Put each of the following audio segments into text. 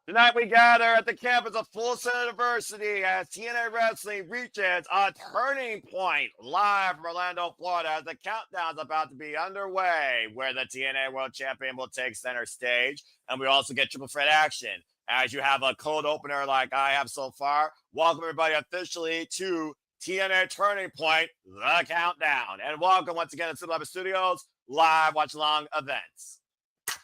Tonight we gather at the campus of Full Sail University as TNA Wrestling reaches a turning point live from Orlando, Florida as the countdown is about to be underway where the TNA World Champion will take center stage. And we also get triple threat action as you have a cold opener like I have so far. Welcome everybody officially to TNA Turning Point, the countdown. And welcome once again to Super Lab Studios, live watch along events.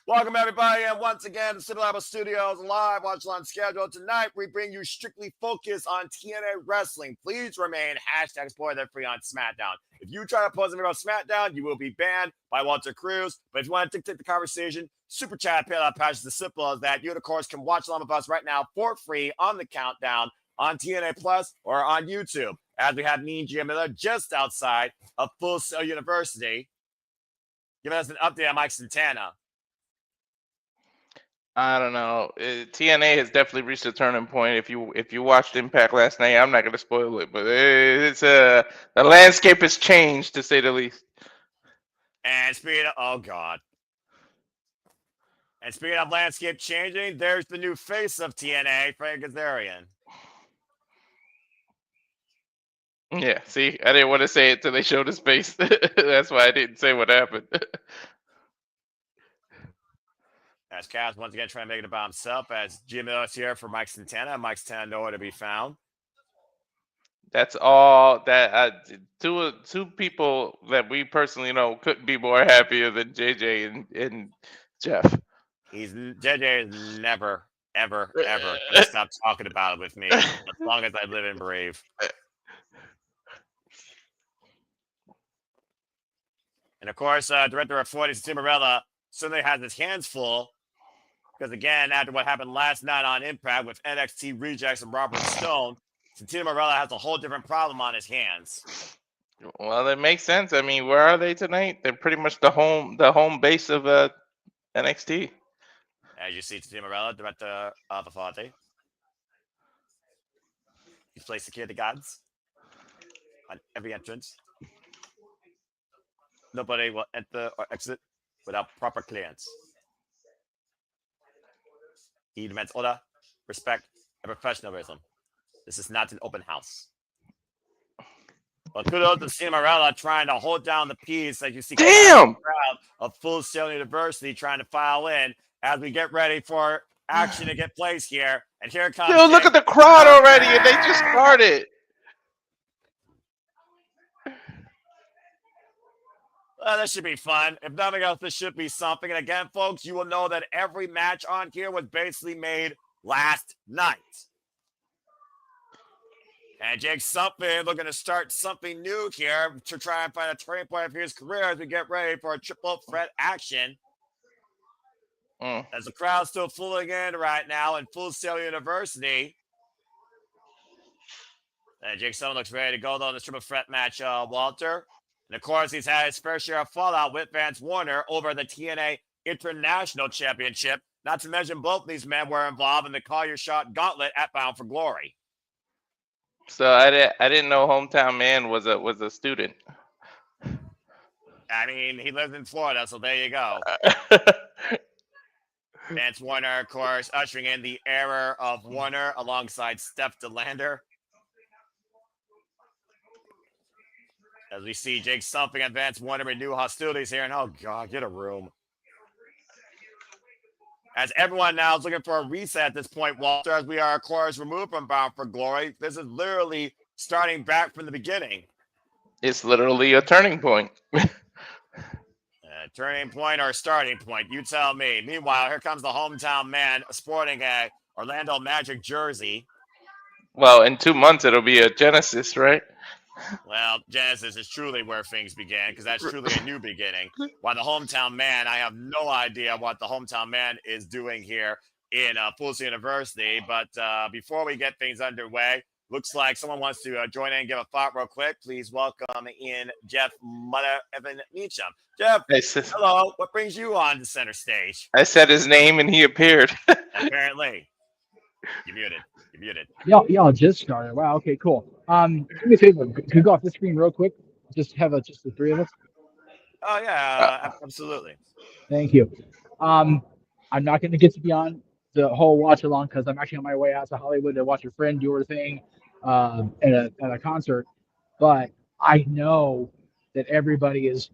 Welcome, everybody, and once again, the Super Lab Studios live watch along schedule. Tonight, we bring you strictly focused on TNA Wrestling. Please remain #SpoilerFree on SmackDown. If you try to post anything about SmackDown, you will be banned by Walter Cruz. But if you want to dictate the conversation, super chat, PayPal patch is as simple as that. You, of course, can watch along with us right now for free on the countdown on TNA Plus or on YouTube. As we have me and Jim Miller just outside of Full Sail University, giving us an update on Mike Santana. I don't know. TNA has definitely reached a turning point. If you watched Impact last night, I'm not going to spoil it, but it's the landscape has changed to say the least. And speaking of landscape changing, there's the new face of TNA, Frankie Kazarian. Yeah, see, I didn't want to say it till they showed his face. That's why I didn't say what happened. As Cass once again trying to make it about himself, as Jim Miller's here for Mike Santana. Mike Santana nowhere to be found. That's all that two people that we personally know couldn't be more happier than JJ and Jeff. JJ is never, ever gonna stop talking about it with me as long as I live and breathe. And of course, Director of 40, Cimarella, certainly has his hands full. Because again, after what happened last night on Impact with NXT Rejects and Robert Stone, Santino Marella has a whole different problem on his hands. Well, that makes sense. I mean, where are they tonight? They're pretty much the home base of NXT. As you see, Santino Marella, Director of Authority. He's placed security guards on every entrance. Nobody will enter or exit without proper clearance. He demands order, respect, and professionalism. This is not an open house. But kudos to Cimarella trying to hold down the piece as you see the crowd of Full Sail University trying to file in as we get ready for action to get place here. And here comes. Dude, look at the crowd already, and they just started. Well, this should be fun. If nothing else, this should be something. And again, folks, you will know that every match on here was basically made last night. And Jake Something looking to start something new here to try and find a turning point of his career as we get ready for a triple threat action. As the crowd's still fooling in right now in Full Sail University. And Jake Something looks ready to go though in this triple threat match, Walter. And, of course, he's had his fair share of fallout with Vance Warner over the TNA International Championship. Not to mention both these men were involved in the Call Your Shot Gauntlet at Bound for Glory. So I didn't know Hometown Man was a student. I mean, he lives in Florida, so there you go. Vance Warner, of course, ushering in the era of Warner alongside Steph DeLander. As we see Jake Something and Vance Warner renew hostilities here. And, oh, God, get a room. As everyone now is looking for a reset at this point, Walter, as we are, of course, removed from Bound for Glory. This is literally starting back from the beginning. It's literally a turning point. Turning point or starting point? You tell me. Meanwhile, here comes the Hometown Man sporting a Orlando Magic jersey. Well, in 2 months, it'll be a Genesis, right? Well, Genesis is truly where things began because that's truly a new beginning. While the Hometown Man, I have no idea what the Hometown Man is doing here in Full Sail University. But before we get things underway, looks like someone wants to join in and give a thought real quick. Please welcome in Jeff Mother Evan Meacham. Jeff, hello. What brings you on to center stage? I said his name and he appeared. Apparently. You're muted. Y'all just started. Wow. Okay. Cool. Do me a favor. Could you go off the screen real quick? Just have just the three of us. Oh yeah, absolutely. Thank you. I'm not going to get to be on the whole watch along because I'm actually on my way out to Hollywood to watch a friend do her thing at a concert. But I know that everybody is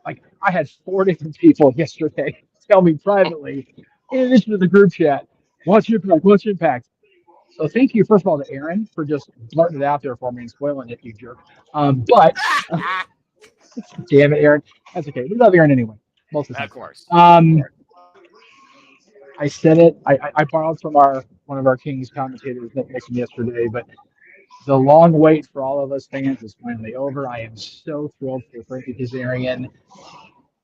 like, I had 4 different people yesterday tell me privately, in addition to the group chat, watch Impact. So thank you, first of all, to Aaron for just blurting it out there for me and spoiling it, you jerk. But damn it, Aaron. That's okay. We love Aaron anyway. Most of the time. Of course. I said it. I borrowed from one of our Kings commentators that mentioned yesterday, but the long wait for all of us fans is finally over. I am so thrilled for Frankie Kazarian.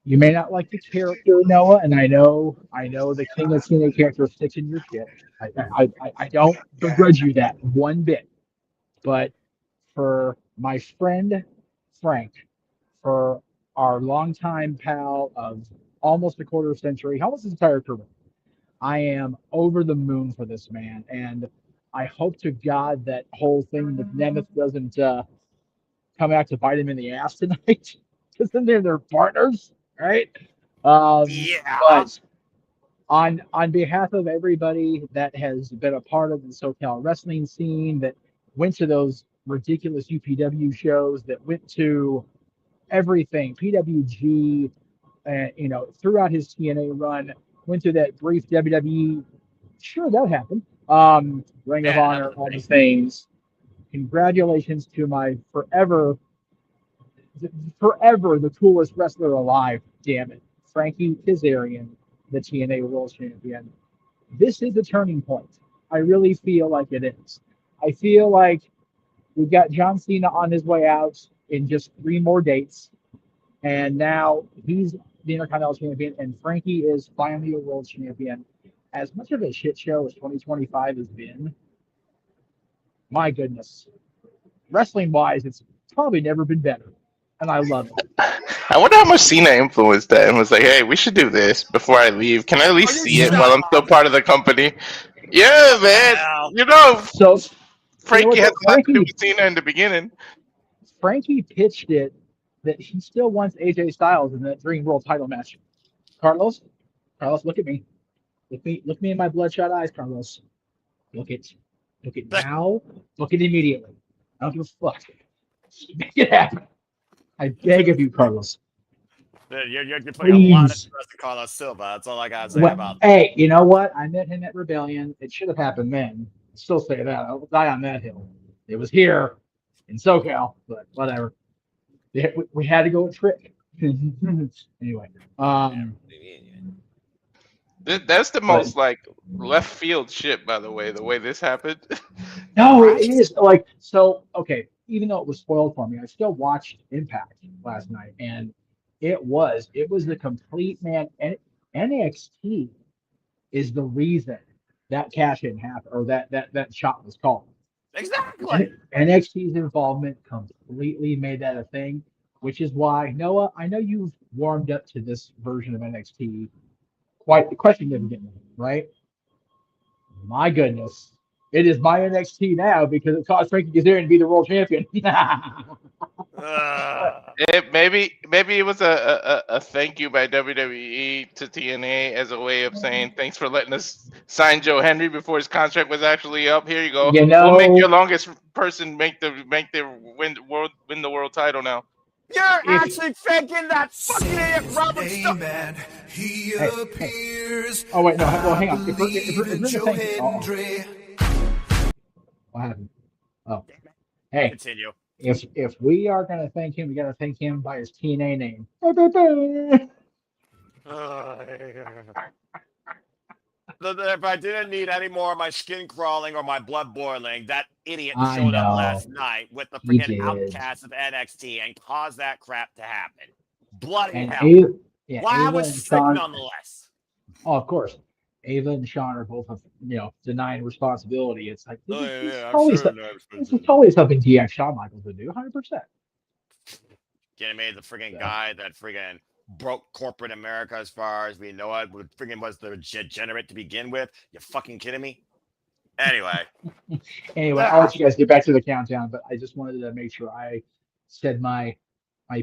You may not like the character, Noah, and I know the King of TNA character sticks in your shit. I don't begrudge you that one bit. But for my friend Frank, for our longtime pal of almost a quarter century, almost his entire career, I am over the moon for this man. And I hope to God that whole thing with Nemeth doesn't come out to bite him in the ass tonight. Because then they're partners, right? Yeah. But on behalf of everybody that has been a part of the SoCal wrestling scene, that went to those ridiculous UPW shows, that went to everything, PWG, throughout his TNA run, went to that brief WWE. Sure, that happened. Ring of Honor, all the things. Congratulations to my forever the coolest wrestler alive. Damn it, Frankie Kazarian, the TNA World Champion. This is a turning point. I really feel like it is. I feel like we've got John Cena on his way out in just 3 more dates, and now he's the Intercontinental Champion, and Frankie is finally a World Champion. As much of a shit show as 2025 has been, my goodness, wrestling-wise, it's probably never been better, and I love it. I wonder how much Cena influenced that and was like, "Hey, we should do this before I leave. Can I at least see it while I'm still part of the company?" Yeah, man. So Frankie had a lot to do with Cena in the beginning. Frankie pitched it that he still wants AJ Styles in that Dream World title match. Carlos, look at me. Look me in my bloodshot eyes, Carlos. Look it now. Look it immediately. I don't give a fuck. Make it happen. I beg of you, Carlos. You're putting a lot of trust in Carlos Silva. That's all I gotta say about that. Hey, you know what? I met him at Rebellion. It should have happened then. I'll still say that. I'll die on that hill. It was here in SoCal, but whatever. We had to go with Trick. Anyway. That's the most left field shit, by the way this happened. No, it is okay. Even though it was spoiled for me, I still watched Impact last night, and it was the complete man. And NXT is the reason that cash-in happened, or that shot was called. Exactly. NXT's involvement completely made that a thing, which is why, Noah, I know you've warmed up to this version of NXT quite significantly, right? My goodness. It is my NXT now because it caused Frankie Kazarian to be the world champion. Maybe it was a thank you by WWE to TNA as a way of saying thanks for letting us sign Joe Henry before his contract was actually up. Here you go. We'll make your longest person win the world title now. You're actually faking that fucking idiot Robert Amen. He appears. Oh wait, no. Well, hang on. If we're what happened? Oh, hey. Continue. If we are gonna thank him, we gotta thank him by his TNA name. If I didn't need any more of my skin crawling or my blood boiling, that idiot showed up last night with the freaking outcast of NXT and caused that crap to happen. Bloody hell. Why I was sick nonetheless. Oh, of course. Ava and Sean are both, denying responsibility. It's like, this is totally something DX Shawn Michaels would do, 100%. Getting made the friggin' guy that friggin' broke corporate America as far as we know it, friggin' was the degenerate to begin with. You fucking kidding me? Anyway. I'll let you guys get back to the countdown, but I just wanted to make sure I said my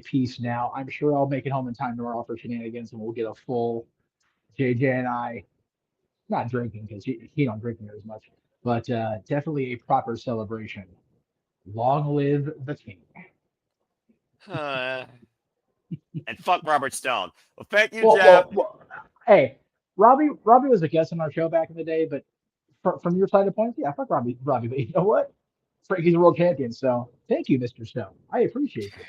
piece now. I'm sure I'll make it home in time tomorrow for shenanigans, and we'll get a full JJ and I not drinking because he don't drink near as much, but definitely a proper celebration. Long live the king. And fuck Robert Stone. Well, thank you, Jeff. Hey, Robbie was a guest on our show back in the day, but from your side of points, yeah, fuck Robbie. But you know what? Frankie's a world champion, so thank you, Mr. Stone. I appreciate you.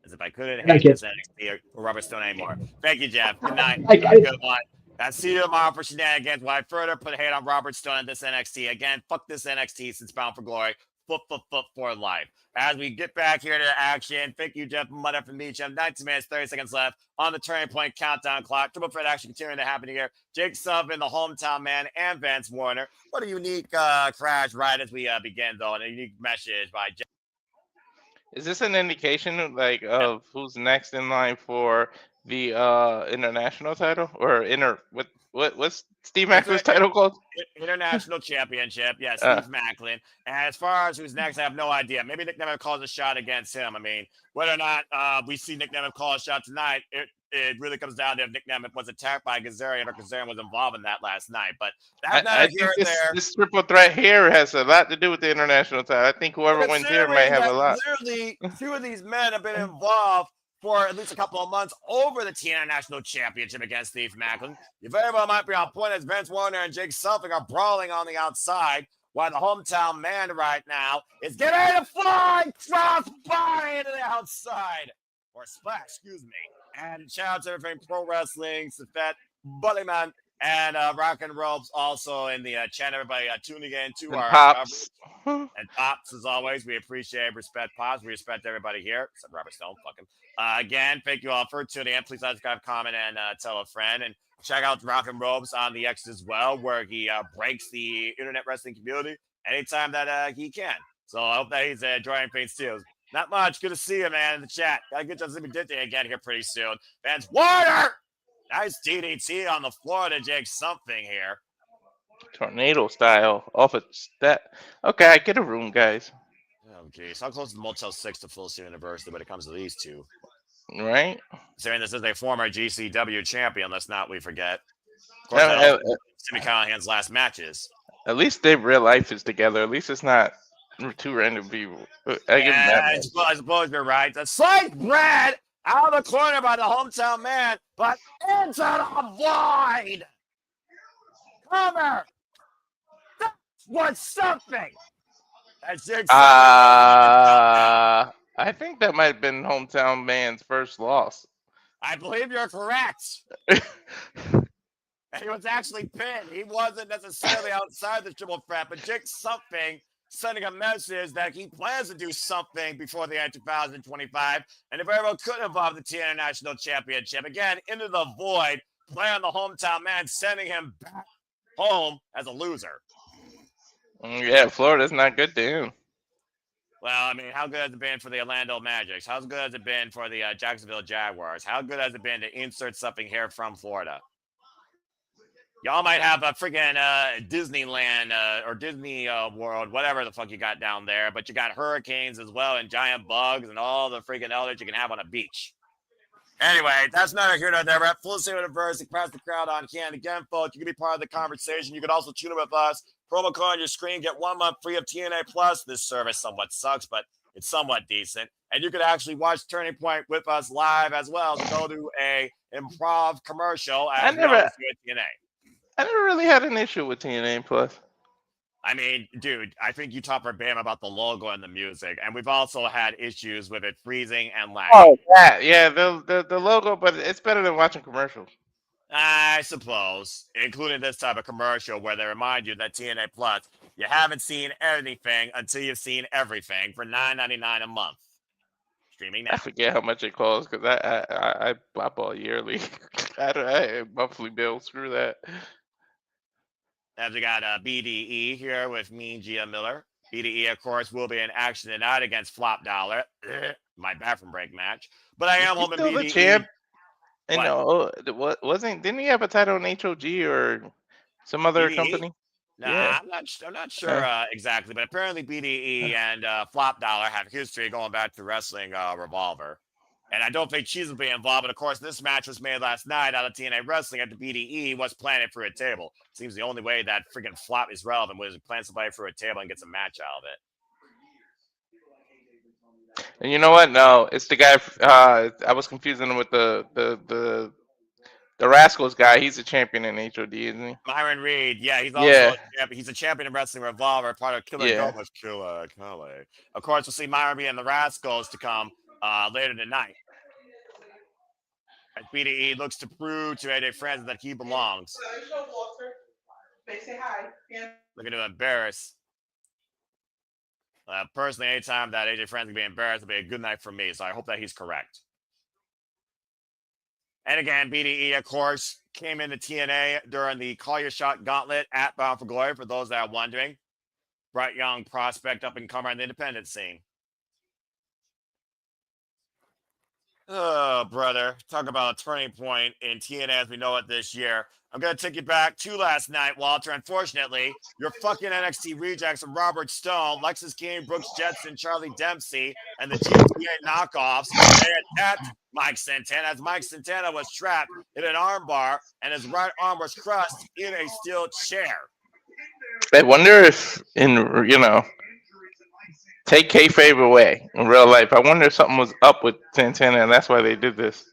As if I couldn't hate this NXT or Robert Stone anymore. Thank you, Jeff. Good night. Have a good one. I'll see you tomorrow for shenanigans. While I further put hate on Robert Stone and this NXT. Again, fuck this NXT since Bound for Glory. Foot for life. As we get back here to action, thank you, Jeff Mudder from Meacham. 19 minutes, 30 seconds left on the turning point countdown clock. Triple threat action continuing to happen here. Jake Sullivan, the hometown man, and Vance Warner. What a unique crash right as we begin, though, and a unique message by Jeff. Is this an indication of who's next in line for the international title or what's Steve Maclin's title called? International Championship. Yes, Steve Maclin. And as far as who's next, I have no idea. Maybe Nick Nemeth calls a shot against him. I mean, whether or not we see Nick Nemeth call a shot tonight, it really comes down to if Nick Nemeth was attacked by Kazarian or Kazarian was involved in that last night. But that's not here or there. This triple threat here has a lot to do with the international title. I think whoever wins here might have a lot. Literally, two of these men have been involved for at least a couple of months over the TNA National Championship against Steve Maclin. You very well might be on point as Vance Warner and Jake Sullivan are brawling on the outside, while the hometown man right now is getting ready to fly crossbody into the outside. Or splash, excuse me. And shout out to everything Pro Wrestling, Safet, Bullyman, and Rock and Ropes also in the chat. Everybody tuning in to our Pops. And Pops, as always, we appreciate, respect Pops. We respect everybody here, except Robert Stone. Fuck him. Again, thank you all for tuning in. Please subscribe, comment, and tell a friend. And check out Rock and Ropes on the X as well, where he breaks the internet wrestling community anytime that he can. So I hope that he's enjoying things too. Not much. Good to see you, man, in the chat. Gotta get to see me again here pretty soon. Vance Warner! Nice DDT on the floor to Jake something here. Tornado style off of that. Okay, I get a room, guys. Oh, geez. How close is Motel 6 to Full Sail University when it comes to these two? Right? Saying this is a former GCW champion, let's not we forget. Of course, Jimmy Callahan's last matches. At least their real life is together. At least it's not two random people. I suppose you're right. The sliced bread out of the corner by the hometown man, but into the void. Cover. That's what's something. I think that might have been hometown man's first loss. I believe you're correct. And he was actually pinned. He wasn't necessarily outside the triple threat, but Jake something sending a message that he plans to do something before the end of 2025, and it very well could involve the TNA National Championship. Again, into the void, playing the hometown man, sending him back home as a loser. Yeah, Florida's not good to him. Well, I mean, how good has it been for the Orlando Magics? How good has it been for the Jacksonville Jaguars? How good has it been to insert something here from Florida? Y'all might have a freaking Disneyland or Disney World, whatever the fuck you got down there, but you got hurricanes as well and giant bugs and all the freaking elders you can have on a beach. Anyway, that's not here nor there. We're at Full Sail University. Press the crowd on can. Again, folks, you can be part of the conversation. You can also tune in with us. Promo code on your screen. Get 1 month free of TNA Plus. This service somewhat sucks, but it's somewhat decent. And you can actually watch Turning Point with us live as well. So go to a improv commercial as we always do at TNA. I never really had an issue with TNA Plus. I mean, dude, I think you talked verbatim about the logo and the music, and we've also had issues with it freezing and lagging. Oh, yeah, the logo, but it's better than watching commercials. I suppose, including this type of commercial where they remind you that TNA Plus, you haven't seen anything until you've seen everything for $9.99 a month. Streaming now. I forget how much it costs because I bought yearly. I monthly bill. Screw that. As we got B.D.E here with me and Gia Miller. B.D.E, of course, will be in action tonight against Flop Dollar. My bathroom break match. But I am home in B.D.E. Champ? And didn't he have a title in HOG or some other B.D.E? company? Nah, yeah. I'm not sure exactly, but apparently B.D.E and Flop Dollar have history going back to Wrestling Revolver. And I don't think Cheese will be involved. But of course, this match was made last night out of TNA Wrestling at the B.D.E. was planted for a table. Seems the only way that freaking flop is relevant was to plan somebody for a table and get some match out of it. And you know what? No, it's the guy. I was confusing him with the Rascalz guy. He's a champion in HOD, isn't he? Myron Reed, yeah, he's also a champion. He's a champion in Wrestling Revolver, part of Killer Gomez Killer Kelly. Of course, we'll see Myron Reed and the Rascalz to come later tonight. As B.D.E. looks to prove to AJ Francis that he belongs. Looking to embarrass. Personally, anytime that AJ Francis can be embarrassed, it'll be a good night for me. So I hope that he's correct. And again, B.D.E., of course, came into TNA during the Call Your Shot Gauntlet at Bound for Glory, for those that are wondering. Bright young prospect up and comer in the independent scene. Oh, brother. Talk about a turning point in TNA as we know it this year. I'm going to take you back to last night, Walter. Unfortunately, your fucking NXT rejects of Robert Stone, Lexus King, Brooks Jetson, Charlie Dempsey, and the GTA knockoffs, they attacked Mike Santana as Mike Santana was trapped in an armbar and his right arm was crushed in a steel chair. I wonder if, take kayfabe away in real life, I wonder if something was up with Santana and that's why they did this.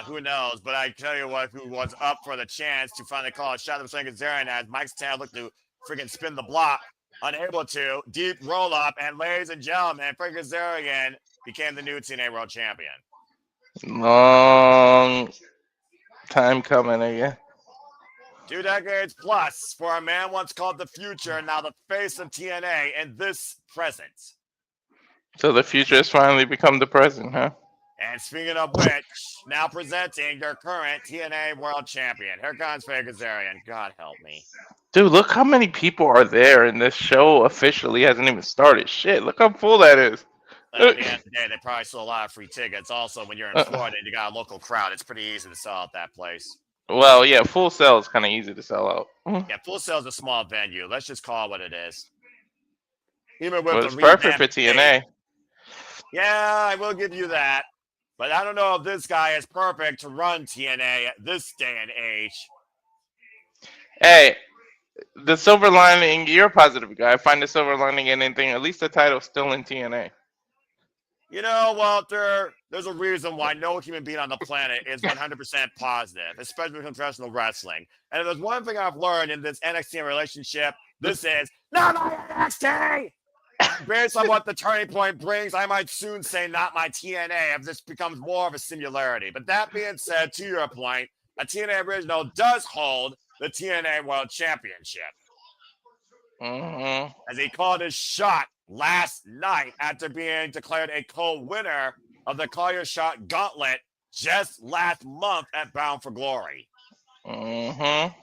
Who knows? But I tell you what, who was up for the chance to finally call a shot at Kazarian as Mike Santana looked to freaking spin the block, unable to, deep roll up, and ladies and gentlemen, Frankie Kazarian became the new TNA World Champion. Long time coming again. 2 decades plus for a man once called the future, now the face of TNA in this present. So the future has finally become the present, huh? And speaking of which, now presenting your current TNA World Champion. Here comes Frankie Kazarian. God help me. Dude, look how many people are there, and this show officially hasn't even started. Shit, look how full that is. At the end of the day, they probably sold a lot of free tickets. Also, when you're in Florida and you got a local crowd, it's pretty easy to sell out that place. Well, yeah, Full Sail is kind of easy to sell out. Yeah, Full Sail is a small venue. Let's just call it what it is. Even with it's perfect for TNA. Yeah, I will give you that. But I don't know if this guy is perfect to run TNA at this day and age. Hey, the silver lining, you're a positive guy. I find the silver lining in anything. At least the title's still in TNA. You know, Walter, there's a reason why no human being on the planet is 100% positive, especially with professional wrestling. And if there's one thing I've learned in this NXT relationship, this is not my NXT! Based on what the turning point brings, I might soon say not my TNA if this becomes more of a similarity. But that being said, to your point, a TNA original does hold the TNA World Championship. Mm-hmm. As he called his shot last night after being declared a co-winner of the Call Your Shot Gauntlet just last month at Bound for Glory. Mm-hmm.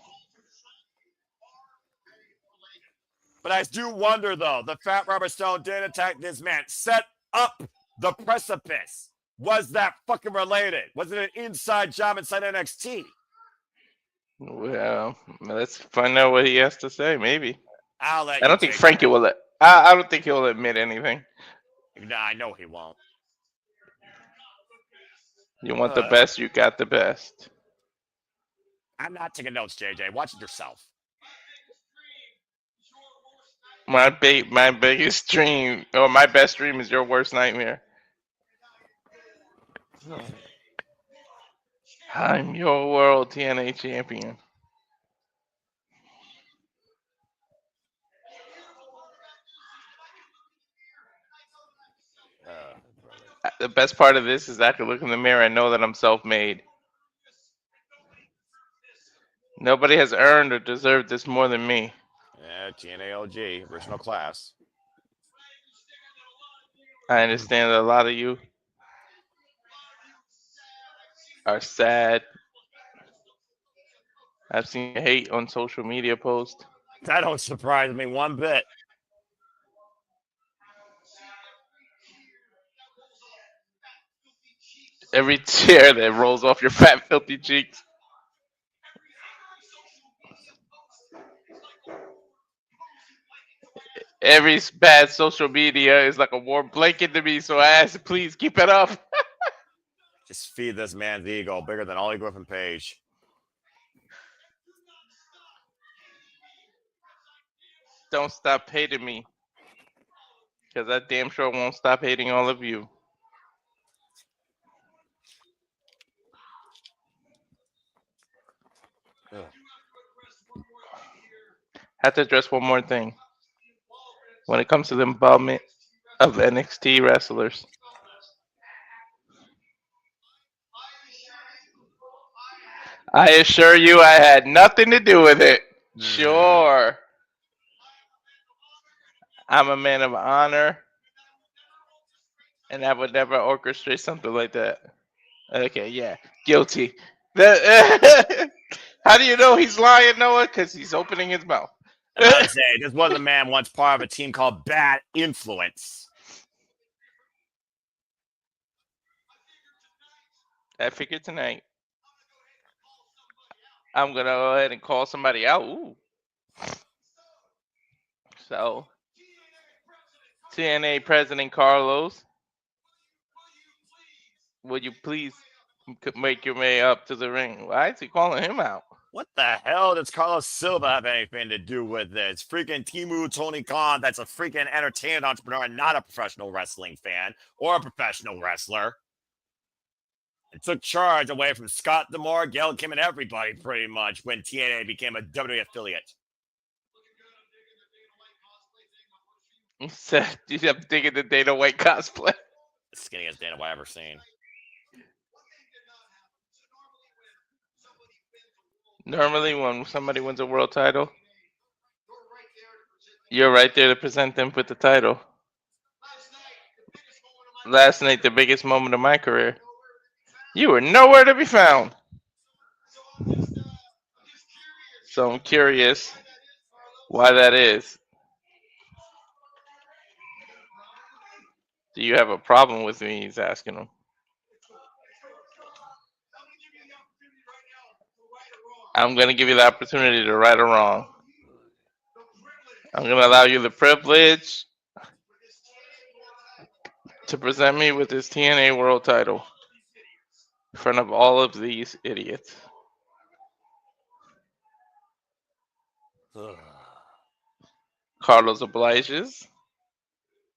But I do wonder, though, the Fat Robert Stone did attack this man, set up the precipice. Was that fucking related? Was it an inside job inside NXT? Well, let's find out what he has to say, maybe. I don't think Frankie will let... I don't think he'll admit anything. Nah, I know he won't. You want the best, you got the best. I'm not taking notes, JJ. Watch it yourself. My biggest dream, or my best dream, is your worst nightmare. I'm your world TNA champion. The best part of this is I can look in the mirror and know that I'm self-made. Nobody has earned or deserved this more than me. Yeah, TNA OG, original class. I understand that a lot of you are sad. I've seen hate on social media posts. That don't surprise me one bit. Every tear that rolls off your fat, filthy cheeks. Every bad social media is like a warm blanket to me, so I ask, please keep it up. Just feed this man's ego, bigger than Ollie Griffin Page. Don't stop hating me. Because I damn sure won't stop hating all of you. Ugh. Have to address one more thing. When it comes to the involvement of NXT wrestlers. I assure you I had nothing to do with it. Sure. I'm a man of honor. And I would never orchestrate something like that. Okay, yeah. Guilty. How do you know he's lying, Noah? Because he's opening his mouth. I was about to say, this was a man once part of a team called Bad Influence. I figured tonight I'm going to go ahead and call somebody out. Ooh. So, TNA President Carlos, would you please make your way up to the ring? Why is he calling him out? What the hell does Carlos Silva have anything to do with this? Freaking Timu Tony Khan, that's a freaking entertainment entrepreneur and not a professional wrestling fan or a professional wrestler. It took charge away from Scott D'Amore, Gail Kim, and everybody pretty much when TNA became a WWE affiliate. You said you have digging the Dana White cosplay. The skinniest Dana White I've ever seen. Normally, when somebody wins a world title, you're right there to present them with the title. Last night, the biggest moment of my career. You were nowhere to be found. So I'm curious why that is. Do you have a problem with me? He's asking him. I'm going to give you the opportunity to right or wrong. I'm going to allow you the privilege to present me with this TNA world title in front of all of these idiots. Carlos obliges.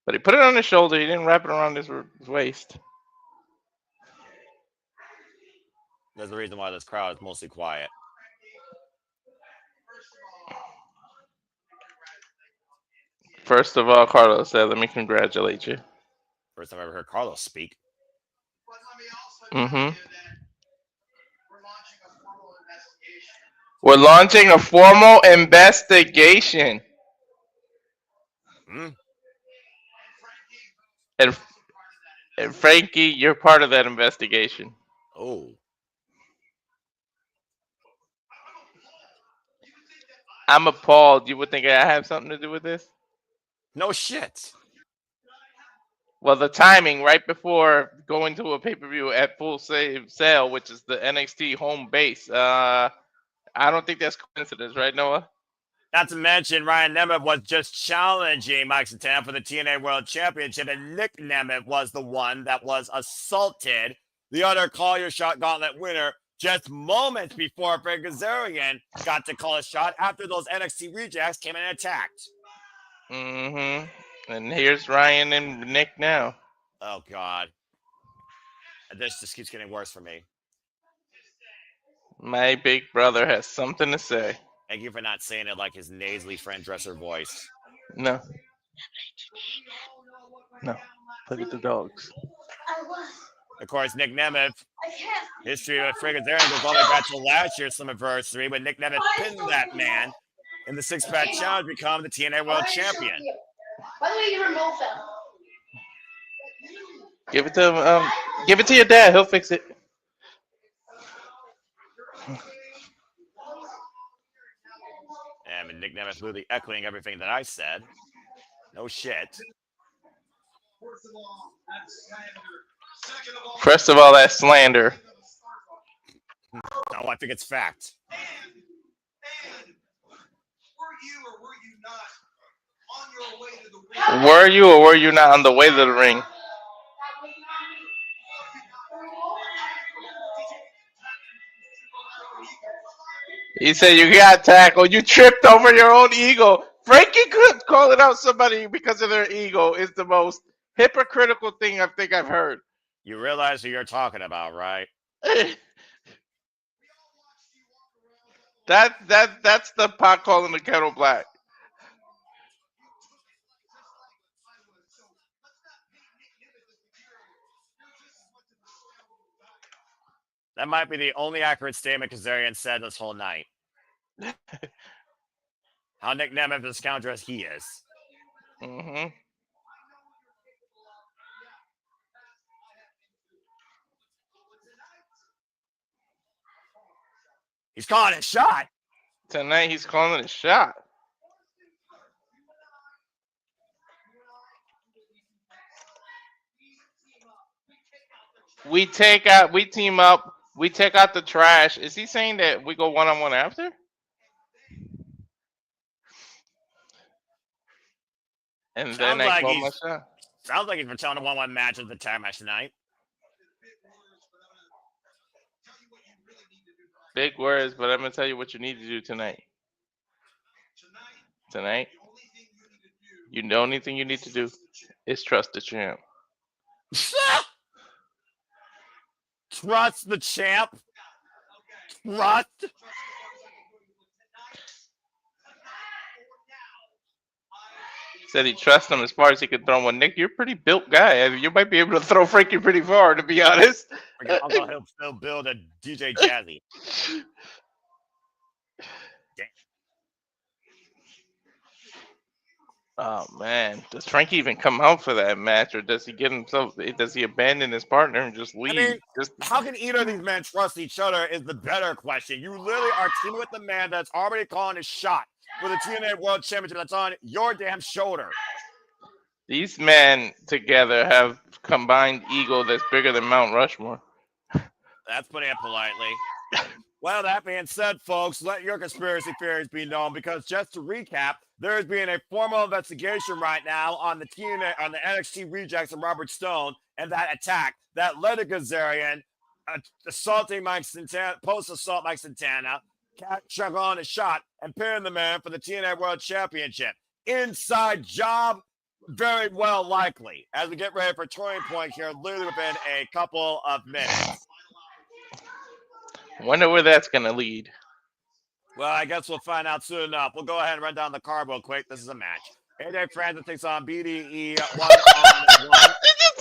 But he put it on his shoulder. He didn't wrap it around his waist. There's the reason why this crowd is mostly quiet. First of all, Carlos said, let me congratulate you. First time I ever heard Carlos speak. Mm-hmm. We're launching a formal investigation. Hmm? And Frankie, you're part of that investigation. Oh. I'm appalled. You would think I have something to do with this? No shit. Well, the timing right before going to a pay-per-view at Full Sail, which is the NXT home base. I don't think that's coincidence, right, Noah? Not to mention, Ryan Nemeth was just challenging Mike Santana for the TNA World Championship, and Nick Nemeth was the one that was assaulted, the other Call Your Shot Gauntlet winner, just moments before Frankie Kazarian got to call a shot after those NXT rejects came in and attacked. Mm-hmm. And here's Ryan and Nick now. Oh, God. This just keeps getting worse for me. My big brother has something to say. Thank you for not saying it like his nasally friend dresser voice. No. No. Look at the dogs. Of course, Nick Nemeth, history of Frankie Kazarian goes all the way back to last year's Slammiversary, but Nick Nemeth pinned that man in the six-pack challenge, become the TNA World Champion. By the way, you removed them. Give it to give it to your dad. He'll fix it. And Nick Nemeth literally echoing everything that I said. No shit. First of all, that's slander. No, I think it's fact. Were you or were you not on the way to the ring? He said you got tackled. You tripped over your own ego. Frankie could calling out somebody because of their ego is the most hypocritical thing I think I've heard. You realize who you're talking about, right? That's the pot calling the kettle black. That might be the only accurate statement Kazarian said this whole night. How Nick Nemeth is counter as he is. Mm-hmm. He's calling a shot. Tonight he's calling a shot. We team up, we take out the trash. Is he saying that we go one-on-one after? And Sounds then I like call my shot. Sounds like he's returning a 1-1 match at the tag match tonight. Big words, but I'm going to tell you what you need to do tonight. Tonight, the only thing you need to do is trust the champ. Trust the champ? Trust? Said he trusts him as far as he could throw one. Nick, you're a pretty built guy. I mean, you might be able to throw Frankie pretty far, to be honest. He'll still build a DJ Jazzy. Oh man, does Frankie even come out for that match, or does he get himself? Does he abandon his partner and just leave? I mean, how can either of these men trust each other is the better question. You literally are teaming with the man that's already calling his shot for the TNA World Championship that's on your damn shoulder. These men together have combined ego that's bigger than Mount Rushmore. That's putting it politely. Well, that being said, folks, let your conspiracy theories be known, because just to recap, there is being a formal investigation right now on the TNA, on the NXT rejects of Robert Stone and that attack that led to Kazarian assaulting Mike Santana, post-assault Mike Santana, chuck on a shot and pinning the man for the TNA World Championship. Inside job, very well likely, as we get ready for Turning Point here, literally within a couple of minutes. Wonder where that's going to lead. Well, I guess we'll find out soon enough. We'll go ahead and run down the card real quick. This is a match. AJ Francis takes on B.D.E. 1-on-1.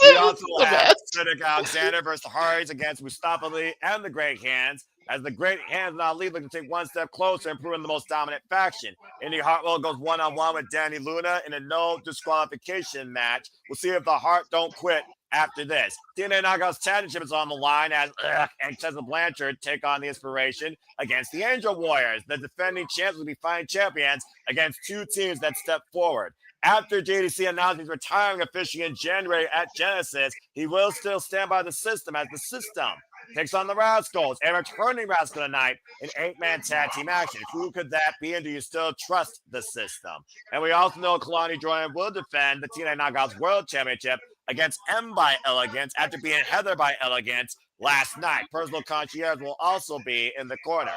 We also have Cedric Alexander versus Hartwell against Mustafa Lee and the Great Hands, as the Great Hands not lead looking to take one step closer, improving the most dominant faction. Indi Hartwell goes 1-on-1 with Dani Luna in a no disqualification match. We'll see if the Heart don't quit after this. TNA Knockouts Championship is on the line as and Tessa Blanchard take on the Inspiration against the Angel Warriors. The defending champs will be fighting champions against two teams that step forward. After JDC announced he's retiring officially in January at Genesis, he will still stand by the system, as the system takes on the Rascalz, a returning Rascal tonight in 8-man tag team action. Who could that be, and do you still trust the system? And we also know Kelani will defend the TNA Knockouts World Championship against M by Elegance after being heathered by Elegance last night. Personal Concierge will also be in the corner.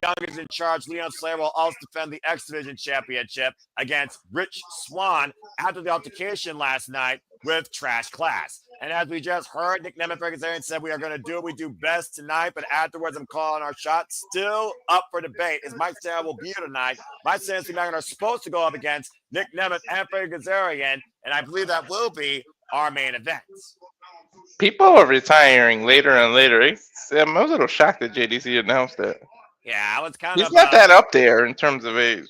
Young is in charge. Leon Slayer will also defend the X Division Championship against Rich Swann after the altercation last night with Trash Class. And as we just heard, Nick Nemeth Kazarian said we are going to do what we do best tonight, but afterwards I'm calling our shot. Still up for debate. Is Mike Stan will be here tonight? Mike Stan and Steve Maclin are supposed to go up against Nick Nemeth and Frankie Kazarian, and I believe that will be our main events. People are retiring later and later. I'm a little shocked that JDC announced that. Yeah, I was kind of. He's not that up there in terms of age.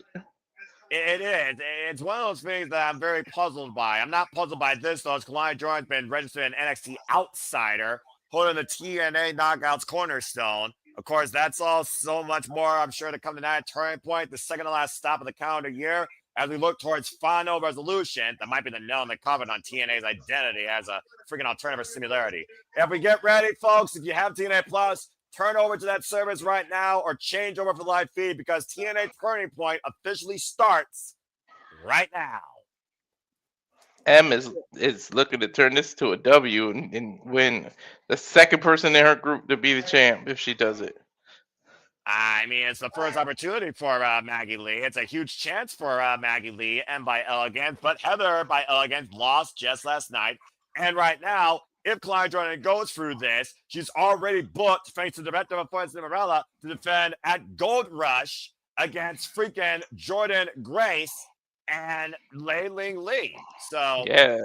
It is. It's one of those things that I'm very puzzled by. I'm not puzzled by this, though, as Kelani Jordan's been registered an NXT outsider, holding the TNA Knockouts cornerstone. Of course, that's all so much more, I'm sure, to come tonight. Turning Point, the second to last stop of the calendar year, as we look towards final resolution. That might be the nail in the coffin on TNA's identity as a freaking alternative or similarity. If we get ready, folks, if you have TNA Plus, turn over to that service right now or change over for the live feed, because TNA Turning Point officially starts right now. M is looking to turn this to a W and win the second person in her group to be the champ if she does it. mean, it's the first opportunity for Maggie Lee. It's a huge chance for Maggie Lee and by Elegance. But Heather by Elegance lost just last night. And right now, if Kelani Jordan goes through this, she's already booked, thanks to the director of Florence Cinderella, to defend at Gold Rush against freaking Jordan Grace and Lei Ling Lee. So yeah,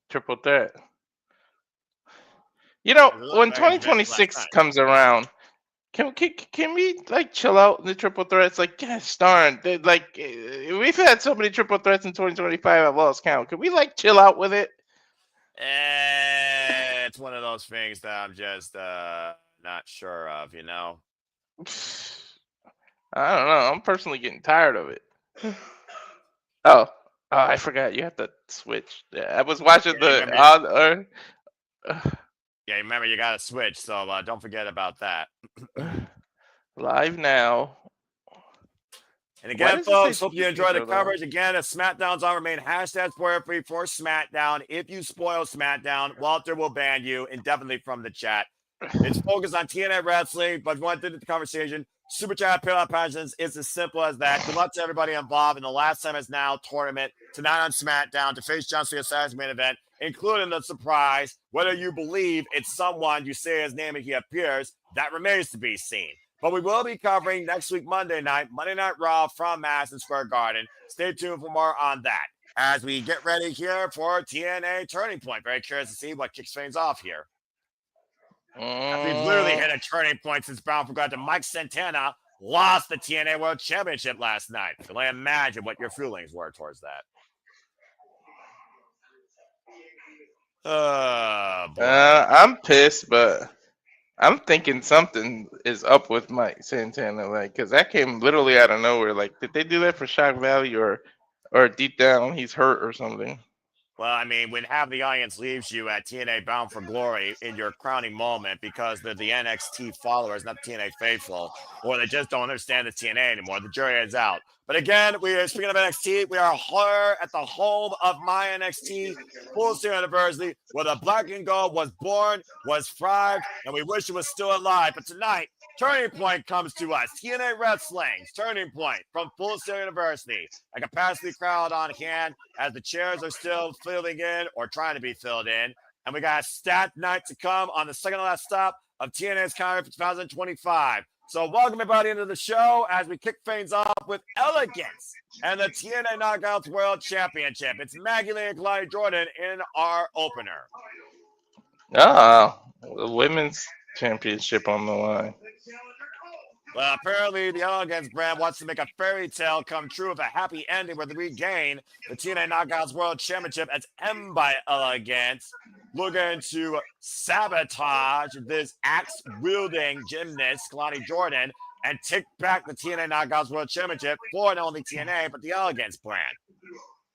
triple threat. You know, when 2026 comes around, can we like chill out in the triple threats? Like, gosh darn, like we've had so many triple threats in 2025, I've lost count. Can we like chill out with it? It's one of those things that I'm just not sure of, you know. I don't know. I'm personally getting tired of it. Oh, I forgot. You have to switch. Yeah, I was watching yeah, remember you got to switch, so don't forget about that. Live now. And again, folks, hope you enjoy the coverage. Again, if SmackDown's on, remain hashtag spoiler free for SmackDown. If you spoil SmackDown, Walter will ban you indefinitely from the chat. It's focused on TNA wrestling, but if you want to do the conversation, Super Chat, Payload Passions, it's as simple as that. Good luck to everybody involved in the Last Time Is Now tournament tonight on SmackDown to face John Cena's Saturday's main event, including the surprise. Whether you believe it's someone, you say his name and he appears, that remains to be seen. But we will be covering next week, Monday Night Raw from Madison Square Garden. Stay tuned for more on that as we get ready here for TNA Turning Point. Very curious to see what kicks things off here. We've literally hit a turning point since Bound for God to Mike Santana lost the TNA World Championship last night. You can only imagine what your feelings were towards that. I'm pissed, but I'm thinking something is up with Mike Santana, like, because that came literally out of nowhere. Like, did they do that for shock value, or deep down he's hurt or something? Well, I mean, when half the audience leaves you at TNA Bound for Glory in your crowning moment because they're the NXT followers, not the TNA faithful, or they just don't understand the TNA anymore, the jury is out. But again, we are speaking of NXT. We are here at the home of my NXT full series anniversary, where the Black and Gold was born, was thrived, and we wish it was still alive. But tonight, Turning Point comes to us. TNA Wrestling's Turning Point from Full Sail University. A capacity crowd on hand as the chairs are still filling in or trying to be filled in. And we got a stat night to come on the second to last stop of TNA's calendar for 2025. So welcome everybody into the show as we kick things off with Elegance and the TNA Knockouts World Championship. It's Maggie Lee and Kelani Jordan in our opener. The women's championship on the line. Well, apparently the Elegance brand wants to make a fairy tale come true with a happy ending where they regain the TNA Knockouts World Championship as M by Elegance, looking to sabotage this axe-wielding gymnast, Kelani Jordan, and take back the TNA Knockouts World Championship for not only TNA, but the Elegance brand.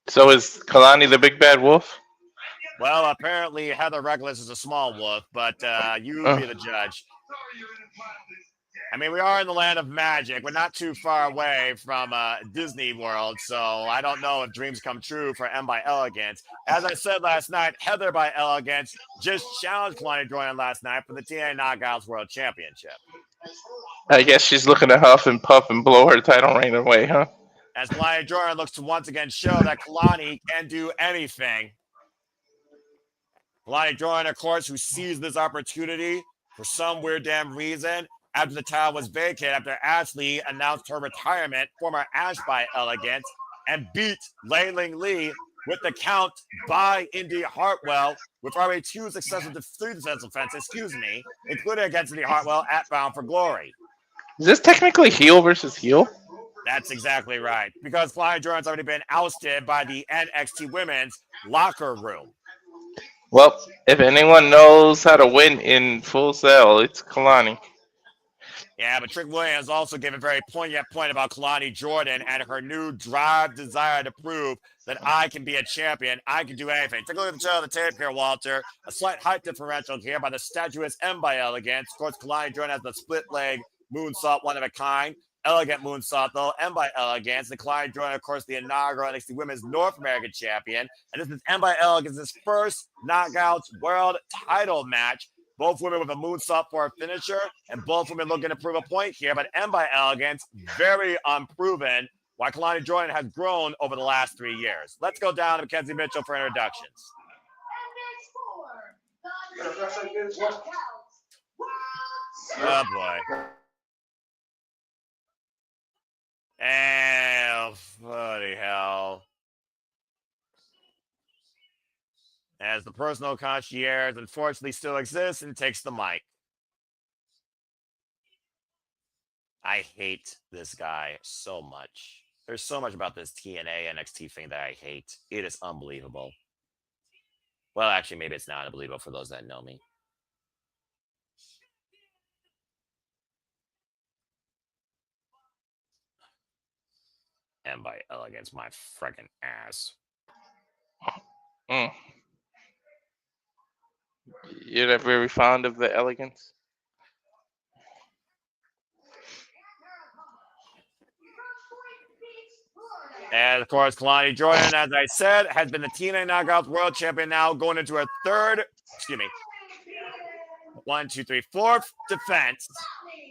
So is Kelani the big bad wolf? Well, apparently Heather Reckless is a small wolf, but you be the judge. I mean, we are in the land of magic. We're not too far away from Disney World, so I don't know if dreams come true for M by Elegance. As I said last night, Heather by Elegance just challenged Kelani Jordan last night for the TNA Knockouts World Championship. I guess she's looking to huff and puff and blow her title reign away, huh? As Kelani Jordan looks to once again show that Kelani can do anything. Kelani Jordan, of course, who seized this opportunity for some weird damn reason after the title was vacated, after Ashley announced her retirement, former Ash by Elegance, and beat Lei Ling Lee with the count by Indi Hartwell, with already 2 successful to 3 successful defenses, including against Indi Hartwell at Bound for Glory. Is this technically heel versus heel? That's exactly right, because Kelani Jordan's already been ousted by the NXT Women's locker room. Well, if anyone knows how to win in Full Sail, it's Kelani. Yeah, but Trick Williams also gave a very poignant point about Kelani Jordan and her new drive, desire to prove that I can be a champion. I can do anything. Take a look at the tail of the tape here, Walter. A slight height differential here by the statuesque M by Elegance. Of course, Kelani Jordan has the split leg moonsault, one of a kind. Elegant moonsault, though, M by Elegance. And Kelani Jordan, of course, the inaugural NXT Women's North American champion. And this is M by Elegance's first Knockouts World title match. Both women with a moonsault for a finisher, and both women looking to prove a point here. But M by Elegance, very unproven. Why Kelani Jordan has grown over the last 3 years. Let's go down to Mackenzie Mitchell for introductions. Oh boy. And bloody hell. As the personal concierge unfortunately still exists and takes the mic. I hate this guy so much. There's so much about this TNA NXT thing that I hate. It is unbelievable. Well, actually, maybe it's not unbelievable for those that know me. And by Elegance, my freaking ass. You're not very fond of the Elegance? And of course, Kelani Jordan, as I said, has been the TNA Knockouts World Champion now, going into her fourth defense.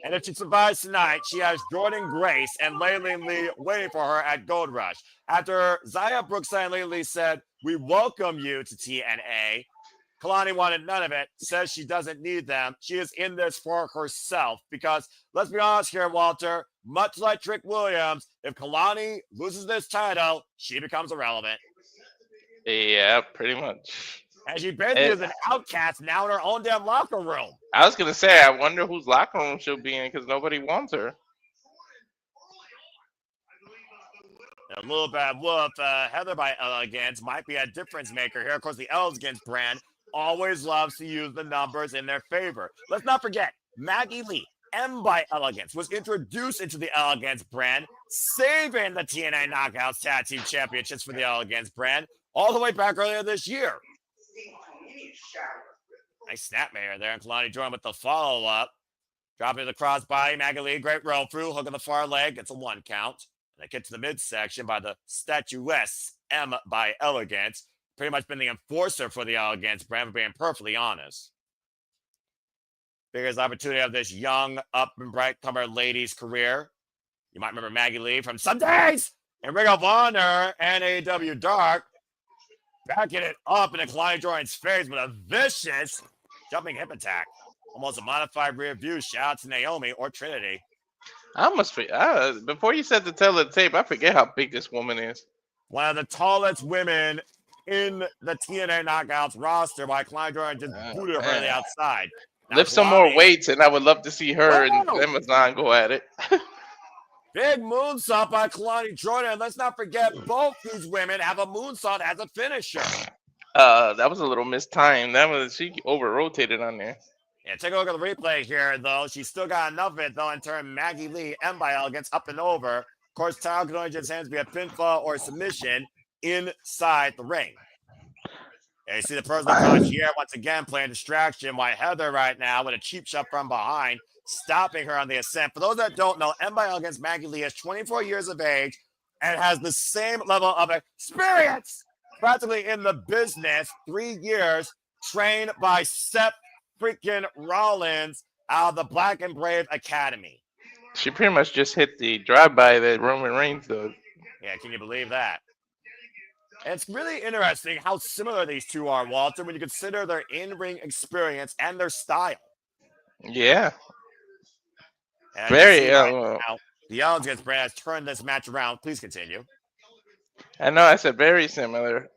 And if she survives tonight, she has Jordan Grace and Layleen Lee waiting for her at Gold Rush. After Zaya Brookside and Layleen Lee said, "We welcome you to TNA," Kelani wanted none of it, says she doesn't need them. She is in this for herself because, let's be honest here, Walter, much like Trick Williams, if Kelani loses this title, she becomes irrelevant. Yeah, pretty much. And she basically is an outcast now in her own damn locker room. I was going to say, I wonder whose locker room she'll be in because nobody wants her. A little bad whoop. Heather by Elegance might be a difference maker here. Of course, the Elegance brand always loves to use the numbers in their favor. Let's not forget, Maggie Lee, M by Elegance, was introduced into the Elegance brand, saving the TNA Knockouts Tag Team Championships for the Elegance brand all the way back earlier this year. Nice snapmare there, and Kelani Jordan with the follow-up. Dropping the crossbody, Maggie Lee, great roll through, hook on the far leg, gets a 1 count. And they get to the midsection by the statuesque M by Elegance. Pretty much been the enforcer for the Elegance brand, for being perfectly honest. Biggest opportunity of this young, up and bright comer lady's career. You might remember Maggie Lee from some days in Ring of Honor and AEW Dark. Backing it up in Kelani Jordan's face with a vicious jumping hip attack. Almost a modified rear view. Shout out to Naomi or Trinity. I must be. Before you said to tell the tape, I forget how big this woman is. One of the tallest women in the TNA Knockouts roster, by Kelani Jordan just booted her to the outside. Now, Lift some more weights, and I would love to see her and Amazon go at it. Big moonsault by Kelani Jordan. Let's not forget, both these women have a moonsault as a finisher. That was a little mistimed. She over-rotated on there. Yeah, take a look at the replay here, though. She's still got enough of it, though, in turn Maggie Lee, M by Elegance, up and over. Of course, title can only just hands be a pinfall or submission inside the ring. And you see the personal concierge once again playing distraction, while Heather right now with a cheap shot from behind, stopping her on the ascent. For those that don't know, M by Elegance Maggie Lee is 24 years of age and has the same level of experience practically in the business. 3 years trained by Seth freaking Rollins out of the Black and Brave Academy. She pretty much just hit the drive-by that Roman Reigns does. Yeah, can you believe that? And it's really interesting how similar these two are, Walter, when you consider their in-ring experience and their style. Yeah. And very. The Elegance brand has turned this match around. Please continue. I know, I said very similar.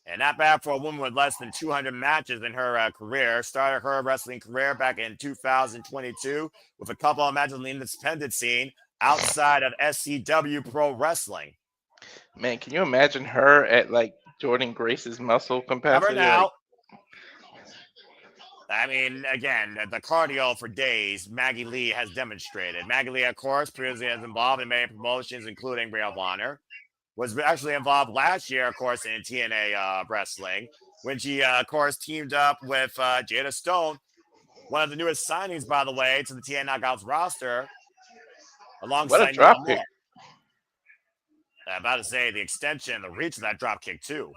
And not bad for a woman with less than 200 matches in her career. Started her wrestling career back in 2022 with a couple of matches in the independent scene outside of SCW Pro Wrestling. Man, can you imagine her at like Jordan Grace's muscle capacity? Never now. I mean, again, the cardio for days, Maggie Lee has demonstrated. Maggie Lee, of course, previously has involved in many promotions, including Ring of Honor. Was actually involved last year, of course, in TNA wrestling, when she, of course, teamed up with Jada Stone, one of the newest signings, by the way, to the TNA Knockouts roster, alongside what a drop kick. I'm about to say the extension, the reach of that drop kick, too.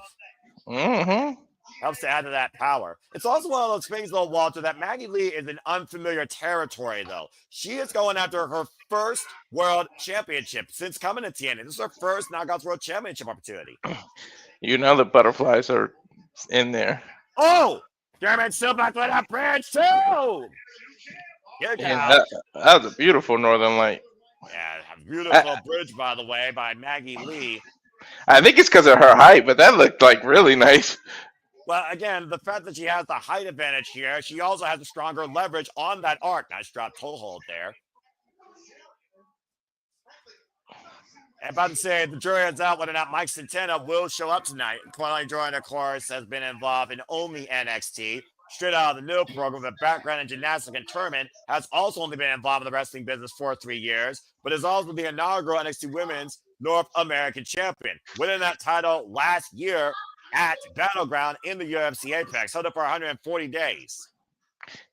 Mm-hmm. Helps to add to that power. It's also one of those things, though, Walter, that Maggie Lee is in unfamiliar territory, though. She is going after her first world championship since coming to TNA. This is her first Knockouts World Championship opportunity. You know the butterflies are in there. Oh! German Silverback with a bridge, too! Yeah, that was a beautiful Northern Light. Yeah, a beautiful bridge, by the way, by Maggie Lee. I think it's because of her height, but that looked like really nice. Well, again, the fact that she has the height advantage here, she also has a stronger leverage on that arc. Nice drop toe hold there. I'm about to say, the jury is out whether or not Mike Santana will show up tonight. Kelani Jordan, of course, has been involved in only NXT. Straight out of the new program with a background in gymnastics and tournament, has also only been involved in the wrestling business for 3 years, but is also the inaugural NXT Women's North American Champion, winning that title last year at Battleground in the UFC Apex, held up for 140 days.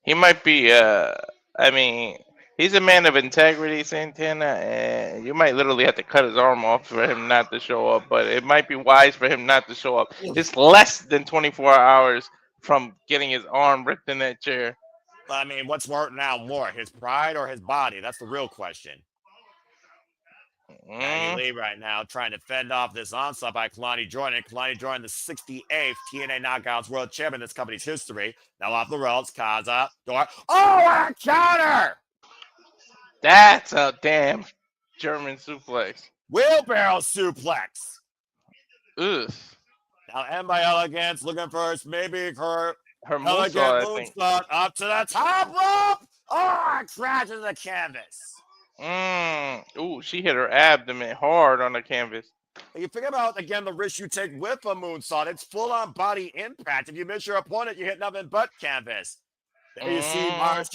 He might be, he's a man of integrity, Santana, and you might literally have to cut his arm off for him not to show up, but it might be wise for him not to show up. It's less than 24 hours from getting his arm ripped in that chair. I mean, what's more, his pride or his body? That's the real question. Maggie Lee right now trying to fend off this onslaught by Kelani Jordan. Kelani Jordan, the 68th TNA Knockouts World Champion in this company's history. Now off the ropes, Kaza, door. Oh, a counter! That's a damn German suplex. Wheelbarrow suplex. Ugh. Now end by Elegance, looking first, maybe her moonsault, I think. Up to the top rope. Oh, it crashes the canvas. Ooh, she hit her abdomen hard on the canvas. You think about, again, the risk you take with a moonsault. It's full-on body impact. If you miss your opponent, you hit nothing but canvas. There you see Myron,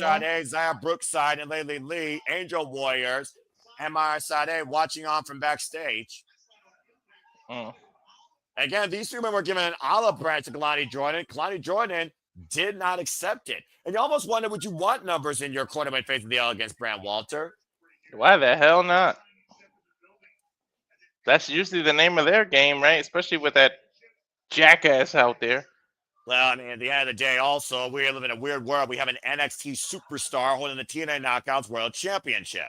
Zaya, Brookside, and Laylee Lee, Angel Warriors, and Myron watching on from backstage. Again, these 3 men were given an olive branch to Kelani Jordan. Kelani Jordan did not accept it. And you almost wonder, would you want numbers in your quarterback face of the Elegance brand, Walter? Why the hell not? That's usually the name of their game, right? Especially with that jackass out there. Well, I mean, at the end of the day, also, we live in a weird world. We have an NXT superstar holding the TNA Knockouts World Championship.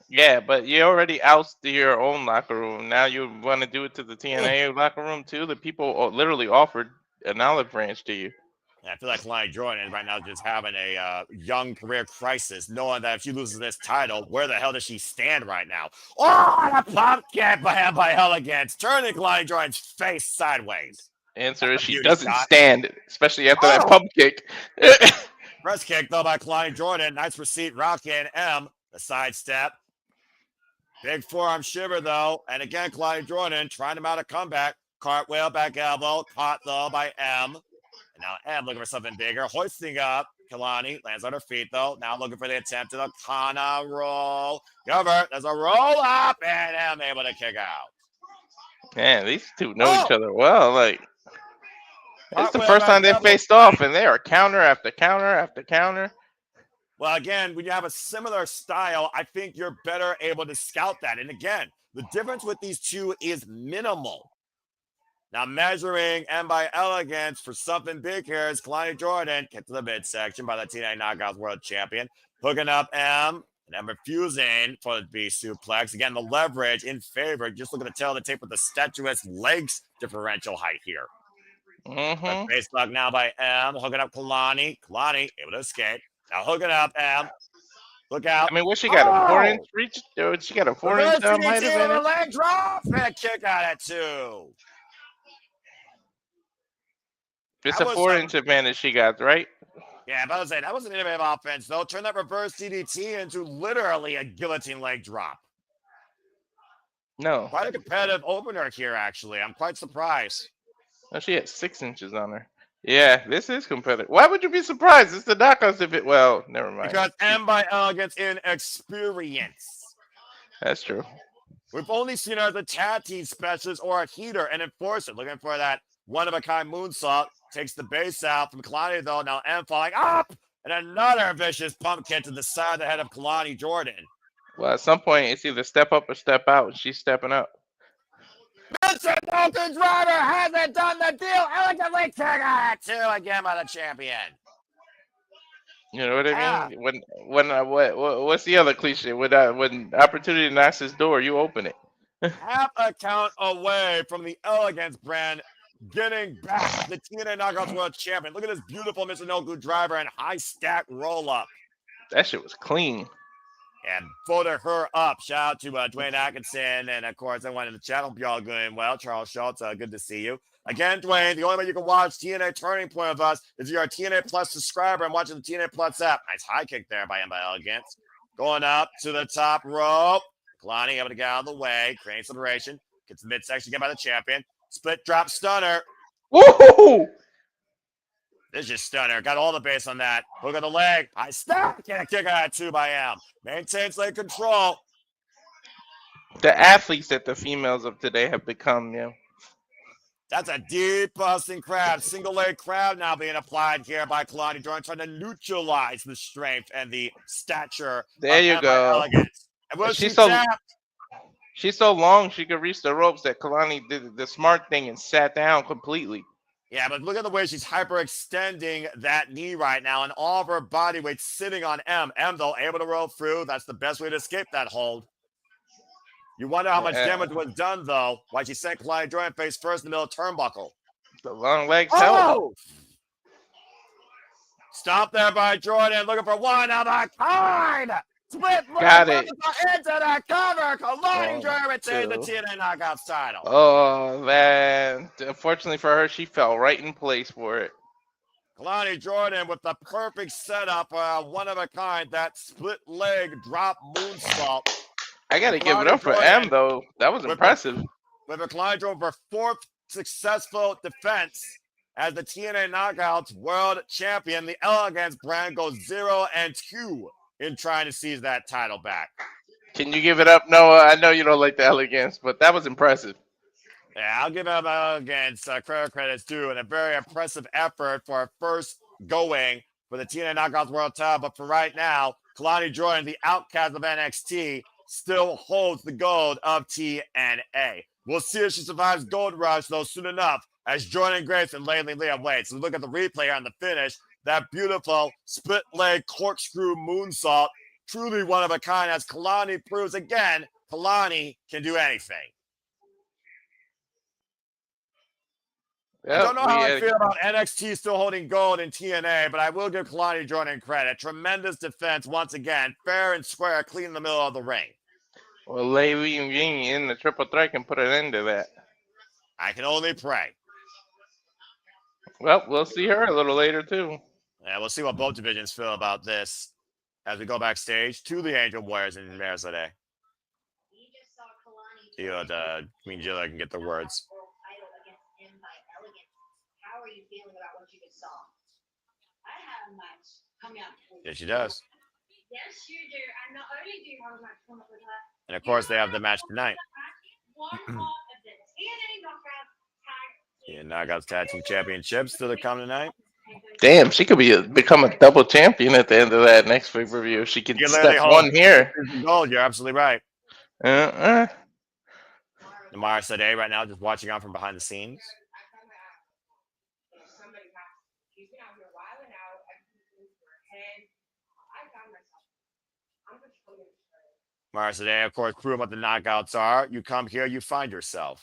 Yeah, but you already ousted your own locker room. Now you want to do it to the TNA locker room, too? The people literally offered an olive branch to you. I feel like Kelani Jordan right now is just having a young career crisis, knowing that if she loses this title, where the hell does she stand right now? Oh, and a pump kick by Elegance, turning Kelani Jordan's face sideways. Answer is she doesn't stand, especially after that pump kick. Press kick, though, by Kelani Jordan. Nice receipt, rocking M. The sidestep. Big forearm shiver, though. And again, Kelani Jordan trying to mount a comeback. Cartwheel, back elbow. Caught, though, by M. Now M looking for something bigger, hoisting up. Kelani lands on her feet, though. Now looking for the attempt to the Kana roll. Cover, there's a roll up, and M able to kick out. Man, these two know each other well. Like, it's the first time they faced off, and they are counter after counter after counter. Well, again, when you have a similar style, I think you're better able to scout that. And again, the difference with these two is minimal. Now measuring M by Elegance for something big here is Kelani Jordan. Kick to the midsection by the TNA Knockouts World Champion. Hooking up M. And M refusing for the B suplex. Again, the leverage in favor. Just looking to tail the tape with the statuesque legs differential height here. Face lock now by M. Hooking up Kelani. Kelani able to escape. Now hooking up M. Look out. I mean, what she got? A 4-inch reach? She got a 4-inch height advantage? Leg drop and a kick out at 2. It's a 4-inch advantage she got, right? Yeah, but I was saying that was an innovative offense, though. Turn that reverse DDT into literally a guillotine leg drop. No. Quite a competitive opener here, actually. I'm quite surprised. Oh, she had 6 inches on her. Yeah, this is competitive. Why would you be surprised? It's the knockouts if it. Well, never mind. Because M by Elegance in experience. That's true. We've only seen her as a tag team specialist or a heater and enforcer, looking for that one-of-a-kind moonsault. Takes the base out from Kelani, though. Now M falling up. And another vicious pump kick to the side of the head of Kelani Jordan. Well, at some point, it's either step up or step out. And she's stepping up. Michinoku driver hasn't done the deal. Elegantly kick it 2 again by the champion. You know what I mean? What's the other cliche? When opportunity knocks his door, you open it. Half a count away from the Elegance brand getting back the TNA Knockouts World Champion. Look at this beautiful Michinoku driver and high stack roll up. That shit was clean. And voted her up. Shout out to Dwayne Atkinson. And of course, everyone in the chat. Hope you all doing well. Charles Schultz, good to see you. Again, Dwayne, the only way you can watch TNA Turning Point with us is if you're a TNA Plus subscriber and watching the TNA Plus app. Nice high kick there by Elegance. Going up to the top rope. Kelani able to get out of the way. Creating separation. Gets the midsection again by the champion. Split drop stunner. Woo! This is just stunner. Got all the base on that. Hook of the leg. High stop. Get a kick out of 2 by M. Maintains leg control. The athletes that the females of today have become, That's a deep busting crab. Single leg crab now being applied here by Kelani Jordan, trying to neutralize the strength and the stature. There you go. Elegance. And she's so long she could reach the ropes that Kelani did the smart thing and sat down completely. Yeah, but look at the way she's hyperextending that knee right now, and all of her body weight sitting on M. M, though, able to roll through. That's the best way to escape that hold. You wonder how much damage was done, though, why she sent Kelani Jordan face first in the middle of turnbuckle. The long legs help. Stop there by Jordan, looking for one of a kind. Split got it. Into the cover. Kelani Jordan retains the TNA Knockouts title. Oh, man. Unfortunately for her, she fell right in place for it. Kelani Jordan with the perfect setup, one of a kind, that split leg drop moonsault. I got to give it up for M, though. That was impressive. With Kelani Jordan for 4th successful defense as the TNA Knockouts World Champion. The Elegance brand goes 0-2 in trying to seize that title back. Can you give it up, Noah? I know you don't like the Elegance, but that was impressive. Yeah, I'll give up Elegance credit's due, and a very impressive effort for our first going for the TNA Knockouts World title. But for right now, Kelani Jordan, the outcast of NXT, still holds the gold of TNA. We'll see if she survives Gold Rush, though, soon enough, as Jordan Grace and Laylee Liam wait. So look at the replay here on the finish. That beautiful split leg corkscrew moonsault. Truly one of a kind, as Kelani proves again, Kelani can do anything. Yep, I don't know how I feel about NXT still holding gold in TNA, but I will give Kelani Jordan credit. Tremendous defense once again. Fair and square, clean in the middle of the ring. Well, Laylee and Ying in the triple threat can put an end to that. I can only pray. Well, we'll see her a little later, too. Yeah, we'll see what both divisions feel about this as we go backstage to the Angel Warriors in Minnesota. See what Queen Jilla can get the words. How are you feeling about what you just saw? I have a match coming up. Yes, she does. Yes, you do. And not only do you have a match coming up with her, and of course, they have the match tonight. One part of the TNA Knockouts Tag Knockouts Tag Team Championships still to come tonight. Damn, she could become a double champion at the end of that next pay-per-view if she can step one here. Gold, you're absolutely right. Namara Sade right now just watching on from behind the scenes. Mara Sade, of course, prove what the knockouts are. You come here, you find yourself.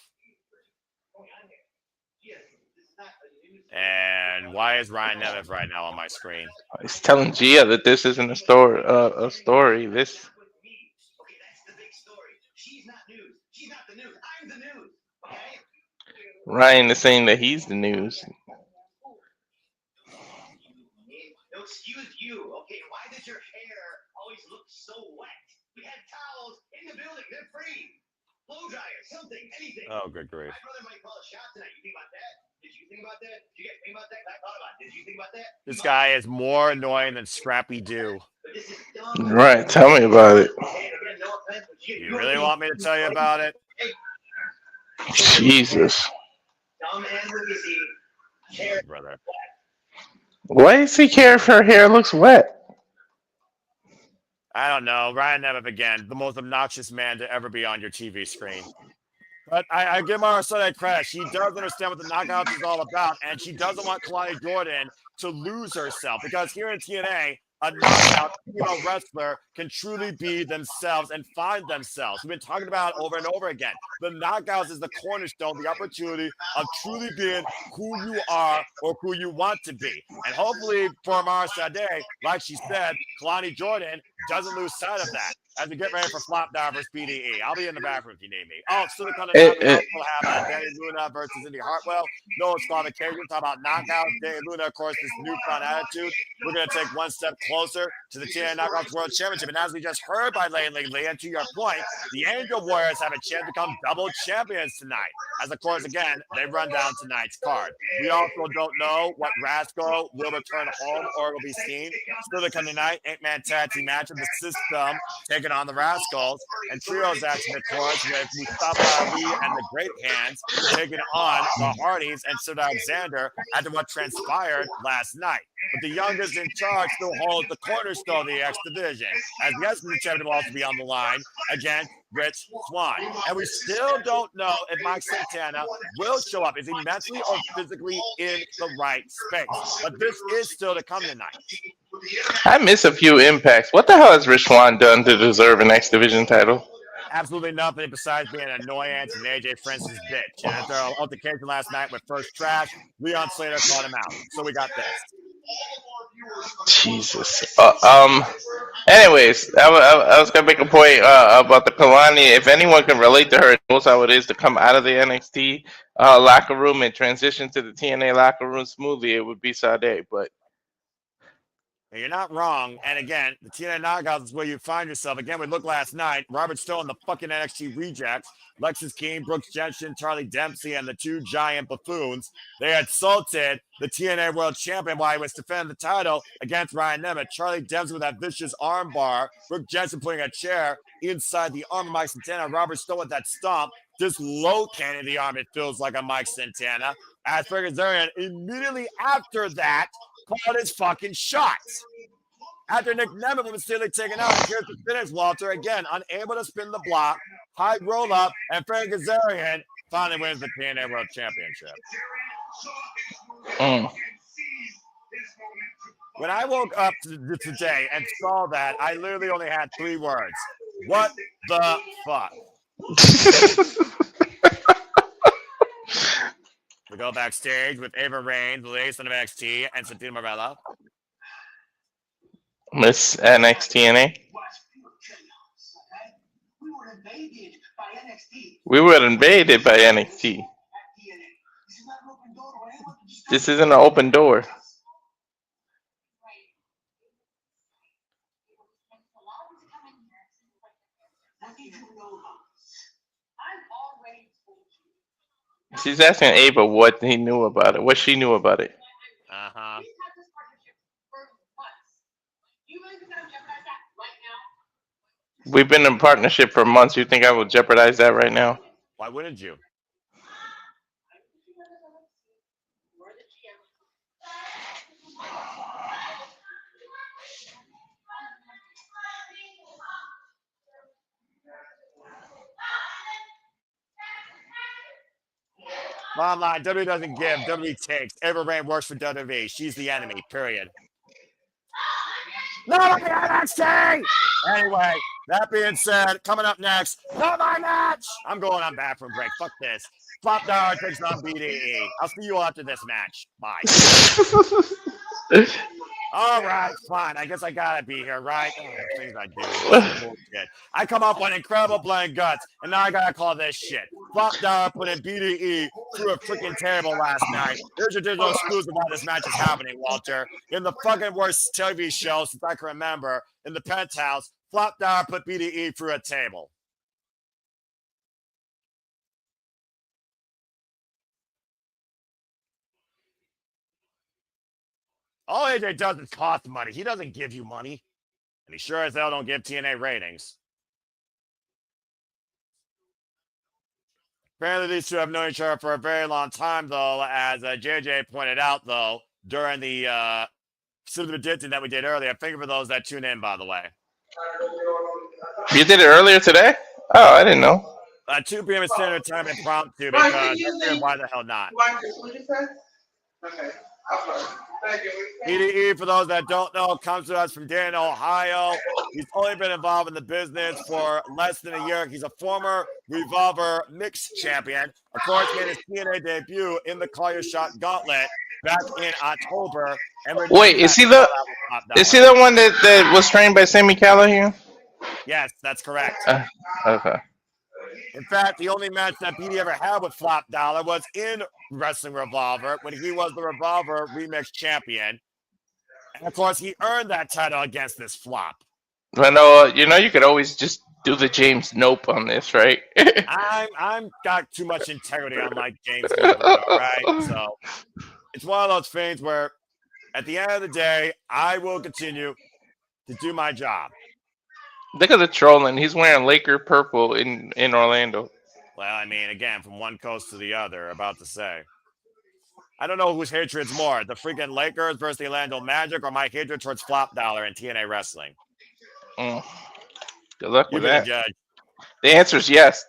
And why is Ryan Nemeth right now on my screen? He's telling Gia that this isn't a story. This. Ryan is saying that he's the news. No, excuse you. Okay, why does your hair always look so wet? We had towels in the building. They're free. Blow dryer, something, anything. Oh, good grief. My brother might call a shot tonight. You think about that? Did you think about that? Did you guys think about that? I thought about it. Did you think about that? This guy is more annoying than Scrappy Doo. Right, tell me about it. You really want me to tell you about it? Jesus. Dumb and lazy. Brother. Why does he care if her hair looks wet? I don't know. Ryan Nemeth again, the most obnoxious man to ever be on your TV screen. But I give Mara Sunday credit. She does understand what the knockouts is all about, and she doesn't want Kelani Jordan to lose herself, because here in TNA, a knockout female wrestler can truly be themselves and find themselves. We've been talking about it over and over again. The knockouts is the cornerstone, the opportunity of truly being who you are or who you want to be. And hopefully for Mara Sade, like she said, Kelani Jordan doesn't lose sight of that as we get ready for Flop Down versus B.D.E. I'll be in the bathroom if you need me. Oh, still the kind of knockout will have Dani Luna versus Indi Hartwell. No disqualification. Talk about knockouts. Dani Luna, of course, this newfound attitude. We're going to take one step closer to the TNA Knockouts World Championship. And as we just heard by Lee, and to your point, the Angel Warriors have a chance to become double champions tonight. As, of course, again, they run down tonight's card. We also don't know what Rascalz will return home or will be seen. Still to come tonight, 8-man tag team match of the System taking on the Rascalz, and trios action, of course, with Mustafa Ali and the Great Hands taking on the Hardys and Sid Alexander after what transpired last night. But the youngest in charge still holds the cornerstone of the X division, as the S division championship will also be on the line against Swann. And we still don't know if Mike Santana will show up. Is he mentally or physically in the right space? But this is still to come tonight. I miss a few impacts. What the hell has Swann done to deserve an X Division title? Absolutely nothing besides being an annoyance and AJ Francis' bitch. And after an altercation last night with First Trash, Leon Slater called him out. So we got this. Jesus. Anyways, I was gonna make a point about the Kelani. If anyone can relate to her, knows how it is to come out of the NXT locker room and transition to the TNA locker room smoothly, it would be Sade. But you're not wrong. And again, the TNA Knockouts is where you find yourself. Again, we looked last night. Robert Stone, the fucking NXT rejects. Lexis King, Brooks Jensen, Charlie Dempsey, and the two giant buffoons. They insulted the TNA World Champion while he was defending the title against Ryan Nemeth. Charlie Dempsey with that vicious arm bar. Brooks Jensen putting a chair inside the arm of Mike Santana. Robert Stone with that stomp. Dislocating the arm, it feels like, a Mike Santana. As for Kazarian, immediately after that, called his fucking shots. After Nick Nemeth was still taken out, here's the finish, Walter. Again, unable to spin the block, high roll up, and Frankie Kazarian finally wins the TNA World Championship. When I woke up today and saw that, I literally only had 3 words. What the fuck? We go backstage with Ava Rain, the latest of NXT, and Santina Marella. Miss NXT. We were invaded by NXT. This isn't an open door. She's asking Ava what he knew about it, what she knew about it. Uh-huh. We've been in partnership for months. You think I will jeopardize that right now? Why wouldn't you? Bottom line, WWE doesn't give, WWE takes. Ava Rain works for WWE. She's the enemy, period. Not my NXT! Anyway, that being said, coming up next, not my match! I'm going on bathroom break. Fuck this. Flop Down takes on B.D.E. I'll see you after this match. Bye. All right, fine. I guess I gotta be here, right? Oh, things I do. Bullshit. I come up with incredible blind guts, and now I gotta call this shit. Flop Down put in B.D.E. through a freaking table last night. Here's your digital exclusive why this match is happening, Walter. In the fucking worst TV show since I can remember, in the Penthouse, Flop Down put B.D.E. through a table. All AJ does is cost money. He doesn't give you money. And he sure as hell don't give TNA ratings. Apparently, these two have known each other for a very long time, though, as JJ pointed out, though, during the Super Edition that we did earlier. Thank you for those that tune in, by the way. You did it earlier today? Oh, I didn't know. 2 p.m. Standard Time impromptu because I figured why the hell not? Okay. Thank you. B.D.E, for those that don't know, comes to us from Dayton, Ohio. He's only been involved in the business for less than a year. He's a former Revolver Mixed champion. Of course, made his TNA debut in the Call Your Shot Gauntlet back in October. And wait, is he the one that was trained by Sami Callihan? Yes, that's correct. Okay. In fact, the only match that B.D. ever had with Flop Dollar was in Wrestling Revolver when he was the Revolver Remix champion. And of course, he earned that title against this Flop. I know, you could always just do the James Nope on this, right? I'm got too much integrity on my James Nope, all right? So it's one of those things where at the end of the day, I will continue to do my job. Look at the trolling. He's wearing Laker purple in Orlando. Well, I mean, again, from one coast to the other, about to say. I don't know whose hatred's more, the freaking Lakers versus the Orlando Magic or my hatred towards Flop Dollar and TNA Wrestling. Good luck with that. You be the judge. The answer is yes.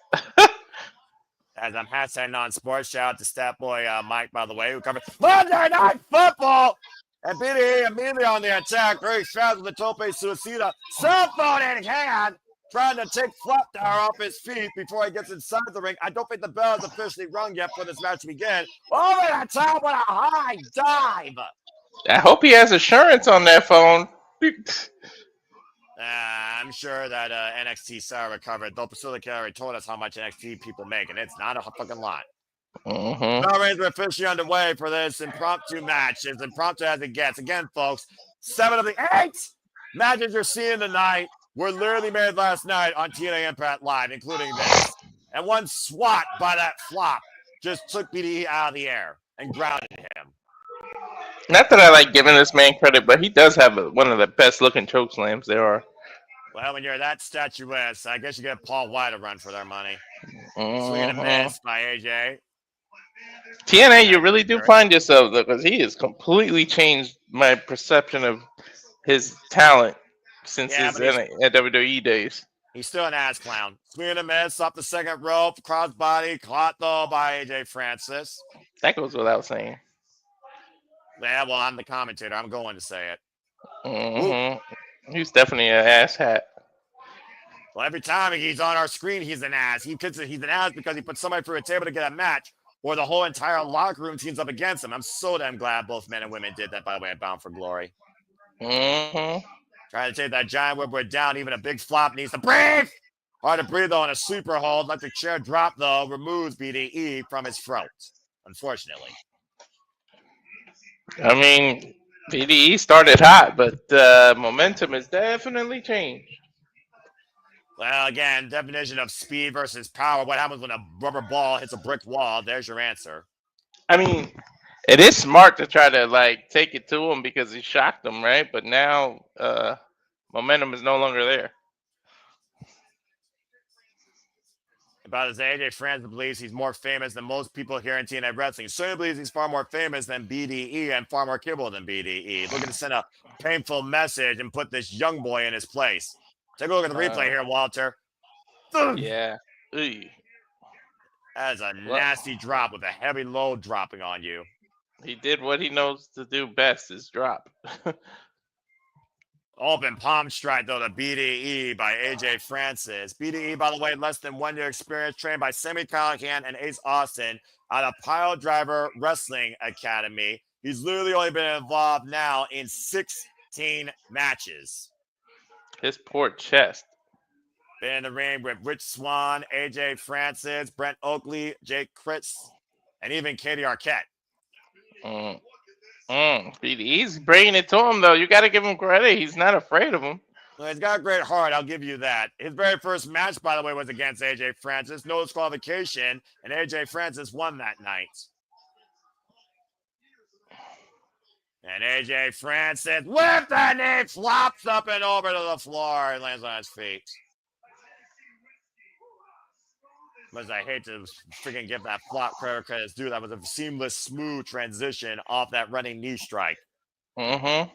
As I'm hashtag non-sports, shout out to Stat Boy Mike, by the way, who covered Monday Night Football. And B.D.E immediately on the attack, very fast with the tope suicida, cell phone in hand, trying to take Flop Dollar off his feet before he gets inside the ring. I don't think the bell is officially rung yet for this match to begin. Over the top with a high dive. I hope he has assurance on that phone. I'm sure that NXT Sarah recovered. Though Priscilla Carey told us how much NXT people make, and it's not a fucking lot. Now we're officially underway for this impromptu match. As impromptu as it gets. Again, folks, 7 of the 8 matches you're seeing tonight were literally made last night on TNA Impact Live, including this. And one swat by that Flop just took B.D.E out of the air and grounded him. Not that I like giving this man credit, but he does have one of the best looking choke slams there are. Well, when you're that statuesque, I guess you get Paul White a run for their money. Swing and a miss by AJ. TNA, you really do find yourself, because he has completely changed my perception of his talent since his WWE days. He's still an ass clown. Swing and a miss off the second rope, crossbody, caught though by AJ Francis. That goes without saying. Yeah, well, I'm the commentator. I'm going to say it. He's definitely an ass hat. Well, every time he's on our screen, he's an ass. He's an ass because he put somebody through a table to get a match, or the whole entire locker room teams up against him. I'm so damn glad both men and women did that, by the way, at Bound for Glory. Trying to take that giant Woodward down. Even a big Flop needs to breathe. Hard to breathe, though, on a super hold. Electric chair drop, though, removes B.D.E from his throat, unfortunately. I mean, B.D.E started hot, but momentum has definitely changed. Well, again, definition of speed versus power. What happens when a rubber ball hits a brick wall? There's your answer. I mean, it is smart to try to, take it to him because he shocked him, right? But now momentum is no longer there. About as AJ Francis believes he's more famous than most people here in TNA Wrestling. He certainly believes he's far more famous than B.D.E and far more capable than B.D.E. Looking to send a painful message and put this young boy in his place. Take a look at the replay here, Walter. Yeah. That is a nasty drop with a heavy load dropping on you. He did what he knows to do best, is drop. Open palm strike, though, to B.D.E by AJ Francis. B.D.E, by the way, less than 1 year experience, trained by Sami Callihan and Ace Austin out of Pile Driver Wrestling Academy. He's literally only been involved now in 16 matches. His poor chest. Been in the ring with Rich Swann, AJ Francis, Brent Oakley, Jake Chris, and even Katie Arquette. He's bringing it to him, though. You got to give him credit. He's not afraid of him. Well, he's got a great heart. I'll give you that. His very first match, by the way, was against AJ Francis. No disqualification, and AJ Francis won that night. And AJ Francis, with the knee, flops up and over to the floor and lands on his feet. But I hate to freaking give that Flop credit as due. That was a seamless, smooth transition off that running knee strike. Oh,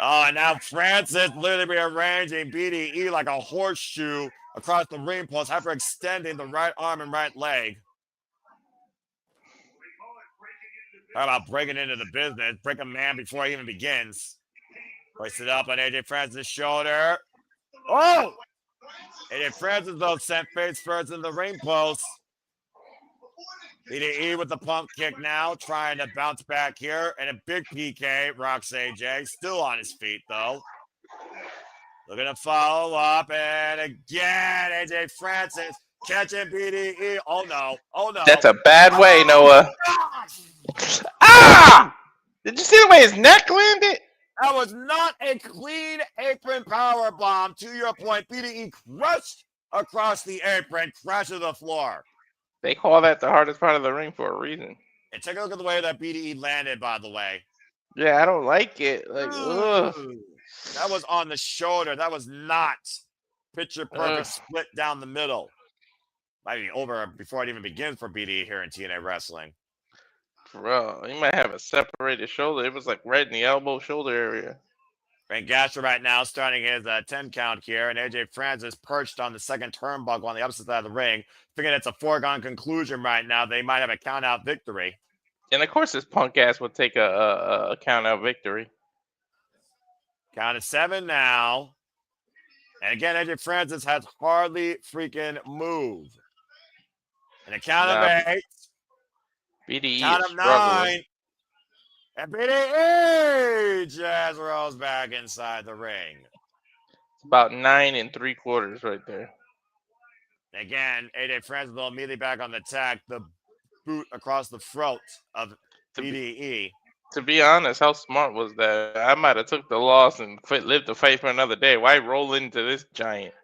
and now Francis literally rearranging B.D.E like a horseshoe across the ring post, hyperextending the right arm and right leg. How about breaking into the business? Break a man before he even begins. Hoist it up on AJ Francis' shoulder. Oh! AJ Francis, though, sent face first in the ring post. B.D.E with the pump kick now, trying to bounce back here. And a big PK, rocks AJ. Still on his feet, though. Looking to follow up. And again, AJ Francis catching B.D.E. Oh, no. Oh, no. That's a bad way, Noah. Gosh! Ah! Did you see the way his neck landed? That was not a clean apron power bomb. To your point, B.D.E crushed across the apron, crashed to the floor. They call that the hardest part of the ring for a reason. And take a look at the way that B.D.E landed, by the way. Yeah, I don't like it. Like, ugh. That was on the shoulder. That was not picture perfect split down the middle. Might be over before it even begins for B.D.E here in TNA Wrestling. Bro, he might have a separated shoulder. It was like right in the elbow shoulder area. Frank Gasher right now starting his 10 count here, and AJ Francis perched on the second turnbuckle on the opposite side of the ring. Figuring it's a foregone conclusion right now. They might have a count out victory. And of course, this punk ass would take a count out victory. Count of 7 now. And again, AJ Francis has hardly freaking moved. And a count of 8. B.D.E Count is of struggling. 9. And B.D.E just rolls back inside the ring. It's about 9 3/4 right there. Again, AJ Francis will immediately back on the attack. The boot across the throat of B.D.E. To be honest, how smart was that? I might have took the loss and lived to fight for another day. Why roll into this giant?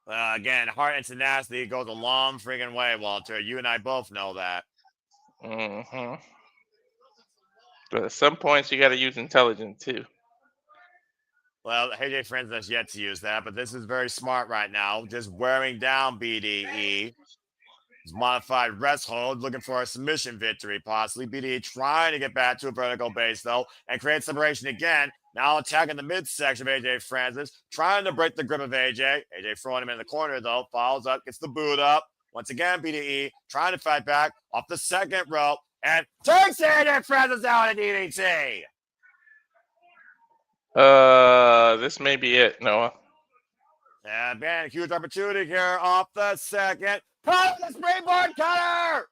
Again, heart and tenacity goes a long freaking way, Walter. You and I both know that. Mm-hmm. But at some points, you got to use intelligence, too. Well, AJ Francis has yet to use that, but this is very smart right now. Just wearing down B.D.E. His modified rest hold, looking for a submission victory, possibly. B.D.E trying to get back to a vertical base, though, and create separation again. Now attacking the midsection of AJ Francis, trying to break the grip of AJ. AJ throwing him in the corner, though. Follows up, gets the boot up. Once again, B.D.E trying to fight back off the second rope and takes AJ Francis out at DDT. This may be it, Noah. And man, huge opportunity here off the second. Cut the springboard cutter!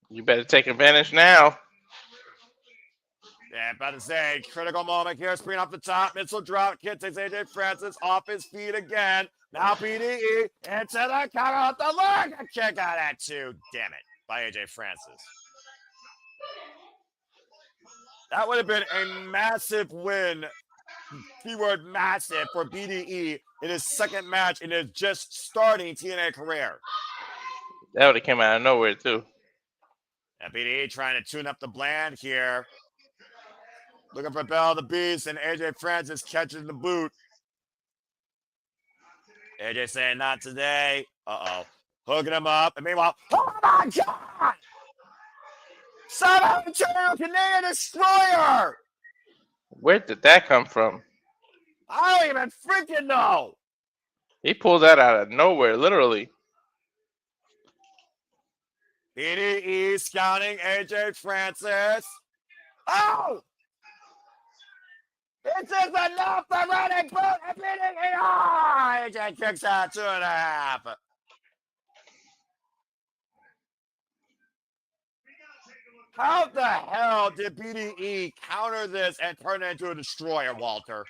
You better take advantage now. Yeah, about to say, critical moment here. Spring off the top. Missile drop kick takes AJ Francis off his feet again. Now B.D.E into the cover off the leg. A kick out at 2. Damn it. By AJ Francis. That would have been a massive win. Keyword massive for B.D.E in his second match in his just starting TNA career. That would have come out of nowhere, too. And B.D.E trying to tune up the Bland here. Looking for Bell the Beast, and AJ Francis catches the boot. AJ saying, not today. Uh-oh. Hooking him up. And meanwhile, oh my God! Somehow Canadian Destroyer! Where did that come from? I don't even freaking know. He pulled that out of nowhere, literally. B.D.E scouting AJ Francis. Oh! This is enough for running boot and B.D.E. Oh! AJ kicks out 2.5. How the hell did B.D.E counter this and turn it into a destroyer, Walter?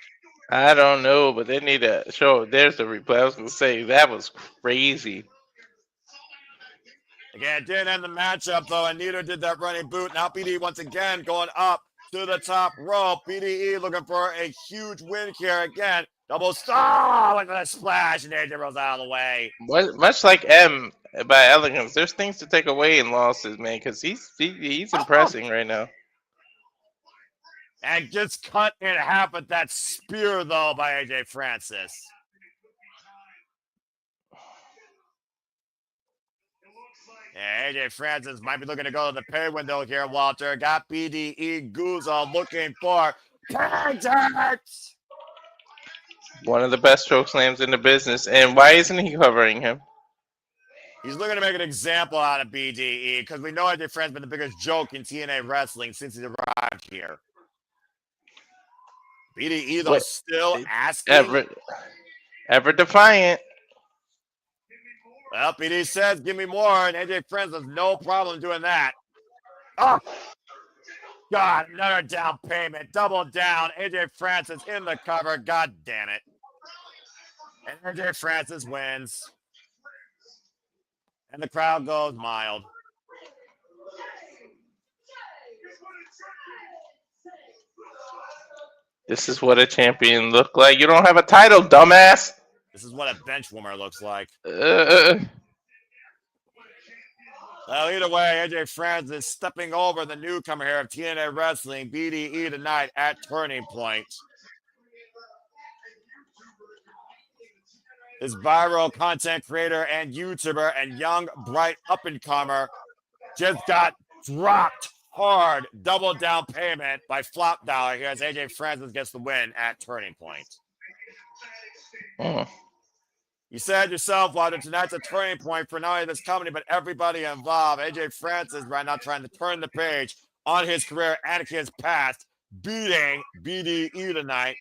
I don't know, but they need to show. There's the replay. I was going to say, that was crazy. Again, didn't end the matchup, though, and neither did that running boot. Now B.D.E once again going up to the top rope. B.D.E looking for a huge win here again. Double star with a splash, and AJ rolls out of the way. Much like M by Elegance, there's things to take away in losses, man, because he's impressing right now. And just cut in half with that spear, though, by AJ Francis. Yeah, AJ Francis might be looking to go to the pay window here, Walter. Got B.D.E Guzzo looking for contact. One of the best choke slams in the business. And why isn't he covering him? He's looking to make an example out of B.D.E. because we know AJ Friend's been the biggest joke in TNA wrestling since he's arrived here. B.D.E. though still asking. Ever defiant. Well, B.D. says, give me more, and AJ Friends has no problem doing that. Oh, God, another down payment. Double down. AJ Francis in the cover. God damn it. And AJ Francis wins. And the crowd goes mild. This is what a champion look like. You don't have a title, dumbass. This is what a bench warmer looks like. Well, either way, AJ Francis is stepping over the newcomer here of TNA Wrestling, B.D.E. tonight at Turning Point. This viral content creator and YouTuber and young, bright up-and-comer just got dropped hard. Double down payment by Flop Dollar here as AJ Francis gets the win at Turning Point. You said yourself, Walter, tonight's a turning point for not only this company, but everybody involved. AJ Francis right now trying to turn the page on his career and his past, beating B.D.E. tonight.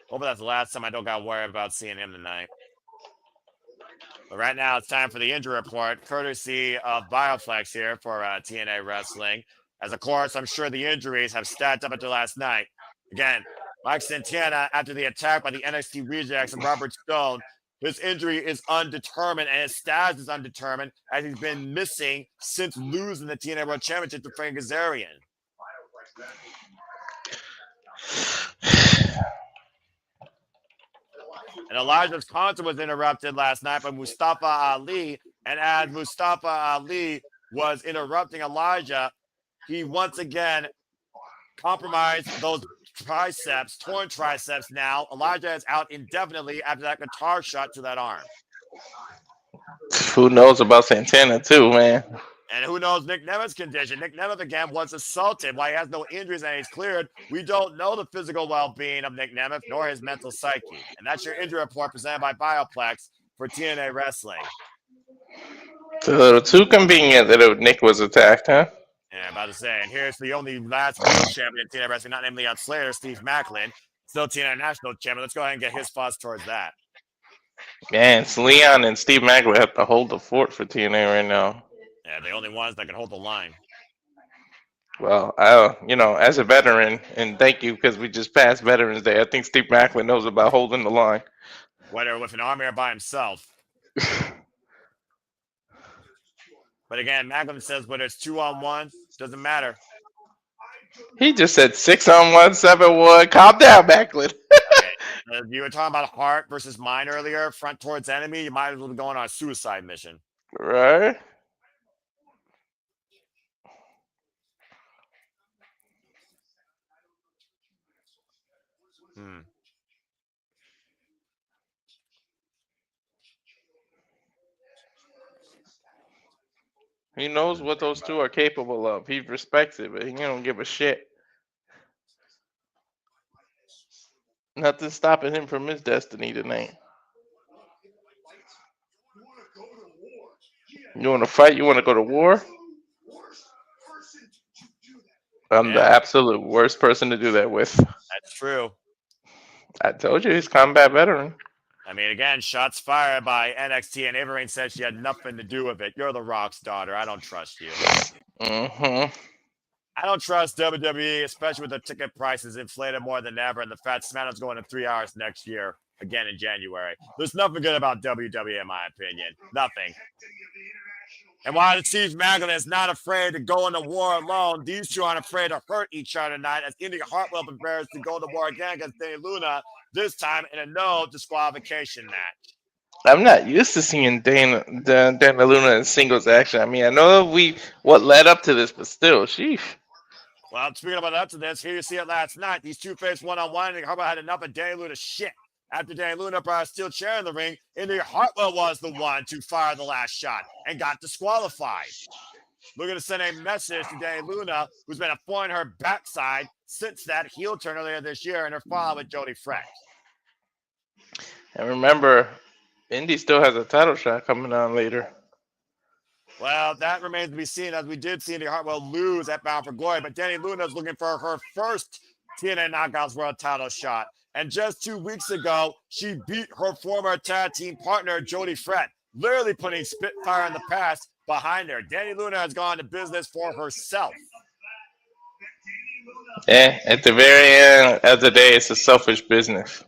Hope that's the last time I don't got worried about seeing him tonight. But right now, it's time for the injury report, courtesy of Bioflex here for TNA Wrestling. As, of course, I'm sure the injuries have stacked up until last night. Again, Mike Santana, after the attack by the NXT Rejects and Robert Stone, his injury is undetermined and his status is undetermined as he's been missing since losing the TNA World Championship to Frankie Kazarian. And Elijah's concert was interrupted last night by Mustafa Ali. And as Mustafa Ali was interrupting Elijah, he once again compromised those triceps, torn triceps now. Elijah is out indefinitely after that guitar shot to that arm. Who knows about Santana too, man? And who knows Nick Nemeth's condition. Nick Nemeth, again, was assaulted. While he has no injuries and he's cleared, we don't know the physical well-being of Nick Nemeth nor his mental psyche. And that's your injury report presented by Bioplex for TNA Wrestling. It's a little too convenient that Nick was attacked, huh? Yeah, I'm about to say. And here's the only last world champion in TNA Wrestling, not named Leon Slater, Steve Maclin. Still TNA National Champion. Let's go ahead and get his thoughts towards that. Man, it's Leon and Steve Maclin have to hold the fort for TNA right now. Yeah, the only ones that can hold the line. Well, as a veteran, and thank you because we just passed Veterans Day, I think Steve Maclin knows about holding the line. Whether with an army or by himself. But again, Maclin says whether it's 2-on-1, doesn't matter. He just said 6-on-1, 7-1. Calm down, Maclin. Okay. You were talking about heart versus mind earlier, front towards enemy. You might as well be going on a suicide mission. Right? He knows what those two are capable of. He respects it, but he don't give a shit. Nothing stopping him from his destiny tonight. You want to fight? You want to go to war? I'm the absolute worst person to do that with. That's true. I told you he's combat veteran. I mean, again, shots fired by NXT, and Avery said she had nothing to do with it. You're the Rock's daughter. I don't trust you. I don't trust WWE, especially with the ticket prices inflated more than ever, and the fact SmackDown's going to 3 hours next year, again in January. There's nothing good about WWE, in my opinion. Nothing. And while Steve Maclin is not afraid to go into war alone, these two aren't afraid to hurt each other tonight as Indi Hartwell prepares to go to war again against Dani Luna, this time in a no disqualification match. I'm not used to seeing Dana Luna in singles action. I mean, I know what led up to this, but still, sheesh. Well, speaking about up to this, here you see it last night. These two faced one-on-one, and Hartwell had enough of Dani Luna's shit. After Dani Luna brought a steel chair in the ring, Indi Hartwell was the one to fire the last shot and got disqualified. looking to send a message to Dani Luna, who's been affording her backside since that heel turn earlier this year in her fall with Jody Fred. And remember, Indi still has a title shot coming on later. Well, that remains to be seen, as we did see Indi Hartwell lose at Bound for Glory, but Dani Luna is looking for her first TNA Knockouts World title shot. And just 2 weeks ago, she beat her former tag team partner, Jody Fred, literally putting Spitfire in the past behind her. Dani Luna has gone to business for herself. Yeah, at the very end of the day, it's a selfish business.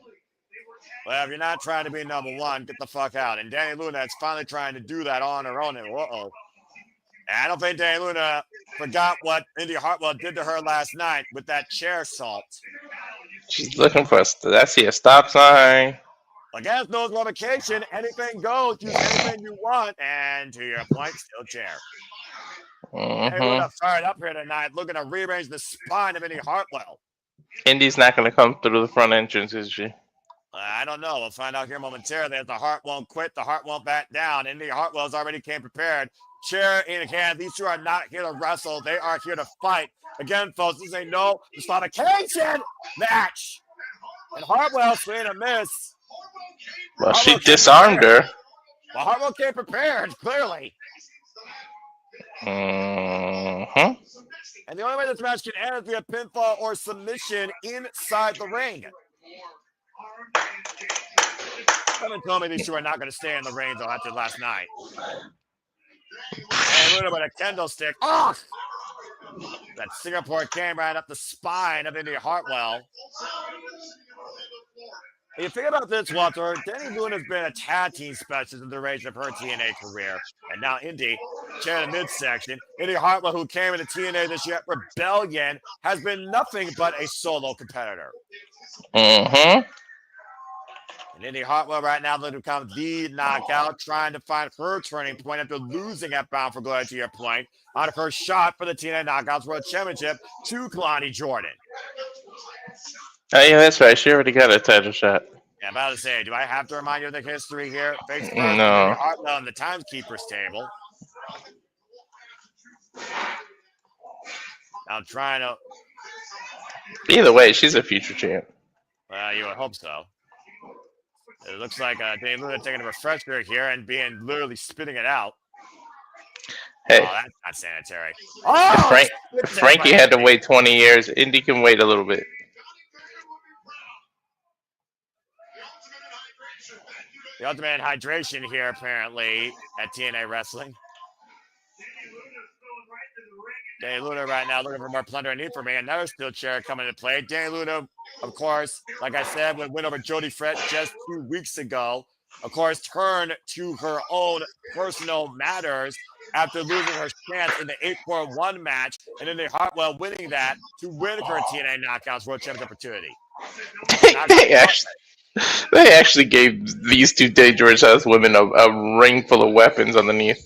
Well, if you're not trying to be number one, get the fuck out. And Dani Luna is finally trying to do that on her own. And And I don't think Dani Luna forgot what Indi Hartwell did to her last night with that chair salt. She's looking for I see a stop sign. Against no provocation, anything goes. Use anything you want. And to your point, still chair. Dani Luna fired up here tonight, looking to rearrange the spine of Indi Hartwell. Indi's not going to come through the front entrance, is she? I don't know. We'll find out here momentarily. As the heart won't quit, the heart won't back down. Indi Hartwell's already came prepared. Chair in hand. These two are not here to wrestle. They are here to fight. Again, folks, this is a no disqualification match. And Hartwell swing a miss. Well, she disarmed her. Well, Hartwell came prepared, clearly. Mm-hmm. And the only way this match can end is via pinfall or submission inside the ring. Someone told me these two are not going to stay in the ring, though, after last night. And a little bit of kendo stick. Oh! That Singapore came right up the spine of Indi Hartwell. If you think about this, Walter, Dani Luna has been a tag team specialist in the duration of her TNA career. And now Indi, chair in the midsection. Indi Hartwell, who came into TNA this year at Rebellion, has been nothing but a solo competitor. Mm-hmm. And Indi Hartwell right now looking to become the knockout, trying to find her turning point after losing at Bound for Glory, to your point, on her shot for the TNA Knockouts World Championship to Kelani Jordan. Oh, yeah, that's right. She already got a title shot. Yeah, I'm about to say, do I have to remind you of the history here? Face first, No. Indi Hartwell on the timekeeper's table. I'm trying to... Either way, she's a future champ. Well, you would hope so. It looks like Dani Luna taking a refresher here and literally spitting it out. Hey. Oh, that's not sanitary. Oh, Frankie had to wait 20 years. Indi can wait a little bit. The ultimate hydration here, apparently, at TNA Wrestling. Dani Luna right now looking for more plunder and need for me. Another steel chair coming into play. Dani Luna, of course, like I said, would win over Jody Fred just 2 weeks ago. Of course, turned to her own personal matters after losing her chance in the 8-4-1 match, and then Indi Hartwell winning that to win her TNA Knockouts World Championship opportunity. They actually gave these two dangerous ass women a ring full of weapons underneath.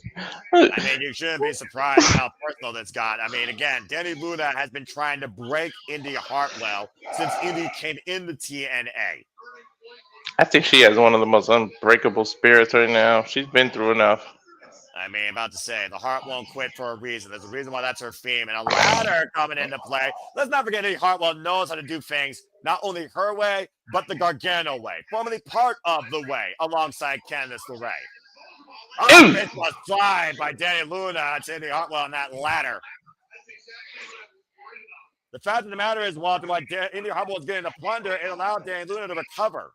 I mean, you shouldn't be surprised how personal this got. I mean, again, Dani Luna has been trying to break Indi Hartwell since Indi came into TNA. I think she has one of the most unbreakable spirits right now. She's been through enough. I mean, about to say, the heart won't quit for a reason. There's a reason why that's her theme. And a ladder coming into play. Let's not forget Indi Hartwell knows how to do things not only her way, but the Gargano way. Formerly part of the way, alongside Candice LeRae. Oh, it was flying by Dani Luna to Indi Hartwell on that ladder. The fact of the matter is, Walter, while Indi Hartwell was getting the plunder, it allowed Dani Luna to recover.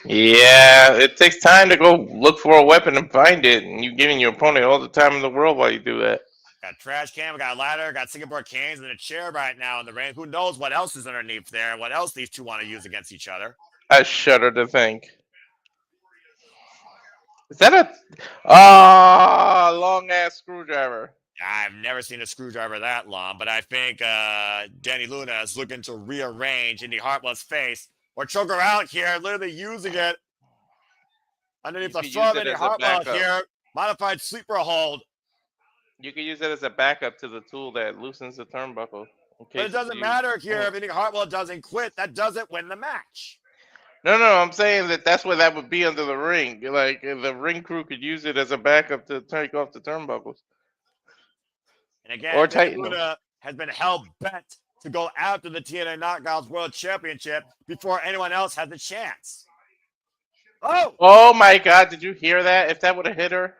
Yeah, it takes time to go look for a weapon and find it, and you're giving your opponent all the time in the world while you do that. Got trash can, we got a ladder, got Singapore canes, and a chair right now in the ring. Who knows what else is underneath there and what else these two want to use against each other. I shudder to think. Is that a long ass screwdriver? I've never seen a screwdriver that long, but I think Dani Luna is looking to rearrange Indi Hartwell's face or choke her out here, literally using it underneath the throat of Indi Hartwell here. Modified sleeper hold. You can use it as a backup to the tool that loosens the turnbuckle. But it doesn't matter here if Indi Hartwell doesn't quit. That doesn't win the match. No, I'm saying that's where that would be under the ring. Like, the ring crew could use it as a backup to take off the turnbuckles. And again, Or Dani tighten them. Luna has been hell-bent to go after the TNA Knockouts World Championship before anyone else has a chance. Oh my God! Did you hear that? If that would have hit her.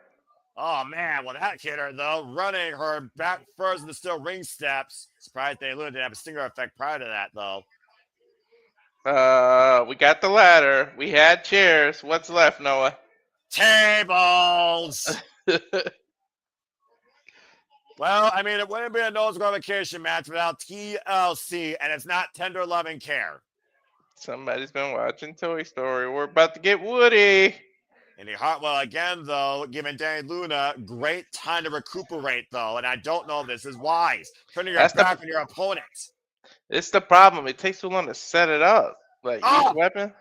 Oh, man. Well, that hit her, though. Running her back first in the steel ring steps. Surprised Dani Luna didn't have a stinger effect prior to that, though. We got the ladder. We had chairs. What's left, Noah? Tables! Well, I mean, it wouldn't be a no disqualification match without TLC, and it's not tender loving care. Somebody's been watching Toy Story. We're about to get Woody. Indi Hartwell again, though, giving Dani Luna great time to recuperate, though, and I don't know if this is wise. Turning your back on your opponent. It's the problem. It takes too long to set it up. Like each weapon.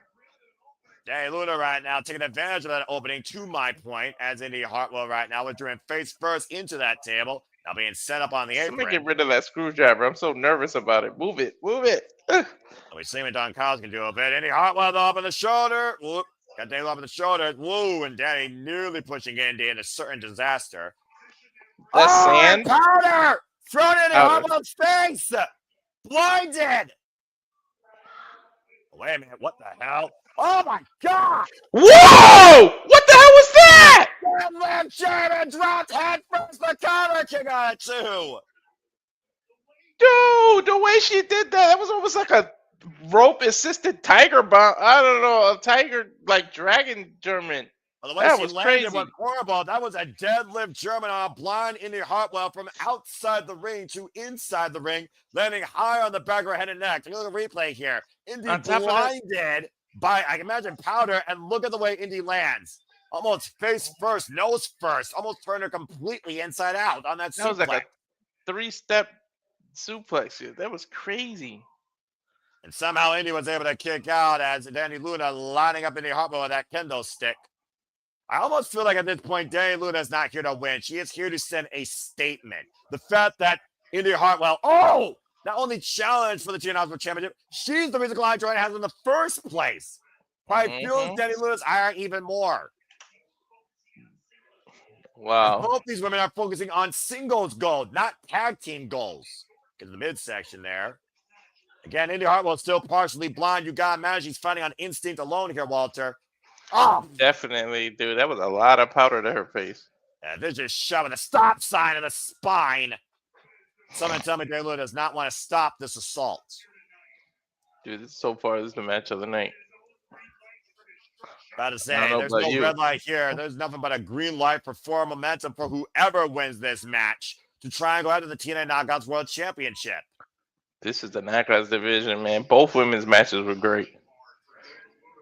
Dani Luna right now taking advantage of that opening, to my point, as Indi Hartwell right now was doing face first into that table. Now being set up on the apron. Let me get rid of that screwdriver. I'm so nervous about it. Move it. Move it. We see what Don Kyles can do a bit. Indi Hartwell though up on the shoulder. Whoop. Got Dani up on the shoulder. Woo, and Dani nearly pushing Indi into certain disaster. That's sand. Powder! Thrown in Hartwell's face! Blinded! Wait a minute, what the hell? Oh my God! Whoa! What the hell was that? Blanchard and dropped head first. The counter kick on it too. Dude, the way she did that was almost like a rope-assisted tiger bomb. I don't know, a tiger like dragon German. Well, the way she landed was horrible. That was a deadlift German on a blind Indi Hartwell from outside the ring to inside the ring, landing high on the back of her head and neck. Take a look at the replay here. Indi blinded by, I can imagine, powder, and look at the way Indi lands. Almost face first, nose first, almost turned her completely inside out on that suplex. That was like a 3-step suplex. That was crazy. And somehow Indi was able to kick out as Dani Luna lining up Indi Hartwell with that kendo stick. I almost feel like at this point, Dani Luna is not here to win. She is here to send a statement. The fact that Indi Hartwell, not only challenged for the TNA World Championship, she's the reason Kelani Joanna has in the first place. Probably fuels Dani Luna's ire even more. Wow. And both these women are focusing on singles gold, not tag team goals. Get to the midsection there. Again, Indi Hartwell still partially blind. You gotta imagine she's fighting on instinct alone here, Walter. Definitely, dude. That was a lot of powder to her face. Yeah, they're just shoving a stop sign in the spine. Someone tell me Dani Luna does not want to stop this assault. Dude, so far this is the match of the night. About to say, there's no red light here. There's nothing but a green light for forward momentum for whoever wins this match to try and go after the TNA Knockouts World Championship. This is the Knockouts division, man. Both women's matches were great.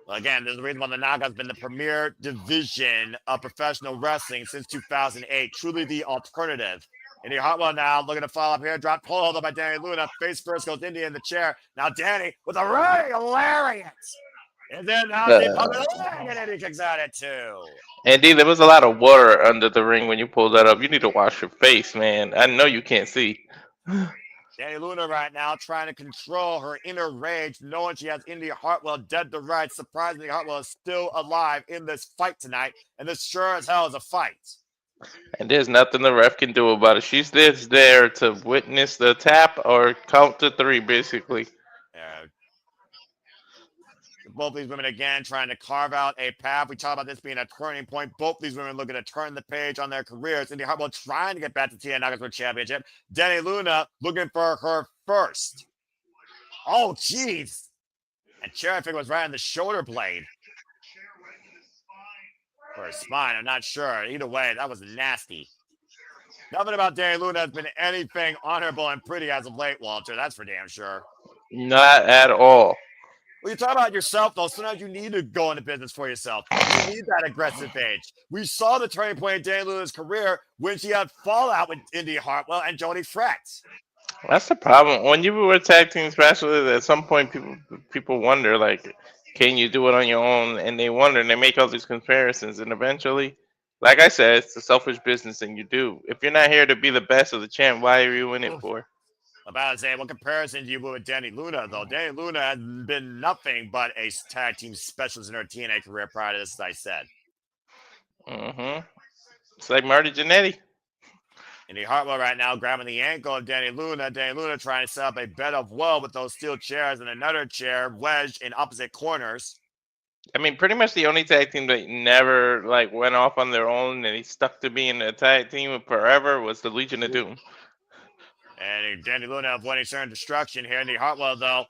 Well, again, there's a reason why the Knockouts been the premier division of professional wrestling since 2008. Truly the alternative. Indi Hartwell now looking to follow up here. Drop pull hold up by Dani Luna. Face first goes Indi in the chair. Now Dani with a running lariat. And then now she pumps the leg and Indi kicks out at 2. Indeed, there was a lot of water under the ring when you pulled that up. You need to wash your face, man. I know you can't see. Dani Luna right now trying to control her inner rage, knowing she has Indi Hartwell dead to rights. Surprisingly, Hartwell is still alive in this fight tonight, and this sure as hell is a fight. And there's nothing the ref can do about it. She's just there to witness the tap or count to 3, basically. Yeah. Both these women again trying to carve out a path. We talk about this being a turning point. Both these women looking to turn the page on their careers. Indi Hartwell trying to get back to TNA Knockouts World Championship. Dani Luna looking for her first. Oh, jeez. And chair, I think, was right on the shoulder blade. Or her spine, I'm not sure. Either way, that was nasty. Nothing about Dani Luna has been anything honorable and pretty as of late, Walter. That's for damn sure. Not at all. Well, you talk about yourself, though. Sometimes you need to go into business for yourself. You need that aggressive edge. We saw the turning point in Dani Luna's career when she had fallout with Indi Hartwell and Jody Fretz. That's the problem. When you were tag team specialists, at some point people wonder, like, can you do it on your own? And they wonder, and they make all these comparisons. And eventually, like I said, it's a selfish business, and you do. If you're not here to be the best of the champ, why are you in it for? About to say, what comparison do you put with Dani Luna, though? Dani Luna has been nothing but a tag team specialist in her TNA career prior to this, as I said. Mm-hmm. It's like Marty Jannetty. Indi Hartwell right now grabbing the ankle of Dani Luna. Dani Luna trying to set up a bed of woe with those steel chairs and another chair wedged in opposite corners. I mean, pretty much the only tag team that never like went off on their own and he stuck to being a tag team forever was the Legion of Doom. And Dani Luna avoiding certain destruction here. Indi Hartwell, though,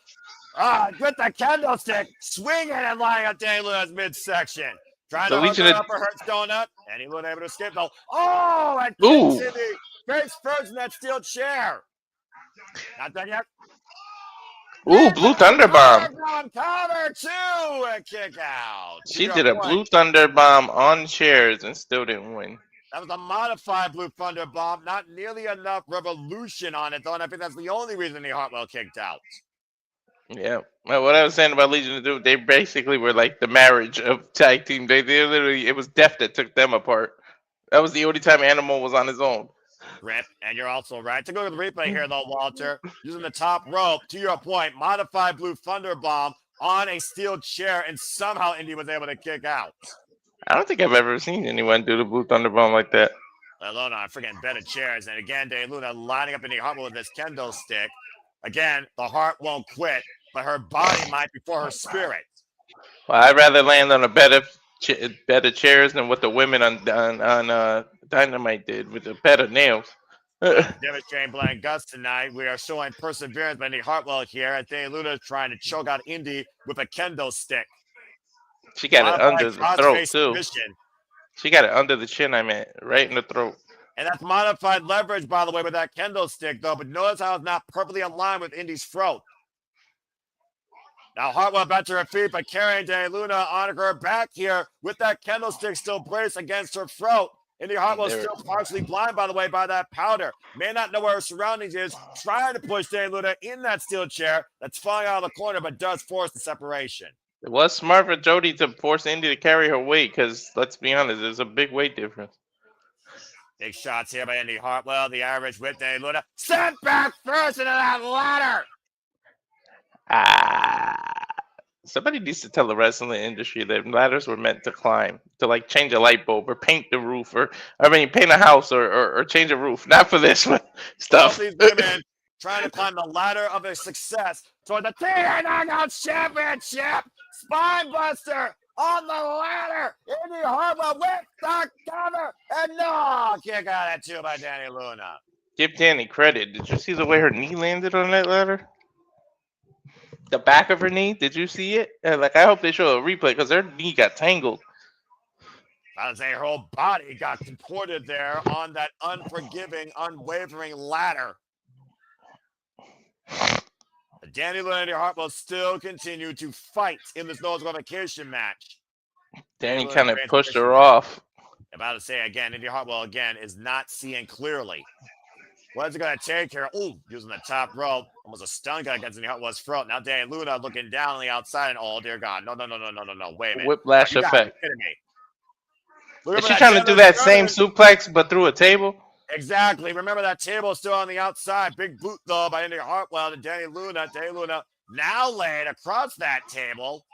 with the candlestick, swinging and lying at Dani Luna's midsection. Trying to hook her up for Hurt's donut. Dani Luna able to escape, though. Oh, and kicks Indi face first in that steel chair. Not done yet. Ooh, Blue Thunder Bomb. Cover two, a kick out. She did a Blue Thunder Bomb on chairs and still didn't win. That was a modified Blue Thunder Bomb. Not nearly enough revolution on it, though, and I think that's the only reason Indi Hartwell kicked out. Yeah. Well, what I was saying about Legion of Doom, they basically were like the marriage of tag team. They literally, it was Death that took them apart. That was the only time Animal was on his own. Rip, and you're also right. Take a look at the replay here, though, Walter. Using the top rope, to your point, modified Blue Thunder Bomb on a steel chair, and somehow Indi was able to kick out. I don't think I've ever seen anyone do the Blue Thunder Bomb like that. Let alone on freaking better chairs. And again, Dani Luna lining up Indi Hartwell with this kendo stick. Again, the heart won't quit, but her body might before her spirit. Well, I'd rather land on a better chairs than what the women on Dynamite did with the better nails. Demonstrating blind guts tonight. We are showing perseverance by Indi Hartwell here. And Dani Luna is trying to choke out Indi with a kendo stick. She got it under the throat, too. Position. She got it under the chin, I meant, right in the throat. And that's modified leverage, by the way, with that kendo stick, though. But notice how it's not perfectly aligned with Indi's throat. Now Hartwell back to her feet, but carrying Dani Luna on her back here with that kendo stick still braced against her throat. Indi Hartwell still partially blind, by the way, by that powder. May not know where her surroundings is. Trying to push Dani Luna in that steel chair that's falling out of the corner, but does force the separation. It was smart for Jody to force Indi to carry her weight because, let's be honest, there's a big weight difference. Big shots here by Indi Hartwell. The average with Dani Luna. Sent back first into that ladder. Somebody needs to tell the wrestling industry that ladders were meant to climb, to like change a light bulb or paint the roof paint a house or change a roof. Not for this one stuff. All these women trying to climb the ladder of their success toward the TNA Knockout Championship. Spine buster on the ladder. Indi Hartwell with the cover. And no kick out at two by Dani Luna. Give Dani credit. Did you see the way her knee landed on that ladder? The back of her knee, did you see it? I hope they show a replay because her knee got tangled. I would say her whole body got contorted there on that unforgiving, unwavering ladder. Dani Luna and Indi Hartwell still continue to fight in this no disqualification match. Dani kind of pushed her off. I'm about to say again, Indi Hartwell again is not seeing clearly. What is it going to take here? Ooh, using the top rope. Almost a stun gun against Indi Hartwell's throat. Now Dani Luna looking down on the outside and oh dear God. No. Wait a minute. Whiplash effect. Is she trying to do that same suplex but through a table? Exactly. Remember that table is still on the outside. Big boot though by Indi Hartwell to Dani Luna. Dani Luna now laid across that table.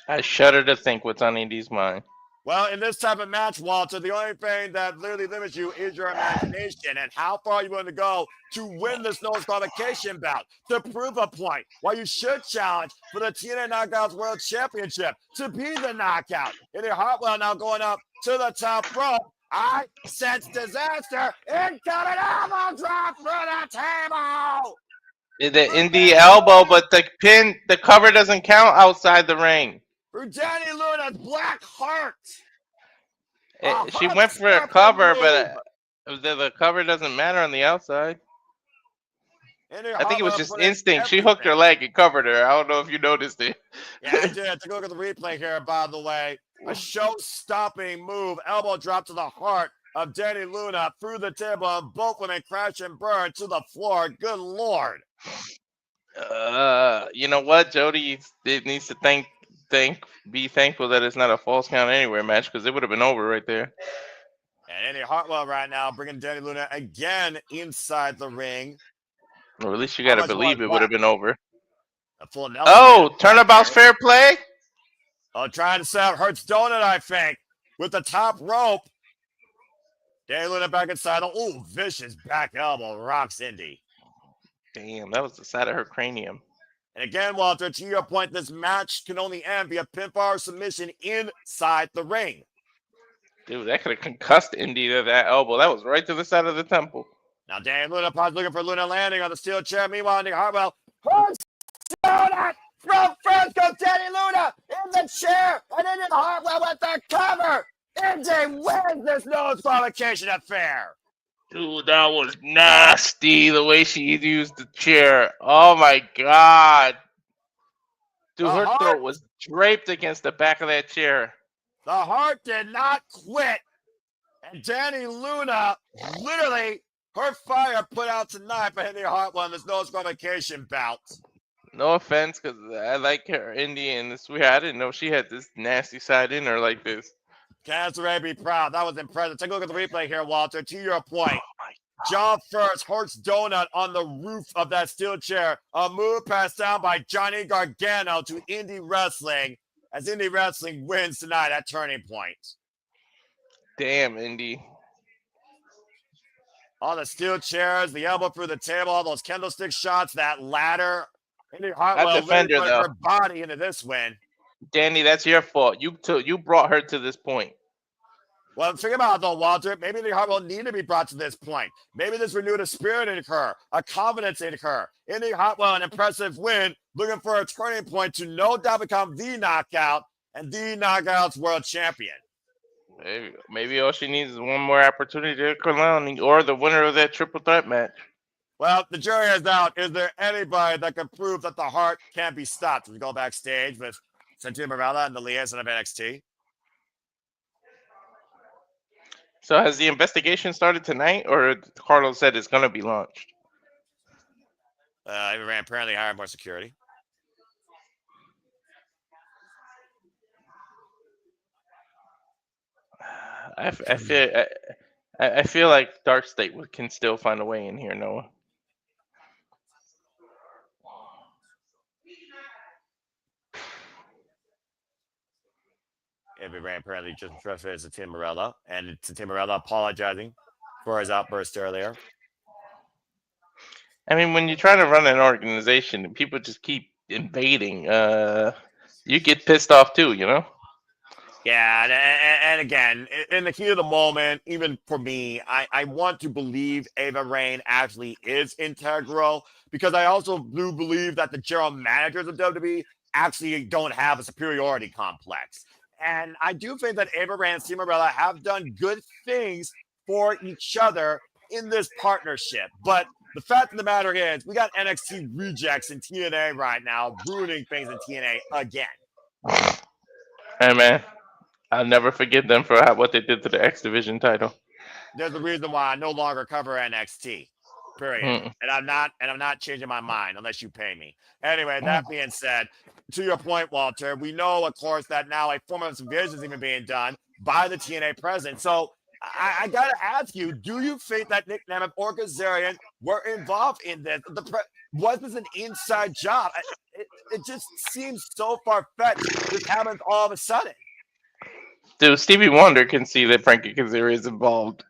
I shudder to think what's on Indi's mind. Well, in this type of match, Walter, the only thing that literally limits you is your imagination and how far you're willing to go to win this no disqualification bout, to prove a point. While you should challenge for the TNA Knockouts World Championship to be the knockout. Indi Hartwell now going up to the top rope. I sense disaster. Incoming elbow drop through the table. In the elbow, but the cover doesn't count outside the ring. For Dani Luna's Black Heart. She went for a cover, but the cover doesn't matter on the outside. I think it was just instinct. She hooked her leg and covered her. I don't know if you noticed it. Yeah, I did. Take a look at the replay here, by the way. A show-stopping move. Elbow drop to the heart of Dani Luna through the table, and both women crash and burn to the floor. Good Lord. You know what? Jody needs to be thankful that it's not a false count anywhere match because it would have been over right there. And Indi Hartwell right now bringing Dani Luna again inside the ring. Or at least you got to believe it would have been over. A full turnabout's fair play? Oh, trying to set up Hurt's donut, I think, with the top rope. Dani Luna back inside. Oh, vicious back elbow rocks Indi. Damn, that was the side of her cranium. And again, Walter, to your point, this match can only end via pinfall or submission inside the ring. Dude, that could have concussed Indi to that elbow. That was right to the side of the temple. Now, Dani Luna probably looking for Luna landing on the steel chair. Meanwhile, Nick Hartwell. Donut from Franco, Dani Luna in the chair. And then Hartwell with the cover. Indi wins this no disqualification affair. Dude, that was nasty, the way she used the chair. Oh, my God. Dude, her throat was draped against the back of that chair. The Heart did not quit. And Dani Luna, literally, her fire put out tonight by Indi Hartwell in this no disqualification bout. No offense, because I like her Indi and this weird. I didn't know she had this nasty side in her like this. Cassie, be proud. That was impressive. Take a look at the replay here, Walter. To your point, jaw first, Hurts donut on the roof of that steel chair. A move passed down by Johnny Gargano to Indi Wrestling, as Indi Wrestling wins tonight at Turning Point. Damn, Indi. All the steel chairs, the elbow through the table, all those candlestick shots, that ladder. Indi Hartwell put her body into this win. Dani, that's your fault. You brought her to this point. Well, think about it, though, Walter. Maybe Indi Hartwell needed to be brought to this point. Maybe this renewed a spirit in her, a confidence in her. Indi Hartwell, an impressive win, looking for a turning point to no doubt become the knockout and the knockouts world champion. Maybe all she needs is one more opportunity to Kelani or the winner of that triple threat match. Well, the jury is out. Is there anybody that can prove that the Heart can't be stopped? We go backstage with Santana Marella and the liaison of NXT. So has the investigation started tonight, or Carlos said it's going to be launched? Apparently hired more security. I feel like Dark State can still find a way in here, Noah. Apparently just frustrated Santana Marella, and Santana Marella apologizing for his outburst earlier. I mean, when you try to run an organization and people just keep invading, you get pissed off too, you know? Yeah, and again, in the heat of the moment, even for me, I want to believe Ava Raine actually is integral, because I also do believe that the general managers of WWE actually don't have a superiority complex. And I do think that Ava Raine and Cinderella have done good things for each other in this partnership. But the fact of the matter is, we got NXT rejects in TNA right now, ruining things in TNA again. Hey, man. I'll never forgive them for what they did to the X Division title. There's a reason why I no longer cover NXT. Period. And I'm not changing my mind unless you pay me. Anyway, that being said, to your point, Walter, we know, of course, that now a form of invasion is even being done by the TNA president. So I got to ask you, do you think that Nick Nemeth or Kazarian were involved in this? Was this an inside job? It just seems so far-fetched. This happens all of a sudden. Dude, Stevie Wonder can see that Frankie Kazarian is involved.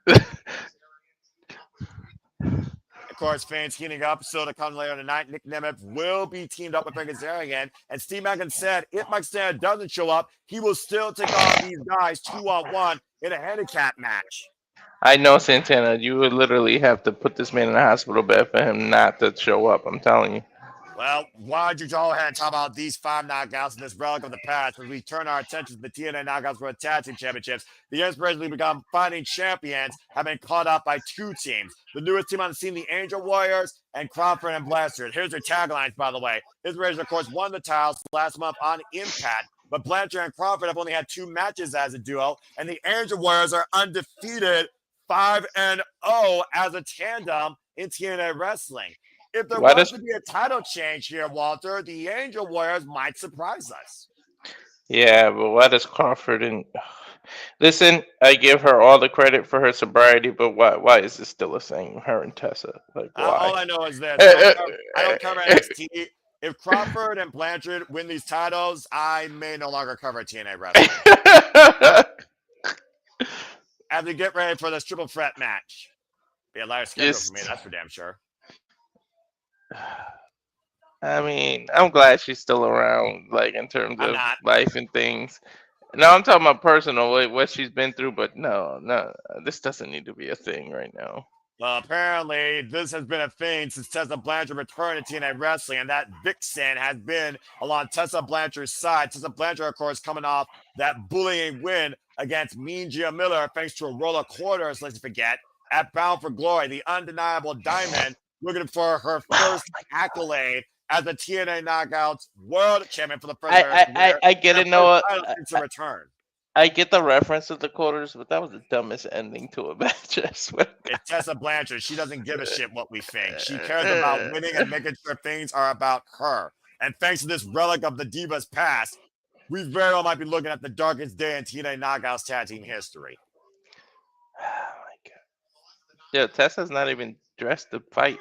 Of course, fans heating up. So to come later tonight, Nick Nemeth will be teamed up with Frankie Kazarian. And Steve Maclin said if Mike Santana doesn't show up, he will still take on these guys 2-on-1 in a handicap match. I know, Santana. You would literally have to put this man in a hospital bed for him not to show up. I'm telling you. Well, why don't you go ahead and talk about these 5 knockouts in this relic of the past as we turn our attention to the TNA Knockouts World Tag Team Championships? The inspirationally become fighting champions have been caught up by 2 teams. The newest team on the scene, the Angel Warriors and Crawford and Blanchard. Here's their taglines, by the way. Inspiration, of course, won the titles last month on Impact, but Blanchard and Crawford have only had 2 matches as a duo, and the Angel Warriors are undefeated 5-0 as a tandem in TNA Wrestling. If there was to be a title change here, Walter, the Angel Warriors might surprise us. Yeah, but why does Crawford and listen? I give her all the credit for her sobriety, but why is this still a thing? Her and Tessa, like why? All I know is this: I don't cover NXT. If Crawford and Blanchard win these titles, I may no longer cover TNA Wrestling. as we get ready for this triple threat match. Be a lighter schedule for me, that's for damn sure. I mean, I'm glad she's still around, like in terms I'm of not. life and things. No, I'm talking about personal, what she's been through. But no, this doesn't need to be a thing right now. Well, apparently, this has been a thing since Tessa Blanchard returned to TNA Wrestling, and that vixen has been along Tessa Blanchard's side. Tessa Blanchard, of course, coming off that bullying win against Mean Gia Miller, thanks to a roll of quarters, let's forget, at Bound for Glory, the undeniable Diamond, looking for her first accolade as the TNA Knockouts World Champion for the first time. I get it, Noah. To return. I get the reference to the quarters, but that was the dumbest ending to a match. I swear. It's Tessa Blanchard. She doesn't give a shit what we think. She cares about winning and making sure things are about her. And thanks to this relic of the Divas past, we very well might be looking at the darkest day in TNA Knockouts tag team history. Oh my god. Yeah, Tessa's not even dressed to fight.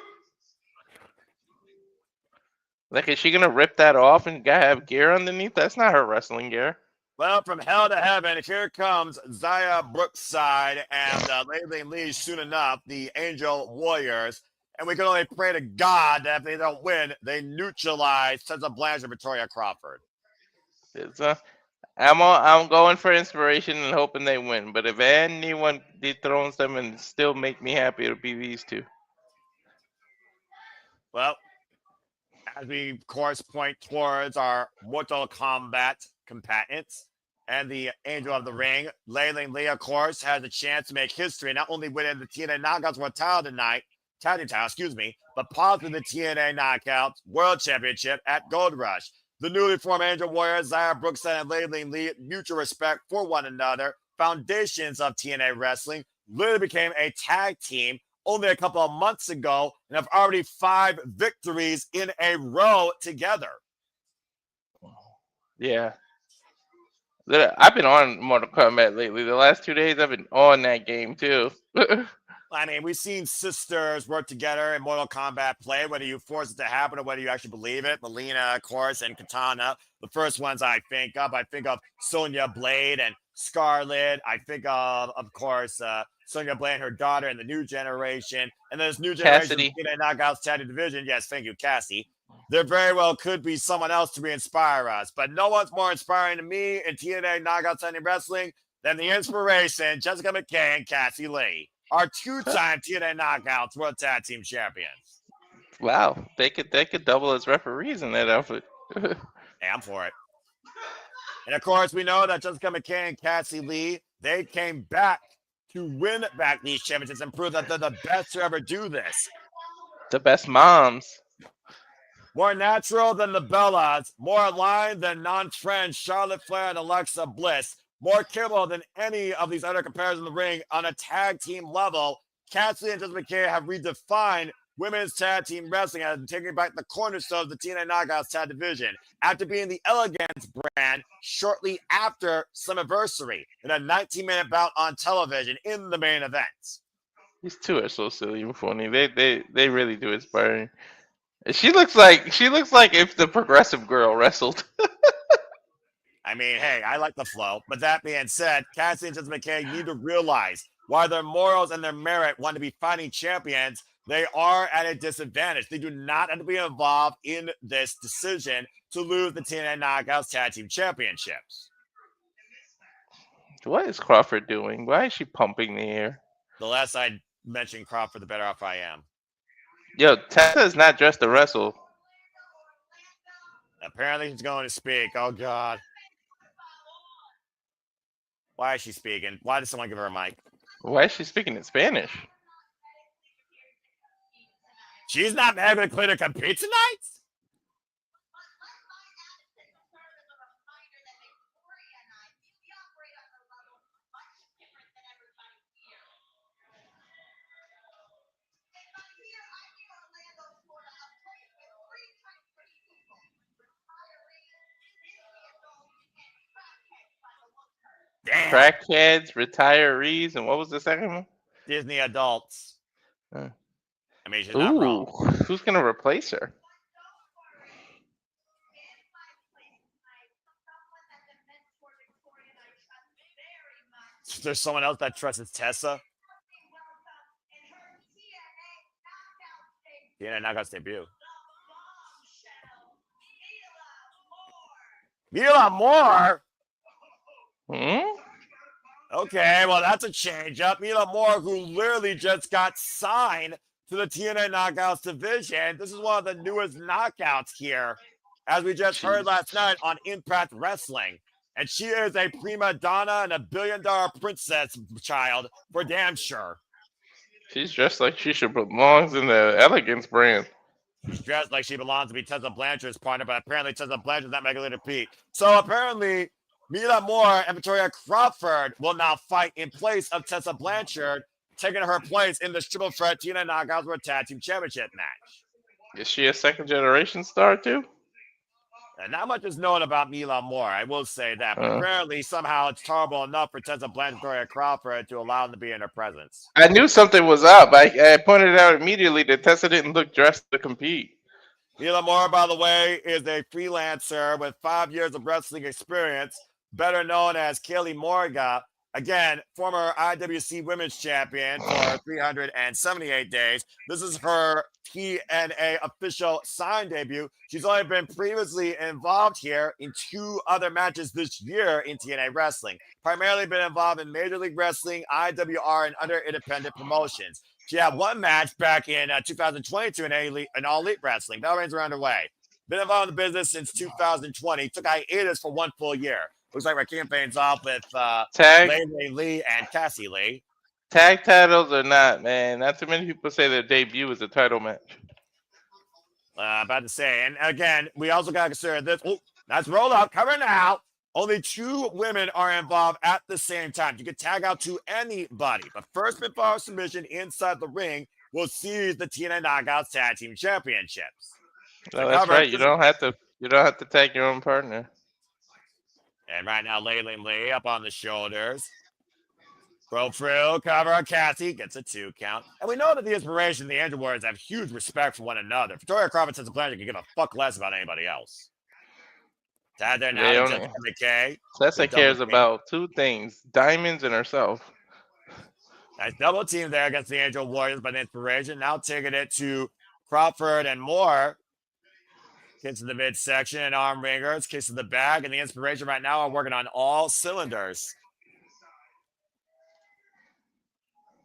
Like, is she gonna rip that off and have gear underneath? That's not her wrestling gear. Well, from hell to heaven, here comes Zaya Brookside and Lady Lee soon enough, the Angel Warriors. And we can only pray to God that if they don't win, they neutralize Tessa Blanchard and Victoria Crawford. I'm going for inspiration and hoping they win. But if anyone dethrones them and still make me happy, it'll be these two. Well, as we, of course, point towards our Mortal Kombat combatants and the Angel of the Ring, Lei Lee, of course, has a chance to make history, not only winning the TNA Knockouts World Title tonight, but possibly the TNA Knockouts World Championship at Gold Rush. The newly formed Angel Warriors, Zaya Brookside and Lei Lee, mutual respect for one another, foundations of TNA wrestling, literally became a tag team only a couple of months ago and have already 5 victories in a row together. Yeah. I've been on Mortal Kombat lately. The last 2 days, I've been on that game too. I mean, we've seen sisters work together in Mortal Kombat play, whether you force it to happen or whether you actually believe it. Melina, of course, and Katana. The first ones I think of Sonya Blade and Scarlet. I think of course, Sonya Blade and her daughter in the new generation. And then this new generation of TNA Knockouts Tag Division. Yes, thank you, Cassie. There very well could be someone else to inspire us. But no one's more inspiring to me in TNA Knockouts Tag Wrestling than the inspiration, Jessica McKay and Cassie Lee. Our 2-time TNA Knockouts World Tag Team Champions. Wow, they could double as referees in that outfit. Hey, I'm for it. And of course, we know that Jessica McKay and Cassie Lee, they came back to win back these championships and prove that they're the best to ever do this. The best moms. More natural than the Bellas, more aligned than non-friends Charlotte Flair and Alexa Bliss, more capable than any of these other competitors in the ring on a tag team level. Cassie and Jessica McKay have redefined women's tag team wrestling and taking back the cornerstone of the TNA Knockouts tag division after being the Elegance brand shortly after Slammiversary in a 19-minute bout on television in the main event. These two are so silly and funny. They really do inspire me. She looks like if the Progressive Girl wrestled. I mean, hey, I like the flow. But that being said, Cassie and Jessica McKay need to realize while their morals and their merit want to be fighting champions, they are at a disadvantage. They do not have to be involved in this decision to lose the TNA Knockouts Tag Team Championships. What is Crawford doing? Why is she pumping the air? The less I mention Crawford, the better off I am. Yo, Tessa is not dressed to wrestle. Apparently she's going to speak. Oh, God. Why is she speaking? Why did someone give her a mic? Why is she speaking in Spanish? She's not able to clear to compete tonight? Damn. Crackheads, retirees, and what was the second one? Disney adults. I mean, she's not wrong. Who's going to replace her? there's someone else that trusts Tessa. TNA Knockouts debut. Mila Moore? Okay, well, that's a change up. Mila Moore, who literally just got signed to the TNA Knockouts division. This is one of the newest knockouts here, as we just heard last night on Impact Wrestling. And she is a prima donna and a billion-dollar princess child for damn sure. She's dressed like she should belongs in the Elegance brand. She's dressed like she belongs to be Tessa Blanchard's partner, but apparently Tessa Blanchard's not regular to Pete. So apparently, Mila Moore and Victoria Crawford will now fight in place of Tessa Blanchard, taking her place in the triple threat TNA Knockouts World Tag Team Championship match. Is she a second-generation star, too? And not much is known about Mila Moore, I will say that. But apparently, somehow, it's terrible enough for Tessa Blanchard and Victoria Crawford to allow them to be in her presence. I knew something was up. I pointed out immediately that Tessa didn't look dressed to compete. Mila Moore, by the way, is a freelancer with 5 years of wrestling experience, better known as Kaylee Morga. Again, former IWC Women's Champion for 378 days. This is her TNA official sign debut. She's only been previously involved here in 2 other matches this year in TNA Wrestling. Primarily been involved in Major League Wrestling, IWR, and other independent promotions. She had 1 match back in 2022 in All Elite Wrestling. Bell reigns are underway. Been involved in the business since 2020. Took hiatus for 1 full year. Looks like we're kicking things off with Lee and Cassie Lee. Tag titles or not, man. Not too many people say their debut is a title match. About to say. And again, we also got to consider this. Oh, that's roll up. Cover now. Only 2 women are involved at the same time. You can tag out to anybody. But first pinfall submission inside the ring will seize the TNA Knockouts Tag Team Championships. No, that's right. You don't have to tag your own partner. And right now, Lee up on the shoulders. Go through, cover. Cassie gets a 2 count. And we know that the Inspiration and the Angel Warriors have huge respect for one another. Victoria Crawford and Tessa Blanchard can give a fuck less about anybody else. Tag there now, McKay. Tessa cares about 2 things: diamonds and herself. Nice double team there against the Angel Warriors by the Inspiration. Now taking it to Crawford and Moore. Kicks in the midsection and arm ringers, kicks in the back, and the Inspiration right now are working on all cylinders.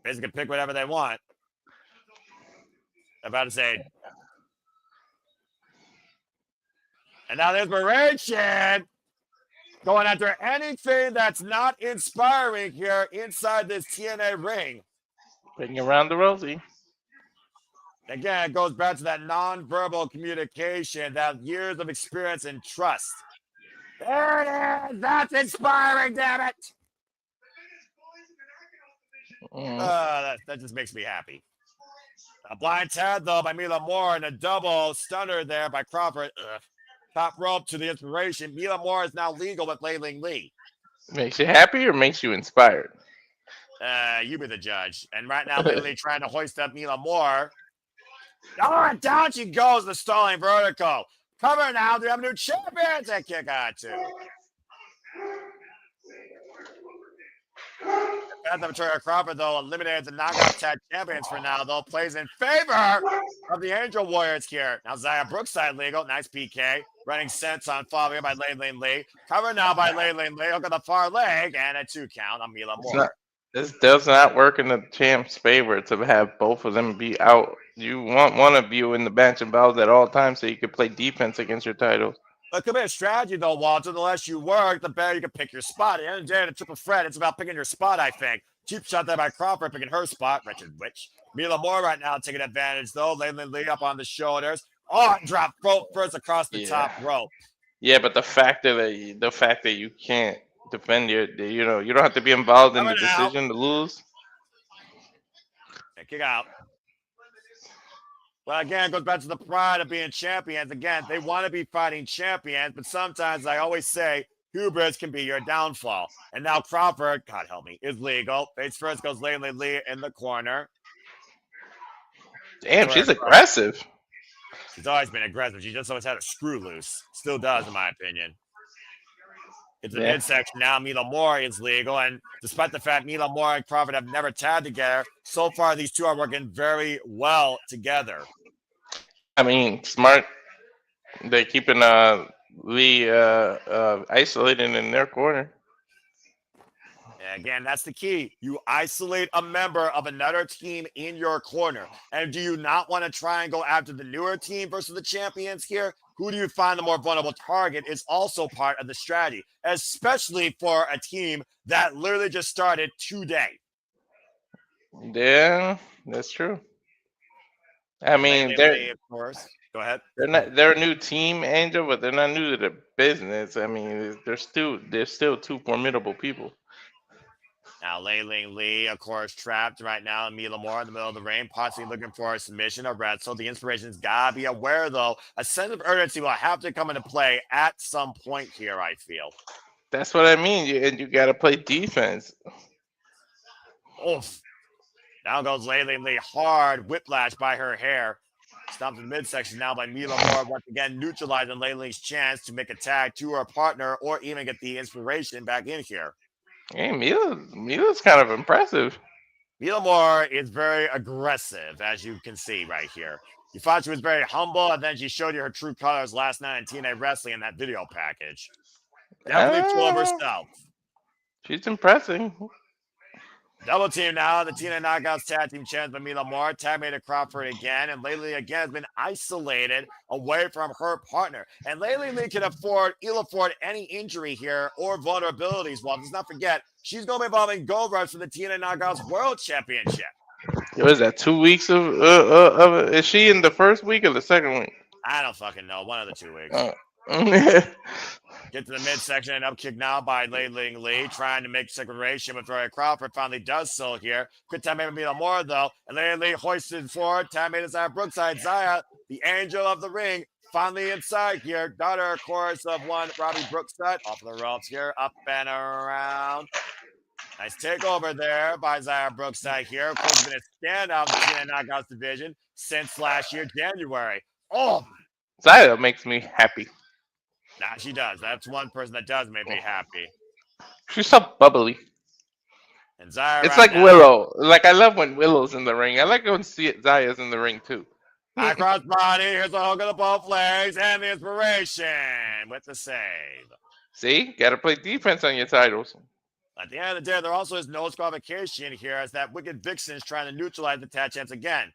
Basically, pick whatever they want. I'm about to say. And now the Inspiration going after anything that's not inspiring here inside this TNA ring. Bring around the Rosie. Again, it goes back to that nonverbal communication, that years of experience and trust. There it is. That's inspiring, damn it. That just makes me happy. A blind tag, though, by Mila Moore, and a double stunner there by Crawford. Top rope to the Inspiration. Mila Moore is now legal with Lee. Makes you happy or makes you inspired? You be the judge. And right now, Lee trying to hoist up Mila Moore. Oh, and down she goes, the stalling vertical. Cover now, they have new champions that kick out too. Victoria Crawford, though, eliminated the knockout tag champions for now, though, plays in favor of the Angel Warriors here. Now, Zaya Brookside legal. Nice PK. Running sense on Fabio by Lee. Cover now by Lee. Hook on the far leg, and a 2 count on Mila Moore. This does not work in the champ's favor to have both of them be out. You want one of you in the bench involved at all times so you can play defense against your titles. It could be a strategy, though, Walter. The less you work, the better you can pick your spot. At the end of the day, in a triple threat, it's about picking your spot, I think. Cheap shot there by Crawford, picking her spot. Wretched witch. Mila Moore right now taking advantage, though. Lee up on the shoulders. Oh, drop first across the top rope. Yeah, but the fact that you can't defend you don't have to be involved in the decision to lose. And kick out. Well, again, it goes back to the pride of being champions. Again, they want to be fighting champions, but sometimes, I always say, hubris can be your downfall. And now Crawford, God help me, is legal. Face first goes Lee in the corner. Damn, she's aggressive. She's always been aggressive. She just always had a screw loose. Still does, in my opinion. It's the midsection now. Mila Moore is legal, and despite the fact Mila Moore and Crawford have never tagged together, so far these two are working very well together. I mean, smart. They're keeping Lee isolated in their corner. And again, that's the key. You isolate a member of another team in your corner. And do you not want to try and go after the newer team versus the champions here? Who do you find the more vulnerable target is also part of the strategy, especially for a team that literally just started today. Yeah, that's true. I mean, of course. Go ahead. They're a new team, Angel, but they're not new to the business. I mean, they're still two formidable people. Now, Ling Lee, of course, trapped right now in Mila Moore in the middle of the ring, possibly looking for a submission or wrestle. The inspiration's got to be aware, though. A sense of urgency will have to come into play at some point here, I feel. That's what I mean. You got to play defense. Oof. Down goes Ling Lee, hard whiplash by her hair. Stopped in the midsection now by Mila Moore, once again neutralizing Ling Lee's chance to make a tag to her partner or even get the inspiration back in here. Hey, Mila's kind of impressive. Mila Moore is very aggressive, as you can see right here. You thought she was very humble, and then she showed you her true colors last night in TNA Wrestling in that video package. Definitely full of herself. She's impressive. Double team now. The TNA Knockouts tag team chance by Mila Moore. Tag made to Crawford again. And lately again has been isolated away from her partner. And lately Lee can ill afford any injury here or vulnerabilities. Well, let's not forget, she's going to be involving Gold Rush for the TNA Knockouts World Championship. What is that, 2 weeks of is she in the first week or the second week? I don't fucking know. One of the 2 weeks. Get to the midsection and up kick now by Ling Lee, trying to make separation with Roy Crawford. Finally does so here. Good time maybe Mila Moore though. And Ling Lee hoisted forward. Time made Zaya Brookside. Zaya, the angel of the ring, finally inside here. Daughter, of course, of one Robbie Brookside. Off the ropes here. Up and around. Nice takeover there by Zaya Brookside here. Of course, been a standout in the TNA Knockouts division since last year, January. Oh! Zaya makes me happy. Nah, she does. That's one person that does make me happy. She's so bubbly. And Zaya it's like now, Willow. Like, I love when Willow's in the ring. I like when Zaya's in the ring, too. High cross body. Here's a hook of the both legs. And the inspiration with the save. See? Got to play defense on your titles. At the end of the day, there also is no disqualification here as that Wicked Vixen is trying to neutralize the tag chance again.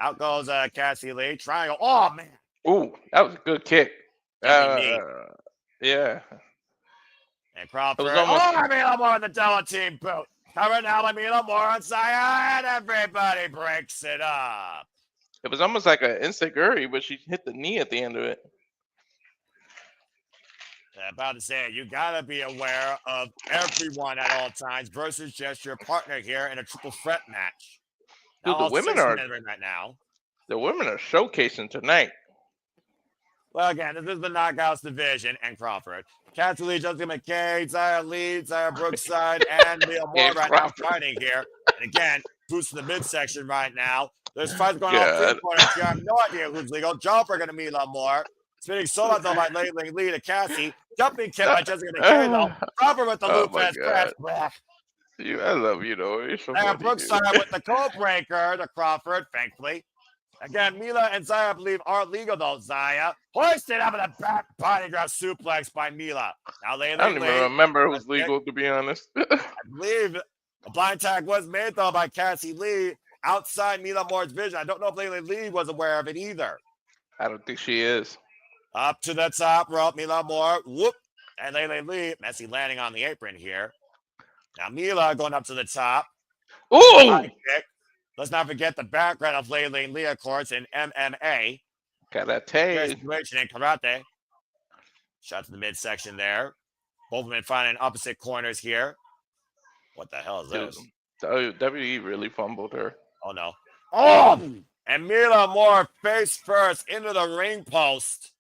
Out goes Cassie Lee. Triangle. Oh, man. Ooh, that was a good kick. Yeah. And Crawford. Mila Moore in the double team boot. Covered now by Mila Moore on Zaya, and everybody breaks it up. It was almost like an insecurity, but she hit the knee at the end of it. I'm about to say, you gotta be aware of everyone at all times versus just your partner here in a triple threat match. Dude, now, the women are right now. The women are showcasing tonight. Well, again, this is the Knockouts division and Crawford. Cassie Lee, Jessica McKay, Zaya Lee, Zaya Brookside, and Mila Moore right now fighting here. And again, boost in the midsection right now. There's fights going on 3 corners here. I have no idea who's legal. Jumper going to Mila Moore. Spinning solo though by Ling Lee to Cassie. Jumping kick by Jessica McKay though. Crawford with the loop pass crash. I love you though. You're so funny, Brookside with the code breaker to Crawford, thankfully. Again, Mila and Zaya, I believe, are legal, though. Zaya hoisted up in the back body drop suplex by Mila. Now, I don't even remember who's legal, to be honest. I believe a blind tag was made, though, by Cassie Lee outside Mila Moore's vision. I don't know if Lee was aware of it either. I don't think she is. Up to the top rope, Mila Moore. Whoop. And Lee, messy landing on the apron here. Now, Mila going up to the top. Ooh! Let's not forget the background of Ling Lee, of course, in MMA. Karate. Situation in karate. Shot to the midsection there. Both men finding opposite corners here. What the hell is this? WWE really fumbled her. Oh, no. Oh! And Mila Moore face first into the ring post.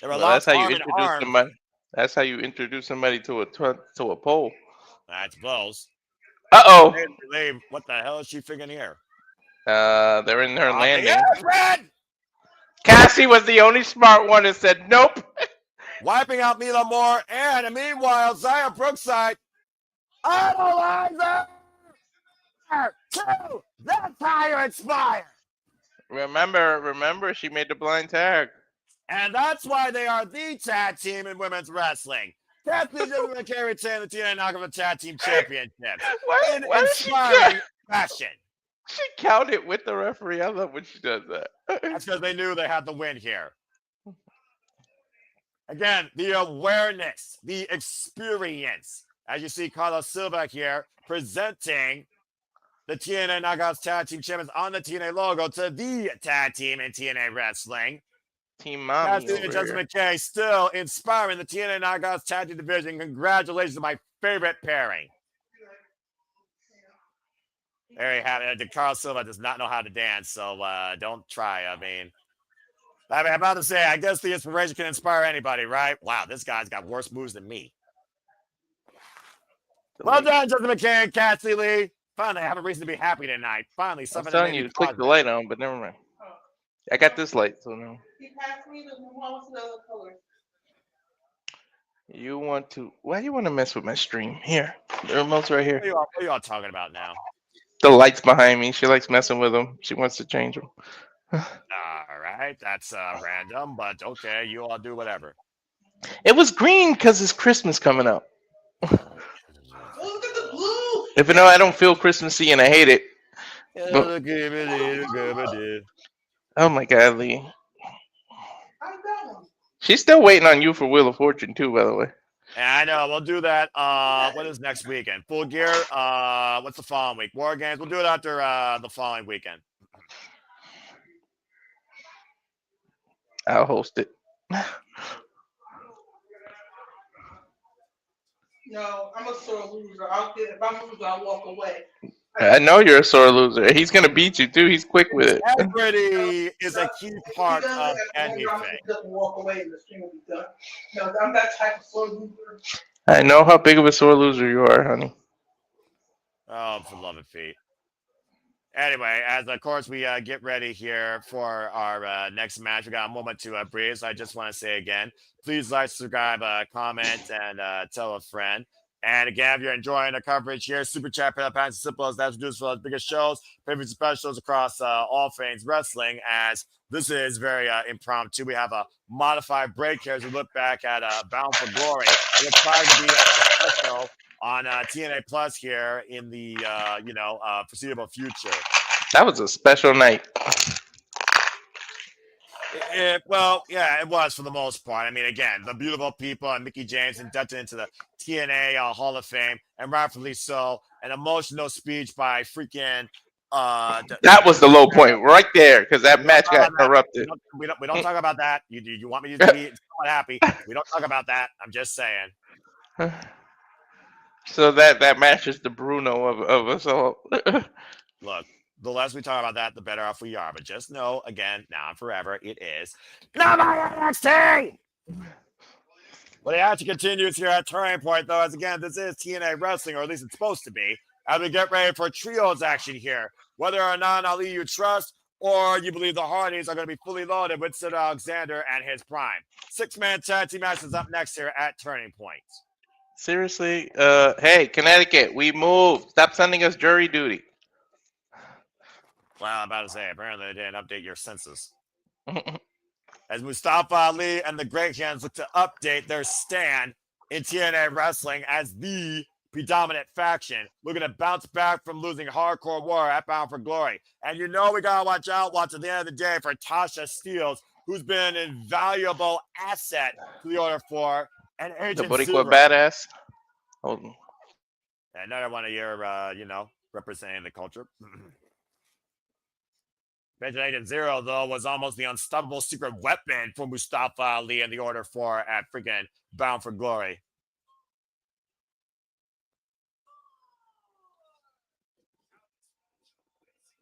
That's how you introduce somebody. That's how you introduce somebody to a pole. That's close. Uh-oh. What the hell is she figuring here? They're in her landing. Yeah, Red! Cassie was the only smart one and said, nope. wiping out Mila Moore, and meanwhile, Zaya Brookside idolizer to the tire expire. Remember, she made the blind tag. And that's why they are the tag team in women's wrestling. Cassie and McKay retain the TNA Knockout Tag Team Championship in inspiring fashion. She counted with the referee. I love when she does that. That's because they knew they had the win here. Again, the awareness, the experience. As you see, Carlos Silva here presenting the TNA Knockouts Tag Team Champions on the TNA logo to the tag team in TNA Wrestling. Team Mommy Cassie and McKay still inspiring the TNA Knockouts Tag Team Division. Congratulations to my favorite pairing. There you have it. Carlos Silva does not know how to dance, so don't try. I mean, I'm about to say, I guess the inspiration can inspire anybody, right? Wow, this guy's got worse moves than me. Well done, Justin McKay and Cassie Lee. Finally, I have a reason to be happy tonight. Finally, something. I'm telling you to click the light on, but never mind. I got this light, so no. You want to? Why do you want to mess with my stream? Here, the remote's right here. What are you all talking about now? The lights behind me. She likes messing with them. She wants to change them. All right, that's random, but okay, you all do whatever. It was green because it's Christmas coming up. Even though I don't feel Christmassy and I hate it. But, oh my God, Lee. She's still waiting on you for Wheel of Fortune too, by the way. Yeah, I know. We'll do that. What is next weekend? Full Gear. What's the following week? War Games. We'll do it after the following weekend. I'll host it. No, I'm a sore loser. If I'm a loser, I'll walk away. I know you're a sore loser. He's gonna beat you too. He's quick with it. Integrity is a key part of anything. Walk away and the stream will be done. No, I'm that type of sore loser. I know how big of a sore loser you are, honey. Oh, for love and feet. Anyway, as of course we get ready here for our next match, we got a moment to breathe. So I just want to say again, please like, subscribe, comment, and tell a friend. And again, if you're enjoying the coverage here, super chat, pay up, as simple as that's produced for the biggest shows, favorite specials across all things wrestling. As this is very impromptu, we have a modified break here as we look back at Bound for Glory. We're trying to be special on TNA Plus here in the foreseeable future. That was a special night. Well, yeah, it was for the most part. I mean, again, the beautiful people and Mickie James inducted into the TNA Hall of Fame, and rightfully so. An emotional speech by freaking. That was the low point right there because that match got corrupted. We don't talk about that. You want me to be somewhat happy? We don't talk about that. I'm just saying. So that match is the Bruno of us all. Look. The less we talk about that, the better off we are. But just know, again, now and forever, it is not my NXT! Well, the action continues here at Turning Point, though, as again, this is TNA Wrestling, or at least it's supposed to be, as we get ready for trios action here. Whether or not Ali you trust, or you believe the Hardys are going to be fully loaded with Cedric Alexander and his prime. 6-man tag team match is up next here at Turning Point. Seriously? Hey, Connecticut, we moved. Stop sending us jury duty. Well, I'm about to say, apparently they didn't update your census. As Mustafa Ali and the Great Hands look to update their stand in TNA Wrestling as the predominant faction, looking to bounce back from losing Hardcore War at Bound for Glory. And you know we got to watch at the end of the day for Tasha Steelz, who's been an invaluable asset to the Order 4 and Agent The Zero. Boricua badass. Hold on. Another one of your, representing the culture. Agent Zero, though, was almost the unstoppable secret weapon for Mustafa Ali and the Order 4 at freaking Bound for Glory.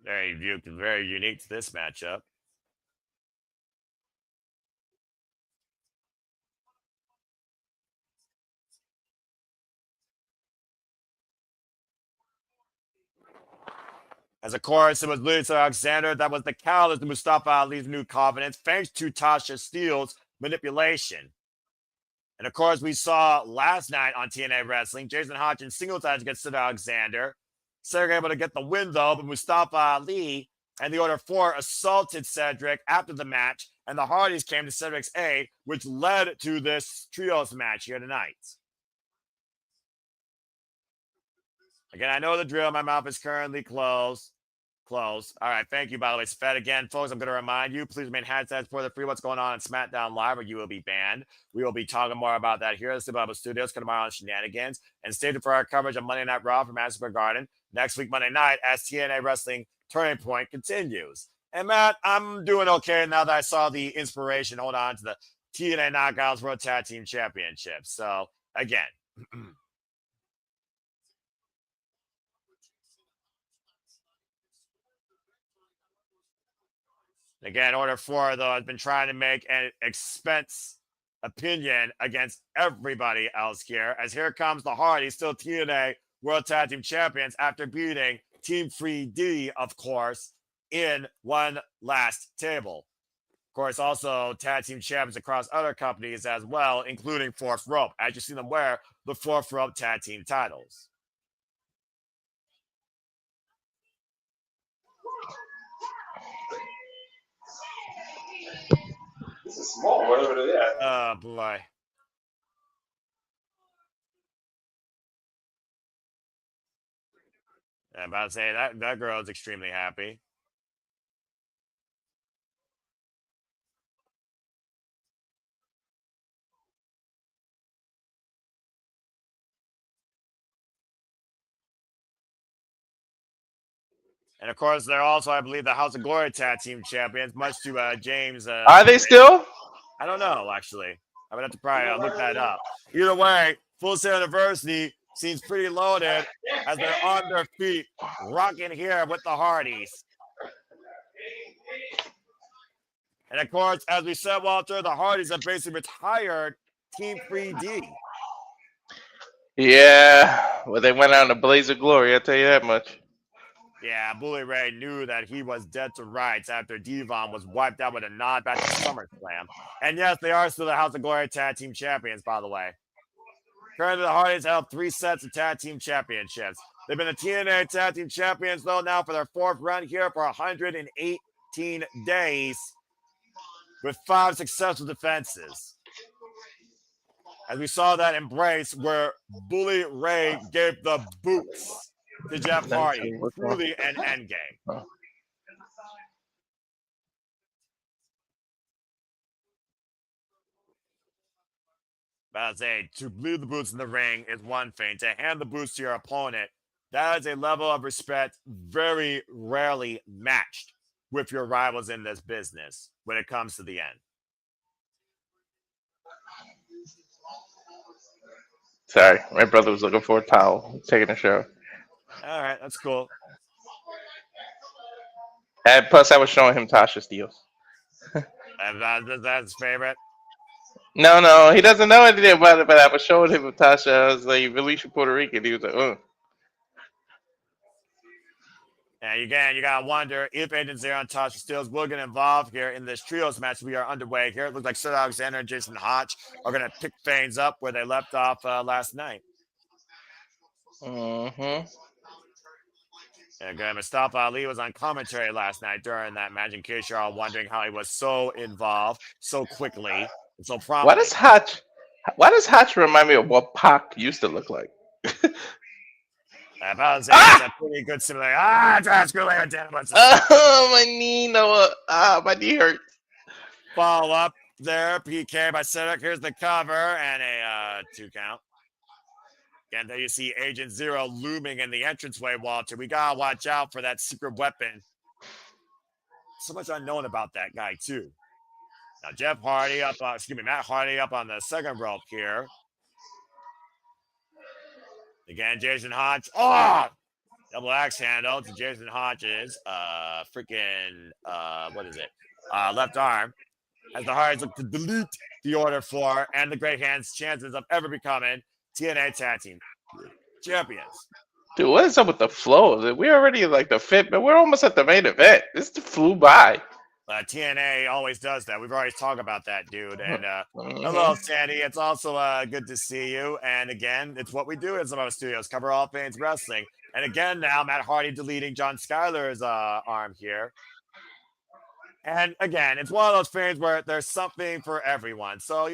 Very unique to this matchup. As of course, it was Cedric Alexander that was the catalyst to Mustafa Ali's new confidence, thanks to Tasha Steelz' manipulation. And of course, we saw last night on TNA Wrestling, Jason Hodge in singles match against Sid Alexander. Cedric able to get the win though, but Mustafa Ali and the Order 4 assaulted Cedric after the match, and the Hardys came to Cedric's aid, which led to this trios match here tonight. Again, I know the drill. My mouth is currently closed. All right, thank you, by the way. It's fed again, folks. I'm going to remind you, please remain handsets for the free what's going on in SmackDown Live, or you will be banned. We will be talking more about that here at the Bubba Studios, tomorrow on Shenanigans, and stay tuned for our coverage of Monday Night Raw from Madison Square Garden next week, Monday night, as TNA Wrestling Turning Point continues. And Matt, I'm doing okay now that I saw the inspiration hold on to the TNA Knockouts World Tag Team Championship. So, again. Again, Order 4, though, has been trying to make an expense opinion against everybody else here. As here comes the Hardys, still TNA World Tag Team Champions after beating Team B.D.E, of course, in one last table. Of course, also Tag Team Champions across other companies as well, including Fourth Rope, as you see them wear the Fourth Rope Tag Team titles. This is small, whatever it is. Oh, boy. I'm about to say, that girl is extremely happy. And, of course, they're also, I believe, the House of Glory Tag Team Champions, much to James. Are they still? I don't know, actually. I would have to probably look that up. Either way, Full Sail University seems pretty loaded as they're on their feet, rocking here with the Hardys. And, of course, as we said, Walter, the Hardys have basically retired Team 3D. Yeah, well, they went out in a blaze of glory, I'll tell you that much. Yeah, Bully Ray knew that he was dead to rights after Devon was wiped out with a nod back to SummerSlam. And yes, they are still the House of Glory Tag Team Champions, by the way. Currently, the Hardys held 3 sets of Tag Team Championships. They've been the TNA Tag Team Champions, though, now for their 4th run here for 118 days with 5 successful defenses. As we saw that embrace where Bully Ray gave the boots to Jeff Hardy, truly an endgame. But I'd say to leave the boots in the ring is one thing. To hand the boots to your opponent, that is a level of respect very rarely matched with your rivals in this business when it comes to the end. Sorry, my brother was looking for a towel, taking a shower. All right, that's cool. And plus, I was showing him Tasha Steelz. And that's his favorite? No, he doesn't know anything about it, but I was showing him Tasha. I was like, release your Puerto Rican. He was like, oh. And again, you got to wonder if Agent Zero and Tasha Steelz will get involved here in this trios match we are underway here. It looks like Sid Alexander and Jason Hodge are going to pick things up where they left off last night. Mm-hmm. And again, Mustafa Ali was on commentary last night during that match, in case you're all wondering how he was so involved so quickly and so promptly. Why does Hodge remind me of what Pac used to look like? It's a pretty good similarity. Oh, my knee, Noah. My knee hurts. Follow up there, PK by Cedric. Here's the cover and a 2 count. Again, there you see Agent Zero looming in the entranceway, Walter. We got to watch out for that secret weapon. So much unknown about that guy, too. Now, Matt Hardy up on the second rope here. Again, Jason Hodge. Oh! Double axe handle to Jason Hodge's left arm. As the Hardys look to delete the Order 4 and the Great Hand's chances of ever becoming TNA Tag Team Champions. Dude, what is up with the flow? We're already like the 5th, but we're almost at the main event. This flew by. TNA always does that. We've always talked about that, dude. And hello, Sandy. It's also good to see you. And again, it's what we do at some of our studios, cover all things wrestling. And again, now Matt Hardy deleting John Schuyler's arm here. And again, it's one of those things where there's something for everyone. So,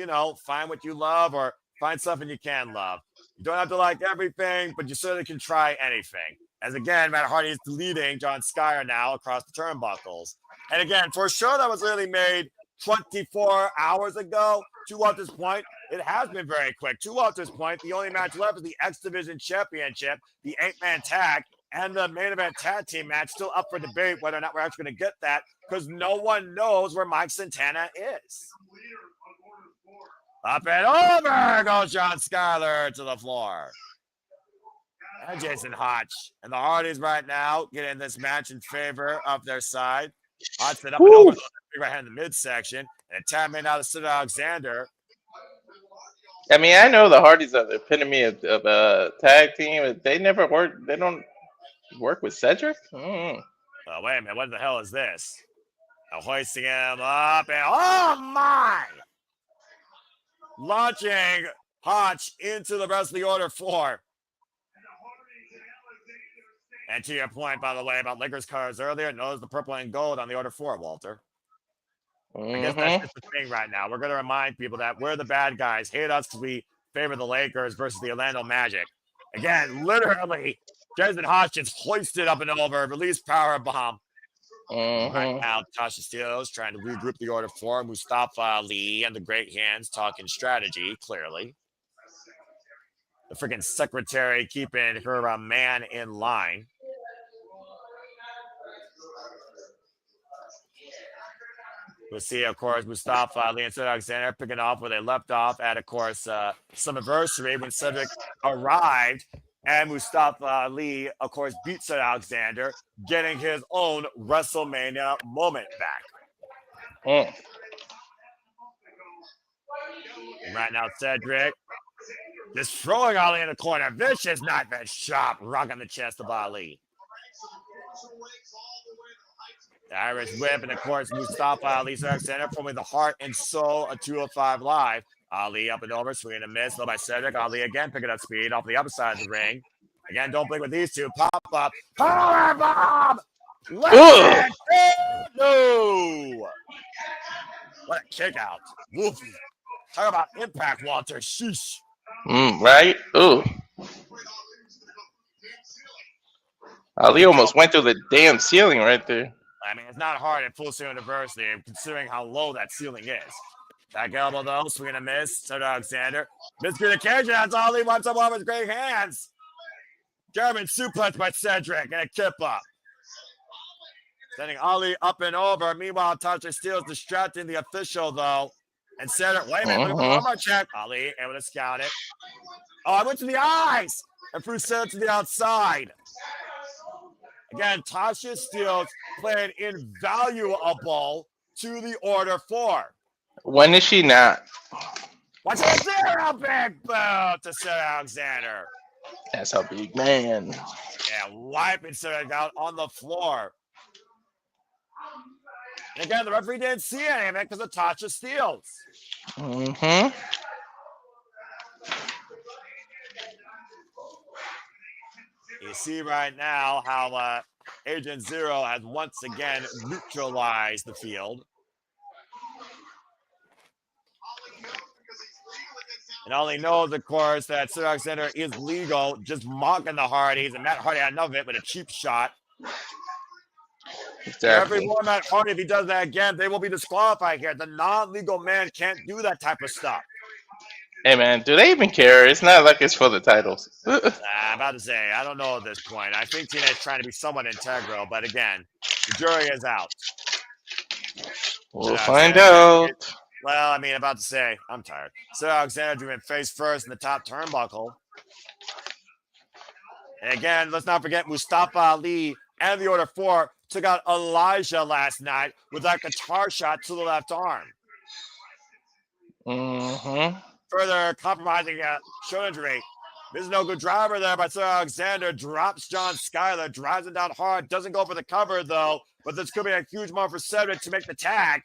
find what you love or find something you can love. You don't have to like everything, but you certainly can try anything. As again, Matt Hardy is deleting John Schuyler now across the turnbuckles. And again, for a show that was really made 24 hours ago, to at this point, it has been very quick. To at this point, the only match left is the X Division Championship, the 8-man tag, and the main event tag team match. Still up for debate whether or not we're actually going to get that because no one knows where Mike Santana is. Up and over goes John Schuyler to the floor. And Jason Hotch. And the Hardys right now getting this match in favor of their side. Hotch set up and over right hand in the midsection. And a tap made out of Sid Alexander. I mean, I know the Hardys are the epitome of a tag team, but they never work. They don't work with Cedric? Oh, wait a minute. What the hell is this? Now hoisting him up and oh my! Launching Hotch into the rest of the order floor. And to your point, by the way, about Lakers cars earlier, notice the purple and gold on the order 4, Walter. I guess that's just the thing right now. We're going to remind people that we're the bad guys. Hate us because we favor the Lakers versus the Orlando Magic. Again, literally, Jason Hotch just hoisted up and over, released power bomb. Right now, Tasha Steele's trying to regroup the order 4. Mustafa Ali and the Great Hands talking strategy, clearly. The freaking secretary keeping her man in line. We'll see, of course, Mustafa Ali and Cedric Alexander picking off where they left off at, of course, some anniversary when Cedric arrived. And Mustafa Ali, of course, beat Cedric Alexander, getting his own WrestleMania moment back. And right now, Cedric just throwing Ali in the corner. Vicious knife and chop, rocking the chest of Ali. The Irish whip, and of course, Mustafa Ali, Cedric Alexander, forming the heart and soul of 205 Live. Ali up and over, swinging a miss, low by Cedric. Ali again picking up speed off the upper side of the ring. Again, don't blink with these two. Pop up. Power bomb! No! What a kick out. Woof. Talk about impact, Walter. Sheesh. Right? Ooh. Ali almost went through the damn ceiling right there. I mean, it's not hard at Full Sail University, considering how low that ceiling is. Back elbow, though, swinging a miss. Cedric Alexander. Miss through the cage, that's Ali wipes up off his great hands. German suplex by Cedric and a kip up. Sending Ali up and over. Meanwhile, Tasha Steele's distracting the official, though. And Cedric, wait a minute, armor check. Ali able to scout it. Oh, I went to the eyes. And threw Cedric to the outside. Again, Tasha Steele's playing invaluable to the order 4. When is she not? Watch it there, big boot to Cedric Alexander. That's a big man. Yeah, wiping Cedric out on the floor. And again, the referee didn't see anything because of Tasha Steele's. You see right now how Agent Zero has once again neutralized the field. And all he knows, of course, that Cedric Alexander is legal, just mocking the Hardys, and Matt Hardy had enough of it with a cheap shot. Exactly. Every more Matt Hardy, if he does that again, they will be disqualified here. The non-legal man can't do that type of stuff. Hey, man, do they even care? It's not like it's for the titles. I'm about to say, I don't know at this point. I think TNA is trying to be somewhat integral, but again, the jury is out. We'll find out. Well, I mean, about to say, I'm tired. So Alexander went face first in the top turnbuckle. And again, let's not forget Mustafa Ali and the Order 4 took out Elijah last night with that guitar shot to the left arm. Further compromising shoulder injury. There's no good driver there by Cedric Alexander. Drops John Schuyler, drives him down hard. Doesn't go for the cover, though. but this could be a huge moment for Cedric to make the tag.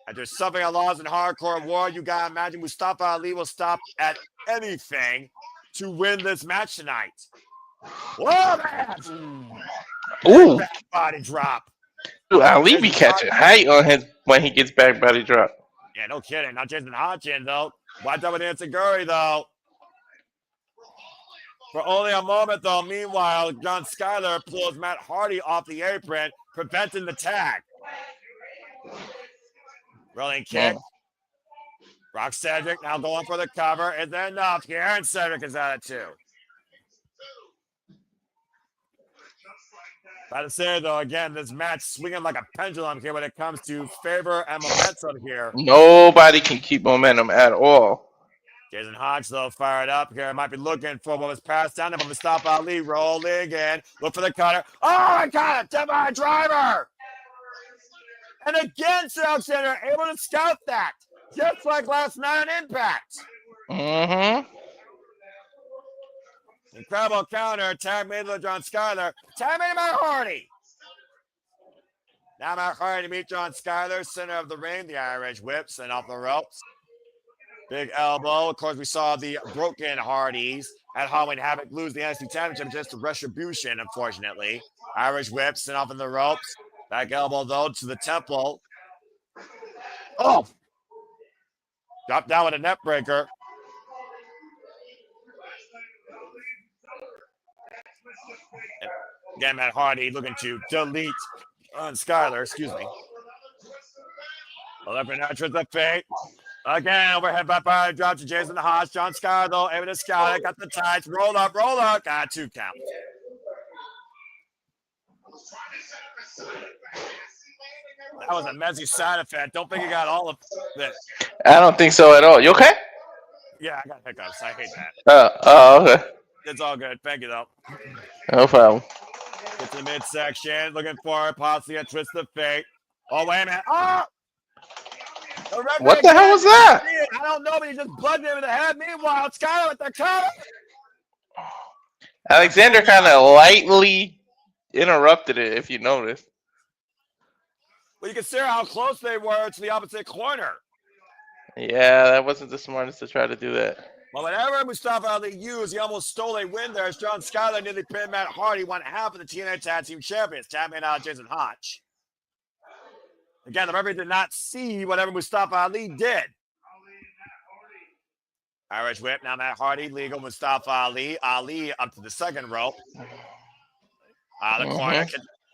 After suffering a loss in hardcore war, you gotta imagine Mustafa Ali will stop at anything to win this match tonight. Whoa, man! Ooh. Back body drop. Dude, Ali be catching height on his when he gets back body drop. Yeah, no kidding. Not Jason Hodgkin, though. Watch out with Gurry, though. For only a moment, though, meanwhile, John Skyler pulls Matt Hardy off the apron, preventing the tag. Rolling kick. Brock Cedric now going for the cover. Is that enough here? And Cedric is at it, too. About to say, though, again, this match swinging like a pendulum here when it comes to favor and momentum here. Nobody can keep momentum at all. Jason Hodge, though, fired up here. Might be looking for what was passed down to him. Mustafa Ali rolling in. Look for the cutter. Oh, my God! Divine driver! And again, Alexander able to scout that. Just like last night on Impact. Mm-hmm. Incredible counter. Tag made to John Skyler. Tag made to Matt Hardy. Now Matt Hardy to meet John Skyler, center of the ring. The Irish whips and off the ropes. Big elbow. Of course, we saw the broken Hardys at Halloween Havoc lose the NXT Championship just to Retribution, unfortunately. Irish whips and off in the ropes. Back elbow, though, to the temple. Oh! Drop down with a net breaker. Again, Matt Hardy looking to delete on Skyler, excuse me. Left entrance of fate. Again, overhead by body drop to Jason Haas. John Skyler, though, able to scout it. Got the tights. Roll up. Got 2 counts. That was a messy side effect. Don't think you got all of this. I don't think so at all. You okay? Yeah, I got hiccups. I hate that. Okay. It's all good. Thank you, though. No problem. Get to the midsection. Looking for possibly a twist of fate. Oh, wait a minute. Oh! What the hell was that? I don't know, but he just bugged him in the head. Meanwhile, Skyler with the cover. Alexander kind of lightly interrupted it, if you noticed. Well, you can see how close they were to the opposite corner. Yeah, that wasn't the smartest to try to do that. Well, whatever Mustafa Ali used, he almost stole a win there as John Skyler nearly pinned Matt Hardy, won half of the TNA Tag Team Champions. Tag made out Jason Hodge. Again, the referee did not see whatever Mustafa Ali did. Irish whip, now Matt Hardy, legal Mustafa Ali. Ali up to the second rope. The corner,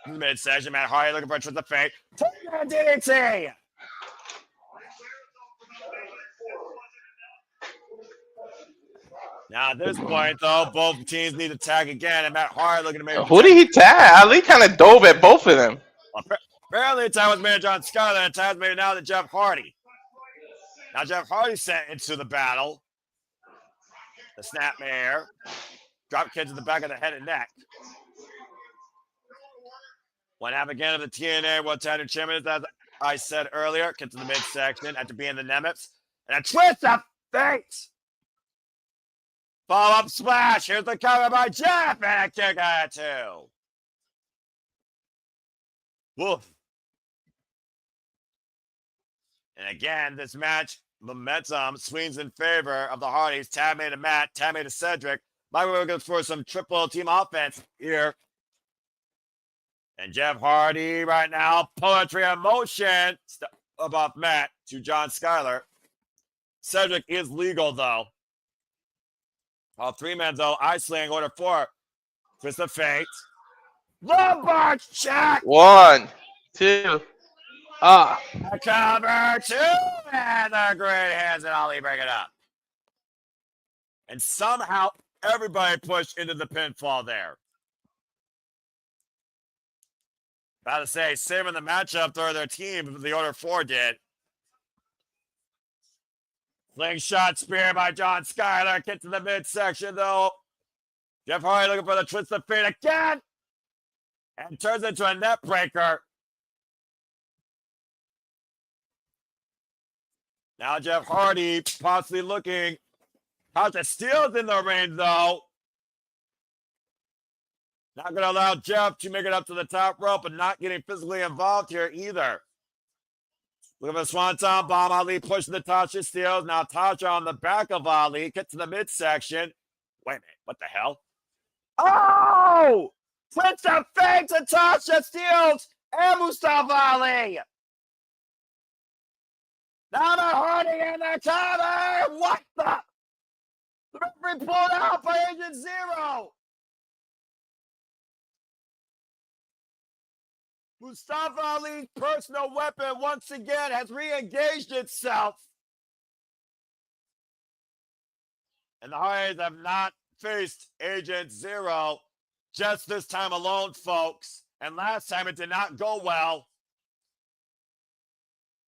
midsection. Matt Hardy looking for a twist of fate. DDT! Now, at this point, though, both teams need to tag again, and Matt Hardy looking to make. Who did he tag? Ali kind of dove at both of them. Apparently, the tag was made to John Skyler, and the tag was made now to Jeff Hardy. Now, Jeff Hardy sent into the battle. The snapmare. Drop kick to the back of the head and neck. One half again of the TNA World Tag Team Champions, as I said earlier. Get to the midsection after being the Nemeth. And a twist of fate. Follow-up splash. Here's the cover by Jeff. And a kick out of 2. Woof. And again, this match, momentum swings in favor of the Hardys. Tag made to Matt. Tag made to Cedric. Might be looking for some triple team offense here. And Jeff Hardy right now, poetry in motion. Above Matt to John Skyler. Cedric is legal, though. All 3 men, though. Iceland order 4. Twist of fate. Lombard check. 1, 2. Cover 2. And the great hands and Ali break it up. And somehow everybody pushed into the pinfall there. About to say, saving the matchup for their team, the Order 4 did. Slingshot spear by John Skyler. Get to the midsection, though. Jeff Hardy looking for the twist of fate again. And turns into a net breaker. Now Jeff Hardy possibly looking how to steal in the ring, though. Not going to allow Jeff to make it up to the top rope, but not getting physically involved here either. Look at the Swanton bomb. Ali pushing the Tasha Steels. Now Tasha on the back of Ali. Get to the midsection. Wait a minute. What the hell? Oh! Switch the fake to Tasha Steels and Mustafa Ali. Now they're hurting in the cover. What the? The referee pulled out by Agent Zero. Mustafa Ali's personal weapon once again has re-engaged itself. And the Hardys have not faced Agent Zero just this time alone, folks. And last time it did not go well.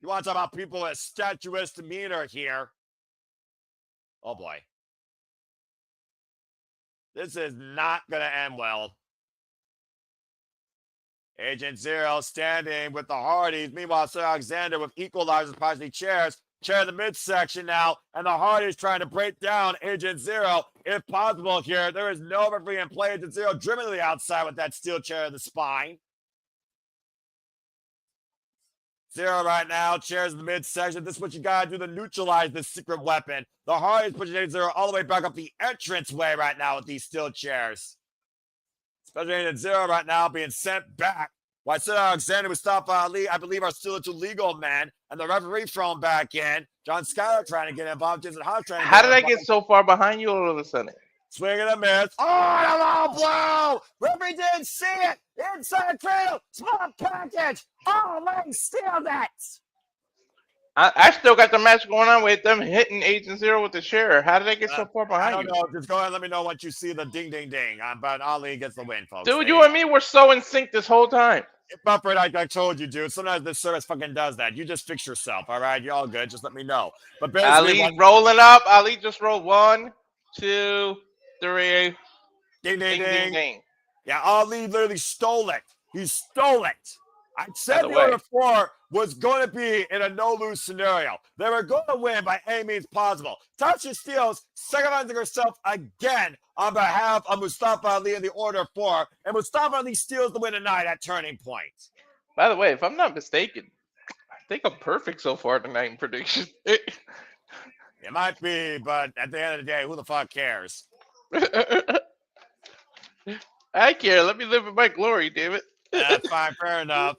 You want to talk about people with statuesque demeanor here. Oh boy. This is not going to end well. Agent Zero standing with the Hardys. Meanwhile, Sir Alexander with equalizers, possibly chairs. Chair in the midsection now. And the Hardys trying to break down Agent Zero. If possible here, there is no referee in play. Agent Zero driven to the outside with that steel chair in the spine. Zero right now, chairs in the midsection. This is what you got to do to neutralize this secret weapon. The Hardys pushing Agent Zero all the way back up the entranceway right now with these steel chairs. Especially Agent Zero right now being sent back. While Sir Alexander, Mustafa Ali, I believe, are still into legal men. And the referee thrown back in. John Schuyler trying to get involved. Jason Hart trying to How did I get so far behind you all of a sudden? Swing and a miss. Oh, the low blow. Referee didn't see it. Inside cradle. Small package. Oh, let him steal that. I still got the match going on with them hitting Agent Zero with the chair. How did I get so far behind you? I don't know. Just go ahead and let me know once you see the ding, ding, ding. But Ali gets the win, folks. Dude, you and me were so in sync this whole time. Buffett, I told you, dude. Sometimes this service fucking does that. You just fix yourself, all right? You're all good. Just let me know. But basically, Ali rolling up. Ali just rolled 1, 2, 3. Ding, ding, ding, ding, ding. Yeah, Ali literally stole it. He stole it. I said the order 4 was going to be in a no-lose scenario. They were going to win by any means possible. Tasha Steels sacrificing herself again on behalf of Mustafa Ali in the order 4, and Mustafa Ali steals the win tonight at Turning Point. By the way, if I'm not mistaken, I think I'm perfect so far tonight in predictions. It might be, but at the end of the day, who the fuck cares? I care. Let me live in my glory, damn it. That's fine, fair enough.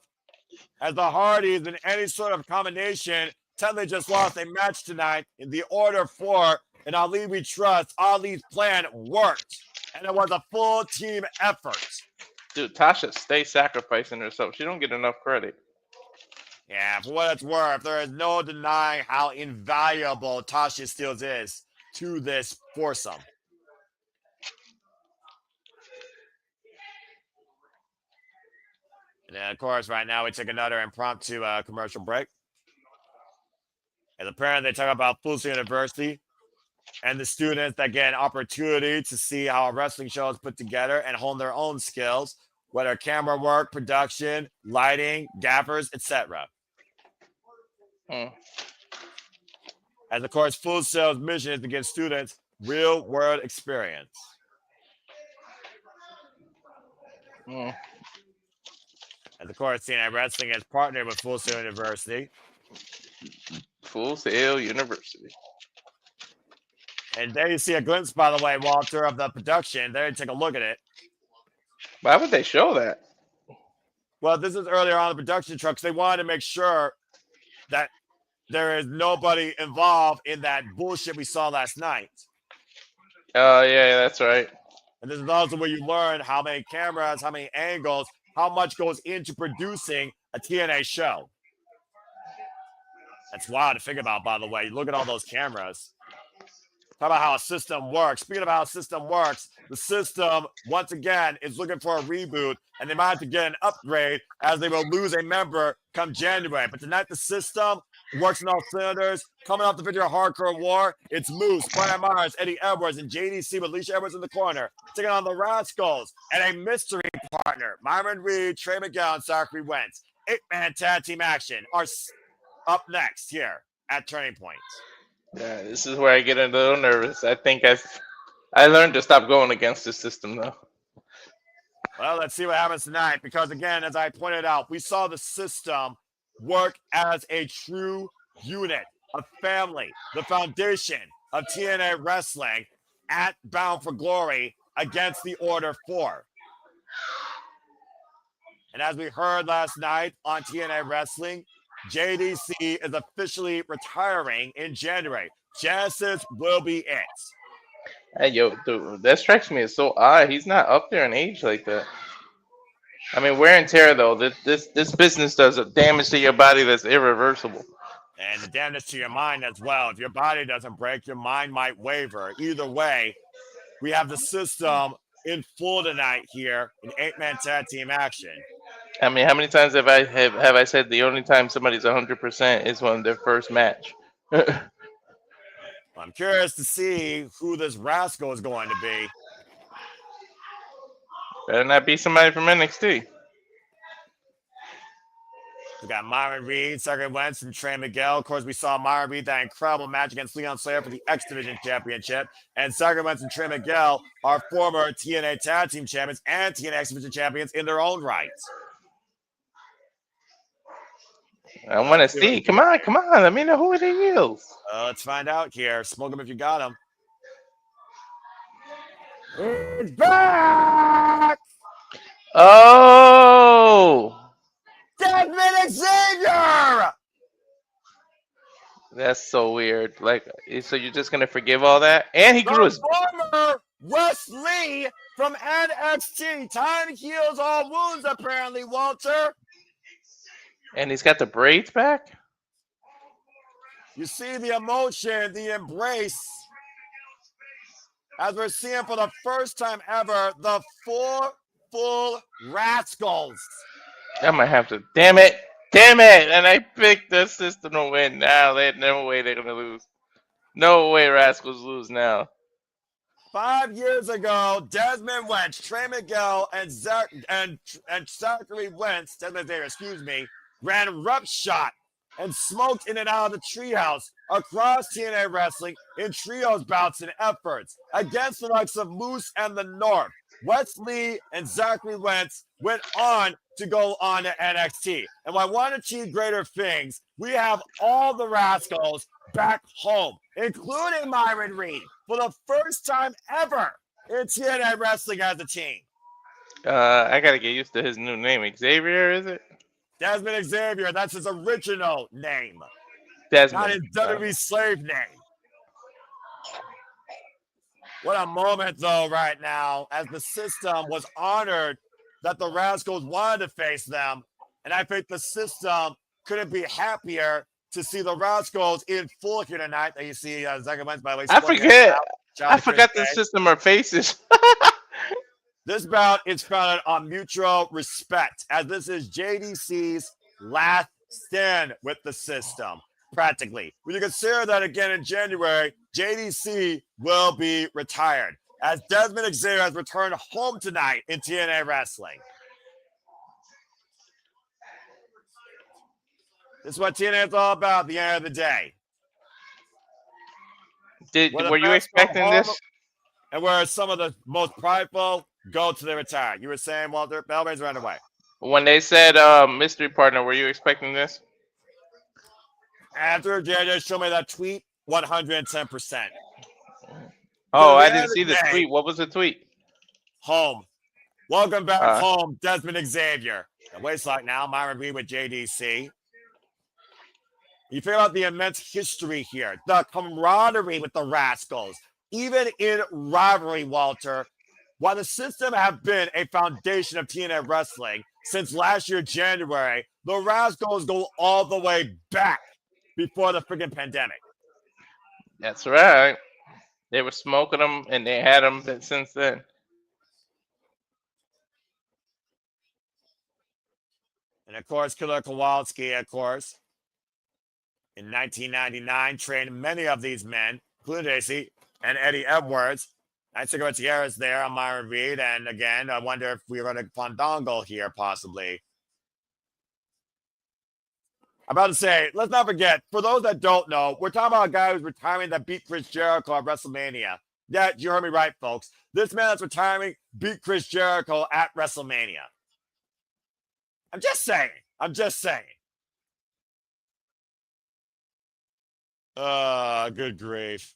As the Hardys in any sort of combination, technically just lost a match tonight in the order 4. And Ali we trust, Ali's plan worked. And it was a full team effort. Dude, Tasha stays sacrificing herself. She don't get enough credit. Yeah, for what it's worth, there is no denying how invaluable Tasha Steels is to this foursome. And then, of course, right now we take another impromptu commercial break. And apparently they talk about Full Sail University and the students that get an opportunity to see how a wrestling show is put together and hone their own skills, whether camera work, production, lighting, gaffers, etc. As, of course, Full Sail's mission is to give students real-world experience. As of course, TNA Wrestling has partnered with Full Sail University. Full Sail University. And there you see a glimpse, by the way, Walter, of the production. There you take a look at it. Why would they show that? Well, this is earlier on the production trucks. They wanted to make sure that there is nobody involved in that bullshit we saw last night. Oh, yeah, that's right. And this is also where you learn how many cameras, how many angles, how much goes into producing a TNA show. That's wild to think about, by the way. Look at all those cameras. Talk about how a system works. Speaking of how a system works, the system, once again, is looking for a reboot, and they might have to get an upgrade as they will lose a member come January. But tonight, the system works in all cylinders. Coming off the video of Hardcore War, it's Moose, Brian Myers, Eddie Edwards, and JDC with Alicia Edwards in the corner, taking on the Rascalz and a mystery partner, Myron Reed, Trey Miguel, and Zachary Wentz. 8-man tag team action are up next here at Turning Point. Yeah, this is where I get a little nervous. I think I learned to stop going against the system, though. Well, let's see what happens tonight because, again, as I pointed out, we saw the system work as a true unit, a family, the foundation of TNA Wrestling at Bound for Glory against the Order 4. And as we heard last night on TNA Wrestling, JDC is officially retiring in January. Genesis will be it. Hey, yo, dude, that strikes me as so odd. He's not up there in age like that. I mean, wear and tear though. This business does a damage to your body that's irreversible. And the damage to your mind as well. If your body doesn't break, your mind might waver. Either way, we have the system in full tonight here in 8-man tag team action. I mean, how many times have I said the only time somebody's 100% is when their first match? I'm curious to see who this Rascal is going to be. Better not be somebody from NXT. We got Myron Reed, Zachary Wentz, and Trey Miguel. Of course, we saw Myron Reed that incredible match against Leon Slater for the X Division Championship. And Zachary Wentz and Trey Miguel are former TNA Tag Team Champions and TNA X Division Champions in their own right. I want to see. Come on. Let me know who it is. Let's find out here. Smoke them if you got them. It's back! Oh! Desmond Xavier! That's so weird. Like, so you're just gonna forgive all that? And he grew his former Wes Lee from NXT. Time heals all wounds, apparently, Walter. And he's got the braids back? You see the emotion, the embrace, as we're seeing for the first time ever, the full Rascalz. I might have to. Damn it! And I picked the system to win now. There's no way they're going to lose. No way Rascalz lose now. 5 years ago, Desmond Wentz, Trey Miguel, and Zachary Wentz, Desmond Xavier, excuse me, ran roughshod and smoked in and out of the treehouse across TNA Wrestling in trios bouts and efforts against the likes of Moose and the North. Wes Lee and Zachary Wentz went on to go on to NXT. And while I want to achieve greater things, we have all the Rascalz back home, including Myron Reed, for the first time ever in TNA Wrestling as a team. I got to get used to his new name. Xavier, is it? Desmond Xavier, that's his original name. Desmond. Not his WWE slave name. What a moment, though, right now, as the system was honored that the Rascalz wanted to face them. And I think the system couldn't be happier to see the Rascalz in full here tonight. That you see Zachary Wentz, by the way. I forgot the system are faces. This bout is founded on mutual respect, as this is JDC's last stand with the system, practically. When you consider that again in January, JDC will be retired, as Desmond Xavier has returned home tonight in TNA Wrestling. This is what TNA is all about at the end of the day. Were you expecting this? And where some of the most prideful go to the retire. You were saying, Walter, Bellrain's ran away. When they said mystery partner, were you expecting this? After JJ showed me that tweet, 110%. Oh, I didn't see the tweet. What was the tweet? Home. Welcome back home, Desmond Xavier. The waistline now, Myron Reed with JDC. You figure out the immense history here, the camaraderie with the Rascalz, even in rivalry, Walter. While the system have been a foundation of TNA Wrestling since last year, January, the Rascalz go all the way back before the freaking pandemic. That's right. They were smoking them, and they had them since then. And, of course, Killer Kowalski, of course, in 1999, trained many of these men, including JC and Eddie Edwards. I took about Tierra's there on Myron Reed. And again, I wonder if we were going to Fandango here, possibly. I'm about to say, let's not forget, for those that don't know, we're talking about a guy who's retiring that beat Chris Jericho at WrestleMania. Yeah, you heard me right, folks. This man that's retiring beat Chris Jericho at WrestleMania. I'm just saying. Good grief.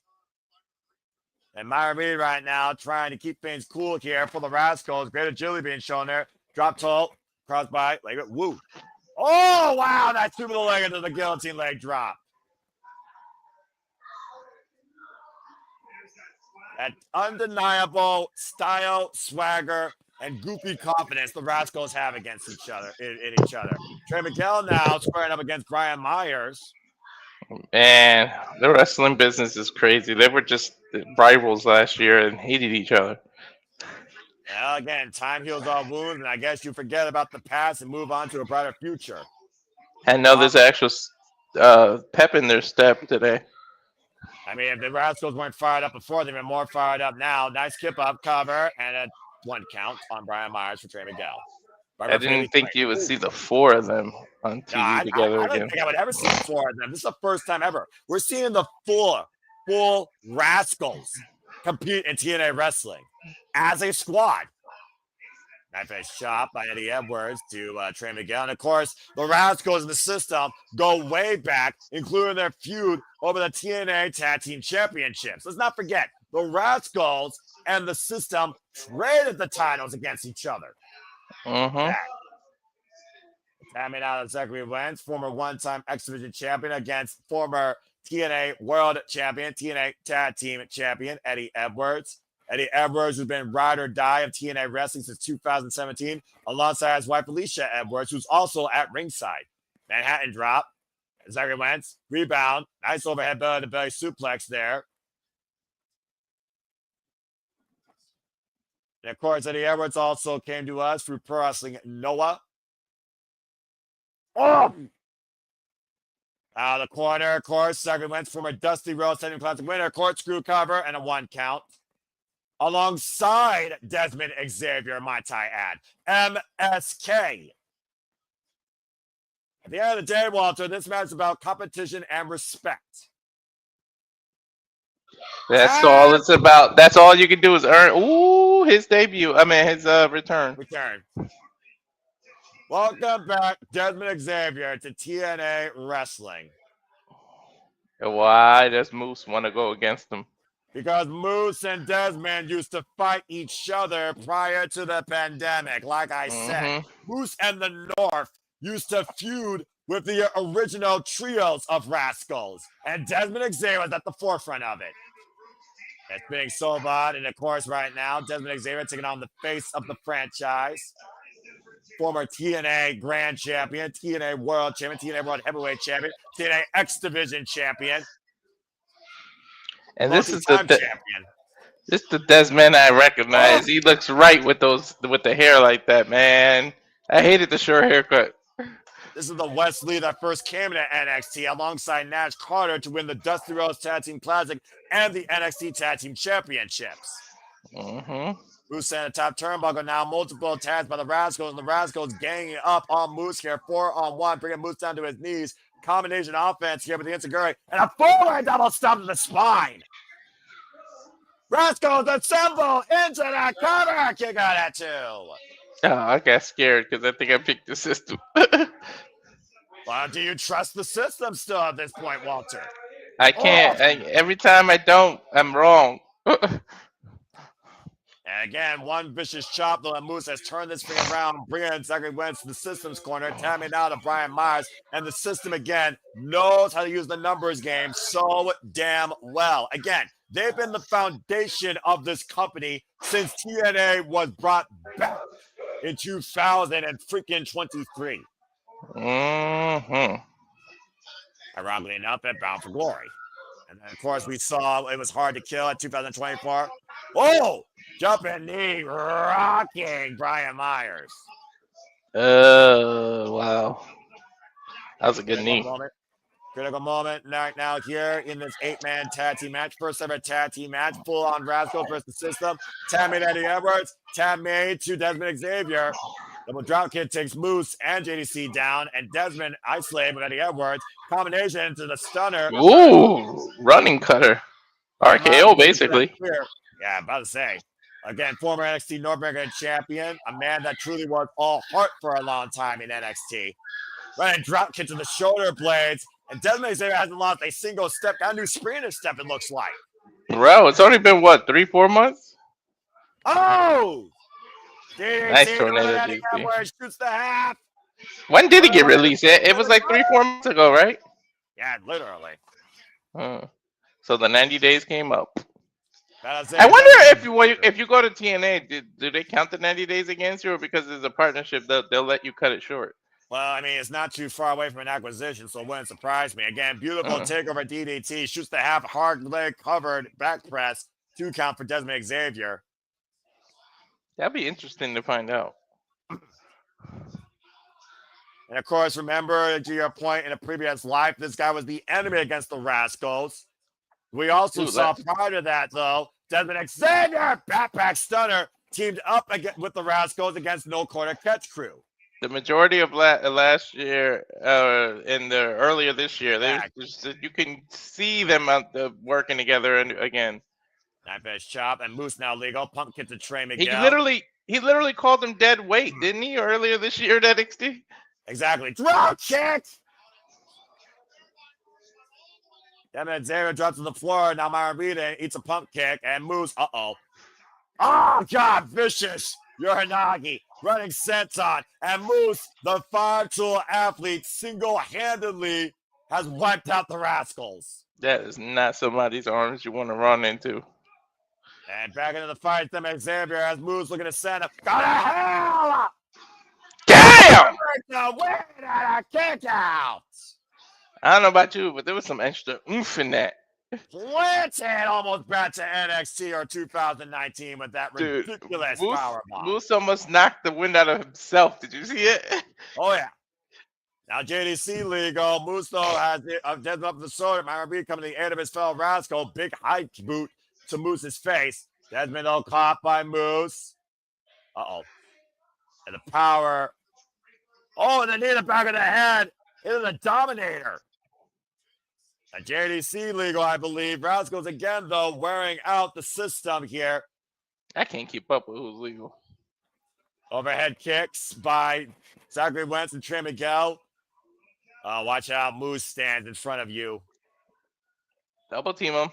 And Myron right now trying to keep things cool here for the Rascalz. Great agility being shown there. Drop toe, crossbody, leg, woo. Oh, wow, that two with the leg into the guillotine leg drop. That undeniable style, swagger, and goofy confidence the Rascalz have against each other, in each other. Trey Miguel now squaring up against Brian Myers. Man, the wrestling business is crazy. They were just rivals last year and hated each other. Well, again, time heals all wounds, and I guess you forget about the past and move on to a brighter future. And now there's actual pep in their step today. I mean, if the Rascalz weren't fired up before, they've been more fired up now. Nice skip up cover and a 1 count on Brian Myers for Trey Miguel. I didn't think you would see the 4 of them on TV together I again. don't think I would ever see 4 of them. This is the first time ever. We're seeing the full Rascalz compete in TNA wrestling as a squad. Nice shot by Eddie Edwards to Trey Miguel. And, of course, the Rascalz in the system go way back, including their feud over the TNA Tag Team Championships. Let's not forget, the Rascalz and the system traded the titles against each other. Mm-hmm. Coming out of Zachary Wentz, former one-time X Division champion against former TNA World Champion, TNA Tag Team Champion, Eddie Edwards. Eddie Edwards, who's been ride or die of TNA wrestling since 2017, alongside his wife, Alicia Edwards, who's also at ringside. Manhattan drop. Zachary Wentz, rebound. Nice overhead belly-to-belly suplex there. And, of course, Eddie Edwards also came to us through Pro Wrestling Noah. Oh! Out of the corner, of course, Zachary Wentz, former Dusty Rhodes Technical Classic winner, corkscrew cover, and a 1 count. Alongside Desmond Xavier, might I add, MSK. At the end of the day, Walter, this match is about competition and respect. That's all it's about. That's all you can do is earn. Ooh, his debut. I mean, his return. Welcome back, Desmond Xavier, to TNA Wrestling. Why does Moose want to go against him? Because Moose and Desmond used to fight each other prior to the pandemic. Like I said, Moose and the North used to feud with the original trios of Rascalz. And Desmond Xavier was at the forefront of it. It's being sold on, and of course, right now, Desmond Xavier taking on the face of the franchise. Former TNA Grand Champion, TNA World Champion, TNA World Heavyweight Champion, TNA X Division Champion. And this is the Desmond I recognize. He looks right with the hair like that, man. I hated the short haircut. This is the Wesley that first came into NXT alongside Nash Carter to win the Dusty Rhodes Tag Team Classic and the NXT Tag Team Championships. Moose at the top turnbuckle now, multiple attacks by the Rascalz, and the Rascalz ganging up on Moose here, 4-on-1, bringing Moose down to his knees. Combination offense here with the Insiguri, and a forward double stomp to the spine. Rascalz assemble into the cover. Kick out at 2. Oh, I got scared because I think I picked the system. Well, do you trust the system still at this point, Walter? I can't. Every time I don't, I'm wrong. And again, one vicious chop, though, and Moose has turned this thing around, bringing Zachary Wentz to the system's corner, tapping out of Brian Myers, and the system, again, knows how to use the numbers game so damn well. Again, they've been the foundation of this company since TNA was brought back in 2023. Ironically enough, at Bound for Glory. And then, of course, we saw it was hard to kill at 2024. Oh! Jumping knee, rocking Brian Myers. Wow. That was a good knee. Critical moment right now here in this 8-man tag team match. First ever tag team match. Full on Rascalz versus the system. Tag made Eddie Edwards. Tag made to Desmond Xavier. Double drop kick takes Moose and JDC down. And Desmond isolated with Eddie Edwards. Combination into the stunner. Ooh, running cutter. RKO, basically. Yeah, I'm about to say. Again, former NXT North American champion, a man that truly was all heart for a long time in NXT. Running drop kick to the shoulder blades, and Desmond Xavier hasn't lost a single step. Got a new sprinter step, it looks like. Bro, it's only been, what, 3-4 months? Oh! Nice tornado, DP. Where it shoots the half. When did he get released? It was like 3-4 months ago, right? Yeah, literally. So the 90 days came up. I wonder if you go to TNA, do they count the 90 days against you, or because it's a partnership, they'll let you cut it short? Well, I mean, it's not too far away from an acquisition, so it wouldn't surprise me. Again, beautiful takeover DDT, shoots the half, hard leg covered back press, 2 count for Desmond Xavier. That'd be interesting to find out. And of course, remember, to your point in a previous life, this guy was the enemy against the Rascalz. We also saw prior to that, though, Desmond Xavier, backpack stunner, teamed up with the Rascalz against No Corner Catch Crew. The majority of last year and earlier this year, you can see them out working together and again. Knife edge chop, and Moose now legal. Pump kick to Trey Miguel. He literally called him dead weight, didn't he, earlier this year at NXT? Exactly. Drop kick! Desmond Xavier drops to the floor. Now Myron eats a pump kick, and Moose, oh, God, vicious. Uranagi running senton, and Moose, the 5-tool athlete, single-handedly has wiped out the Rascalz. That is not somebody's arms you want to run into. And back into the fight, Desmond Xavier has Moose looking to send him. Got a hell! Damn! The win and a kick out. I don't know about you, but there was some extra oomph in that. Blanchard almost back to NXT or 2019 with that ridiculous powerbomb. Moose almost knocked the wind out of himself. Did you see it? Oh, yeah. Now JDC legal. Moose, though, has dead up the shoulder. Myron B coming to the aid of his fellow Rascalz. Big high boot to Moose's face. Desmond, though, caught by Moose. And the power. Oh, and the knee in the back of the head. Into the Dominator. A JDC legal, I believe. Rascalz again, though, wearing out the system here. I can't keep up with who's legal. Overhead kicks by Zachary, Wentz, and Trey Miguel. Watch out. Moose stands in front of you. Double team him.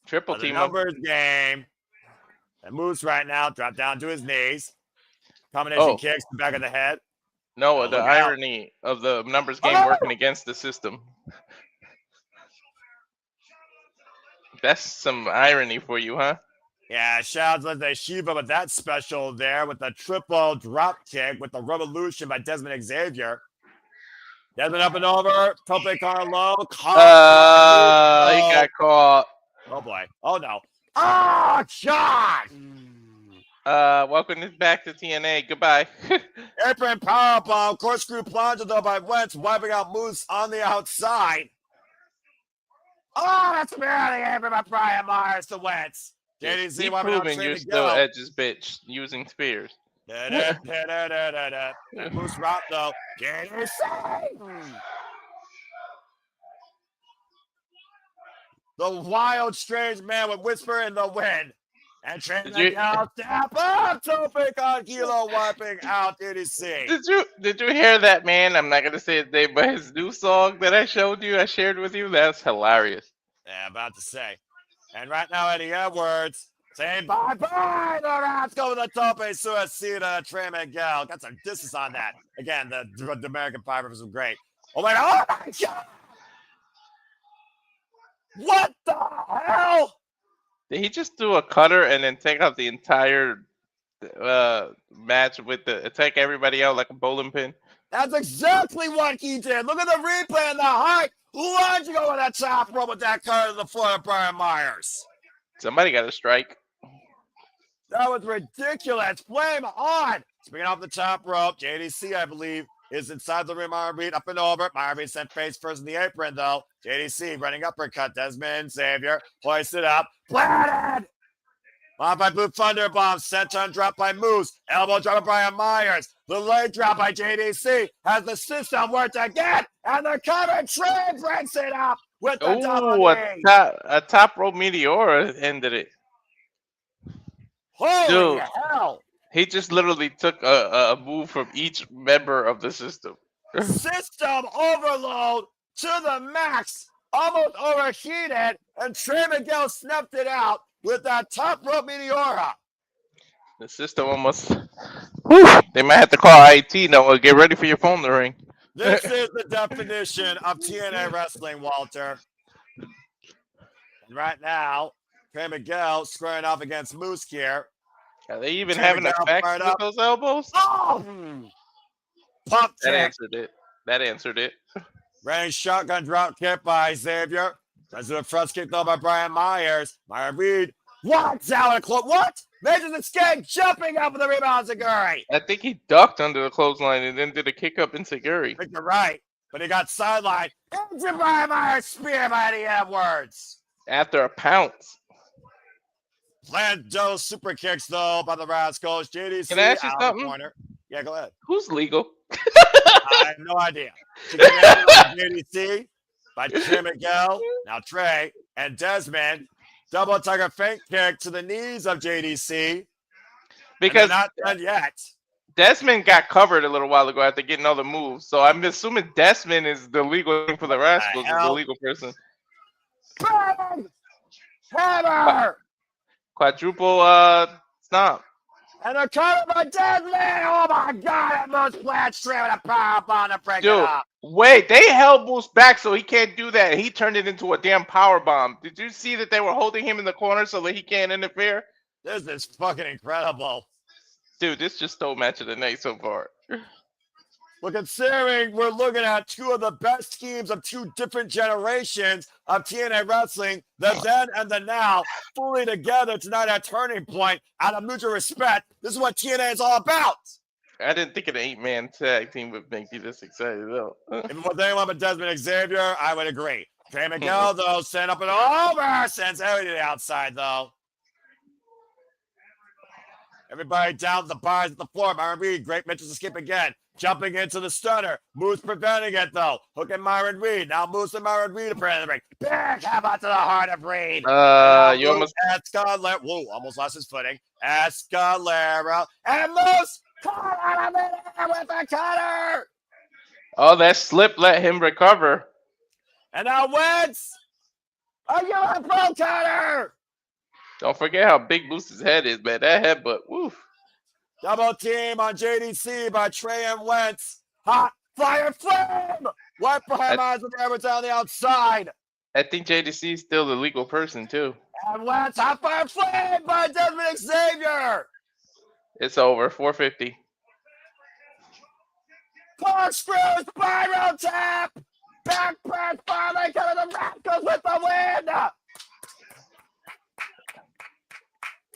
Triple team him. Numbers game. And Moose right now dropped down to his knees. Combination kicks to the back of the head. No, the irony of the numbers game working against the system. That's some irony for you, huh? Yeah, shout out to Shiva with that special there with the triple drop kick with the revolution by Desmond Xavier. Desmond up and over. Tope Carlo. He got caught. Oh, boy. Oh, no. Oh, shot! Welcome back to TNA. Goodbye. Apron powerbomb. Corkscrew plunger, though, by Wentz, wiping out Moose on the outside. Oh, that's barely apron by Brian Myers to Wentz. JDC Keep wiping out proving Trey you're Miguel. still Edge's bitch using spears. Moose rock, though. JDC. The wild, strange man with Whisper in the wind. And Trey Miguel step up. Tope on Kilo wiping out JDC. Did you hear that, man? I'm not going to say his name, but his new song that I shared with you, that's hilarious. Yeah, about to say. And right now, Eddie Edwards saying bye-bye to Rascalz with a Tope Suicida. Trey Miguel got some distance on that. Again, the American Pie was great. Oh my God! What the hell? Did he just do a cutter and then take out the entire match with take everybody out like a bowling pin? That's exactly what he did. Look at the replay and the height. Lunging over that top rope with that cutter to the floor of Brian Myers. Somebody got a strike. That was ridiculous. Flame on. Speaking off the top rope, JDC, I believe, is inside the ring. Myron Reed up and over. Myron Reed sent face first in the apron, though. JDC running uppercut. Desmond Xavier hoisted up. Planted. Modified Blue Thunder Bomb. Senton drop by Moose. Elbow drop by Brian Myers. The leg drop by JDC. Has the system worked again. And the cover. Trey breaks it up with the Oh, double-knee. a top rope Meteora ended it. Holy Dude, hell. he just literally took a move from each member of the system. System overload to the max. Almost overheated, and Trey Miguel snuffed it out with that top rope Meteora. The system almost. Whew, they might have to call IT. No, get ready for your phone to ring. This is the definition of TNA wrestling, Walter. And right now, Trey Miguel squaring off against Moose here. Are they even Trey having Miguel effects fired with up. those elbows? Oh! Pump That kick. answered it. That answered it. Range shotgun drop kick by Xavier. President front kick though by Brian Myers. Myron Reed. What's out of close? What? Majors escape, jumping up with the rebound, Zachary. I think he ducked under the clothesline and then did a kick up into Zachary. I think you're right, but he got sidelined. Into Brian Myers spear by Eddie Edwards. After a pounce. Planned those super kicks though by the Rascalz. JDC Can I ask you out something? the corner. Yeah, go ahead. Who's legal? I have no idea. JDC by Trey Miguel. Now Trey and Desmond. Double tiger feint kick to the knees of JDC. Because not done yet. Desmond got covered a little while ago after getting all the moves. So I'm assuming Desmond is the legal thing for the Rascalz, is the legal person. Bang! Hammer! Quadruple stomp. And a cover by Desmond! Oh my god, it moves Blanchard with a power bomb to break it Dude, up. wait, they held Moose back so he can't do that. He turned it into a damn power bomb. Did you see that they were holding him in the corner so that he can't interfere? This is fucking incredible. Dude, this just stole match of the night so far. Well, considering we're looking at two of the best teams of two different generations of TNA wrestling, the then and the now, fully together tonight at Turning Point, out of mutual respect, this is what TNA is all about. I didn't think an 8-man tag team would make you this excited, though. If it was anyone but Desmond Xavier, I would agree. Trey Miguel, though, sent up and over, sends everything to the outside, though. Everybody down the bars at the floor. Myron Reed, great Mitchell to skip again. Jumping into the stunner. Moose preventing it, though. Hooking Myron Reed. Now Moose and Myron Reed apparently the ring. Big how about to the heart of Reed. You almost... Escalera. Whoa, almost lost his footing. Escalera. And Moose caught out of it with a cutter. Oh, that slip let him recover. And now Wentz. A UFO cutter. Don't forget how big Moose's head is, man. That headbutt, woof. Double team on JDC by Trey and Wentz. Hot fire flame. Right behind Myers with Edwards on the outside. I think JDC is still the legal person, too. And Wentz, hot fire flame by Desmond Xavier. It's over, 450. Corkscrew, spiral tap. Back press, finally coming the Rascalz with the win.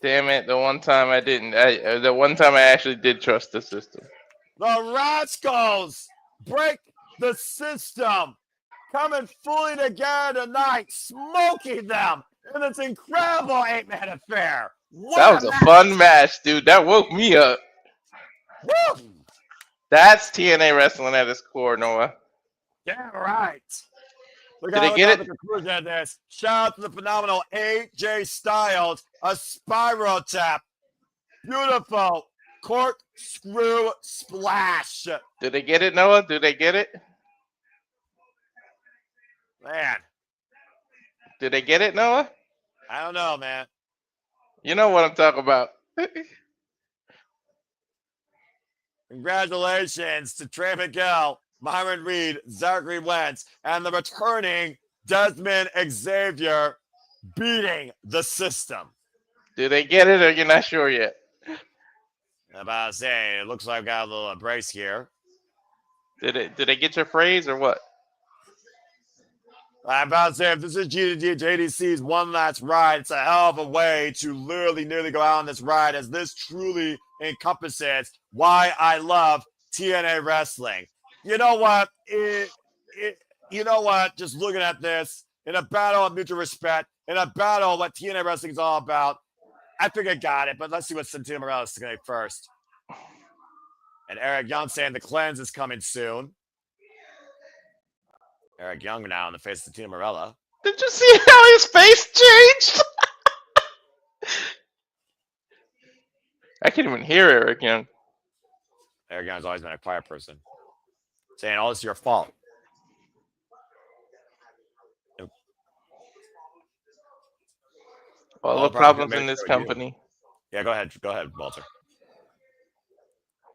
Damn it! The one time I didn't. The one time I actually did trust the system. The Rascalz break the system, coming fully together tonight, smoking them in this incredible 8-man affair. That was a fun match, dude. That woke me up. Woo! That's TNA wrestling at its core, Noah. Yeah, right. Look Did they get the conclusion of this. Shout out to the phenomenal AJ Styles, a spiral tap. Beautiful corkscrew splash. Did they get it, Noah? Did they get it? Man. Did they get it, Noah? I don't know, man. You know what I'm talking about. Congratulations to Trey Miguel, Myron Reed, Zachary Wentz, and the returning Desmond Xavier beating the system. Did they get it or you're not sure yet? I'm about to say, it looks like I've got a little brace here. Did they get your phrase or what? I'm about to say, if this is JDC's one last ride, it's a hell of a way to literally nearly go out on this ride, as this truly encompasses why I love TNA wrestling. You know what? You know what? Just looking at this, in a battle of mutual respect, in a battle of what TNA wrestling is all about, I think I got it, but let's see what Santana Morales is going to first. And Eric Young saying the cleanse is coming soon. Eric Young now in the face of Tina Morella. Did you see how his face changed? I can't even hear Eric Young. Eric Young's always been a quiet person. Saying, oh, it's your fault. All the problems in this company. Yeah, go ahead. Go ahead, Walter.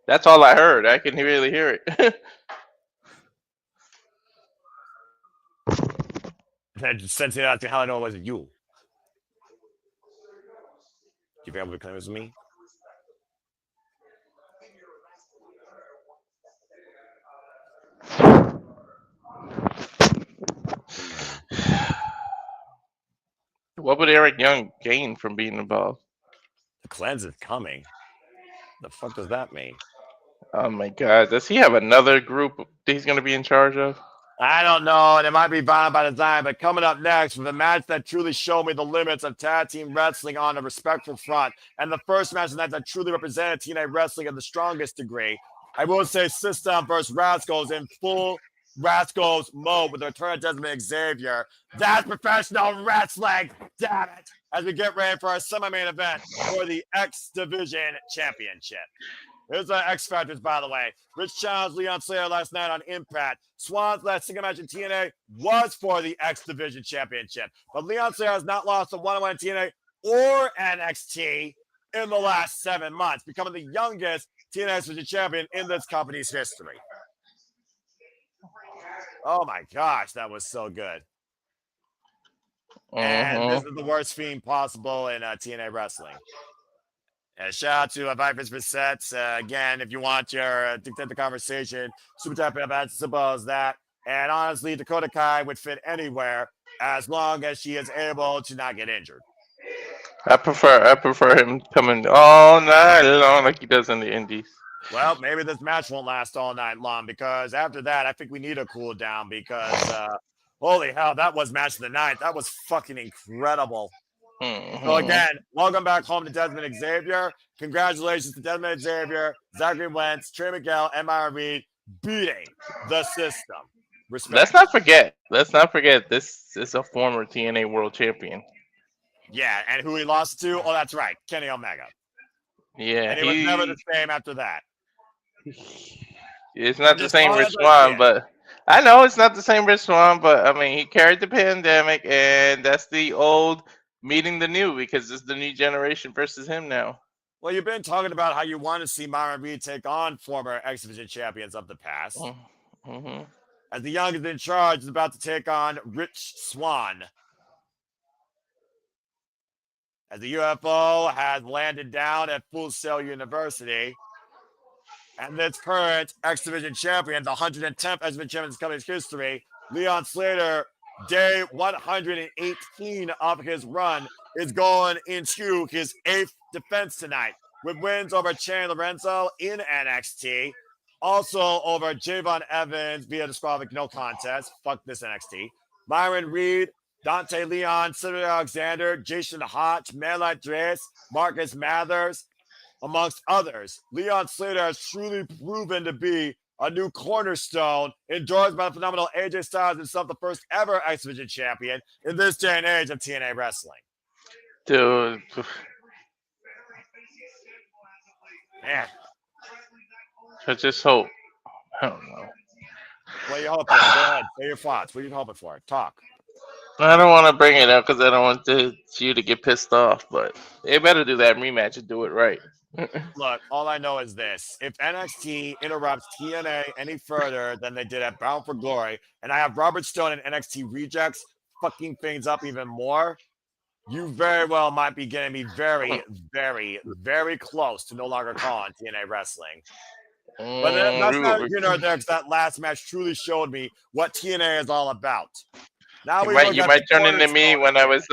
That's all I heard. I can really hear it. Since you're asking how I know it wasn't you. Do you think it was me? What would Eric Young gain from being involved? The cleanse is coming. The fuck does that mean? Oh my god. Does he have another group that he's going to be in charge of? I don't know, and it might be violent by design, but coming up next with a match that truly showed me the limits of tag team wrestling on a respectful front, and the first match that truly represented TNA wrestling at the strongest degree. I will say System versus Rascalz in full Rascalz mode with the return of Desmond Xavier. That's professional wrestling, damn it, as we get ready for our semi-main event for the X Division Championship. Here's the X Factors, by the way. Rich challenged Leon Slater last night on Impact. Swann's last single match in TNA was for the X Division Championship. But Leon Slater has not lost a one-on-one in TNA or NXT in the last 7 months, becoming the youngest TNA X Division champion in this company's history. Oh my gosh, that was so good. And this is the worst theme possible in TNA wrestling. Shout out to Vipers for sets. Again, if you want your dictate the conversation, super type of as simple as that. And honestly, Dakota Kai would fit anywhere as long as she is able to not get injured. I prefer him coming all night long like he does in the Indies. Well, maybe this match won't last all night long because after that, I think we need a cool down because holy hell, that was match of the night. That was fucking incredible. So again, welcome back home to Desmond Xavier. Congratulations to Desmond Xavier, Zachary Wentz, Trey Miguel, and Myron Reed beating the system. Respect. Let's not forget. This is a former TNA World Champion. Yeah, and who he lost to? Oh, that's right, Kenny Omega. Yeah, and he was never the same after that. It's not the same Rich Swann, but I know it's not the same Rich Swann, but I mean he carried the pandemic, and that's the old meeting the new because it's the new generation versus him now. Well, you've been talking about how you want to see Myron Reed take on former X Division champions of the past. As the youngest in charge is about to take on Rich Swann. As the UFO has landed down at Full Sail University. And this current X Division champion, the 110th X Division champion in this company's history, Leon Slater, day 118 of his run, is going into his 8th defense tonight with wins over Chan Lorenzo in NXT, also over Javon Evans via disqualification, no contest. Fuck this NXT. Myron Reed, Dante Leon, Cedric Alexander, Jason Hotch, Madeline Dress, Marcus Mathers, amongst others. Leon Slater has truly proven to be a new cornerstone, endorsed by the phenomenal AJ Styles himself, the first ever X Division champion in this day and age of TNA wrestling. Dude. Man. I just hope. I don't know. What are you hoping for? Go ahead. Say your thoughts. What are you hoping for? Talk. I don't want to bring it up because I don't want you to get pissed off, but they better do that rematch and do it right. Look, all I know is this. If NXT interrupts TNA any further than they did at Bound for Glory, and I have Robert Stone and NXT Rejects fucking things up even more, you very well might be getting me very, very, very close to no longer calling TNA wrestling. But that's not here nor there because that last match truly showed me what TNA is all about. Now you might turn into me when I was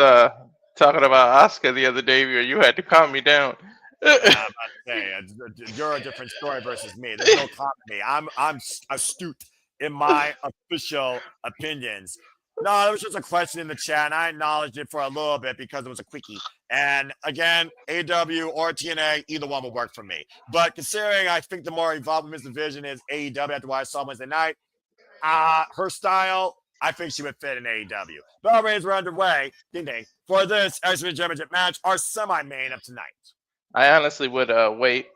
talking about Asuka the other day where you had to calm me down. I'm about to say, you're a different story versus me. There's no comedy. I'm astute in my official opinions. No, it was just a question in the chat, and I acknowledged it for a little bit because it was a quickie. And again, AEW or TNA, either one will work for me. But considering I think the more evolved in this division is AEW after what I saw Wednesday night, her style I think she would fit in AEW. Bell rings were underway. Ding ding. For this X Division Championship match, our semi-main of tonight. I honestly would wait.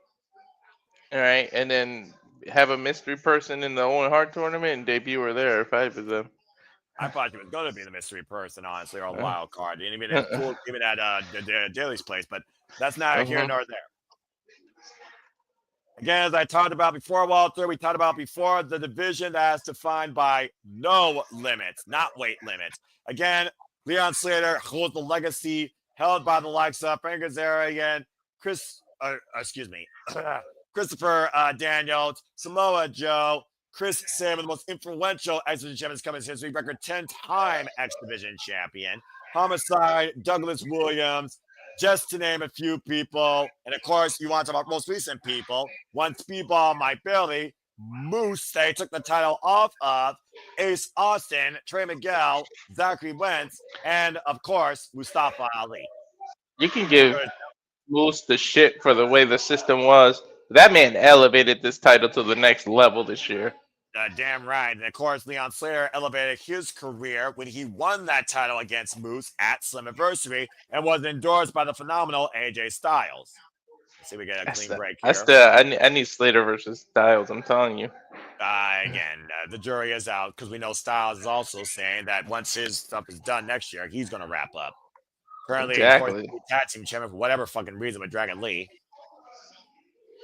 All right, and then have a mystery person in the Owen Hart tournament and debut her there if I was them. I thought she was going to be the mystery person, honestly, or a wild card. And even at Daly's place, but that's not here nor there. Again, as I talked about before, Walter, we talked about before the division that is defined by no limits, not weight limits. Again, Leon Slater holds the legacy held by the likes of Frankie Kazarian, Christopher Daniels, Samoa Joe, Chris Sabin, the most influential X Division champion in company's history, record 10-time X Division champion, Homicide, Douglas Williams, just to name a few people. And of course, you want to talk about most recent people. One Speedball Mike Bailey, Moose, they took the title off of, Ace Austin, Trey Miguel, Zachary Wentz, and of course, Mustafa Ali. You can give Moose the shit for the way the system was. That man elevated this title to the next level this year. Damn right. And of course, Leon Slater elevated his career when he won that title against Moose at Slammiversary and was endorsed by the phenomenal AJ Styles. Let's see, we get a clean break here. I need Slater versus Styles, I'm telling you. Again, the jury is out because we know Styles is also saying that once his stuff is done next year, he's going to wrap up. Currently, exactly. Of course, tag team champion for whatever fucking reason with Dragon Lee.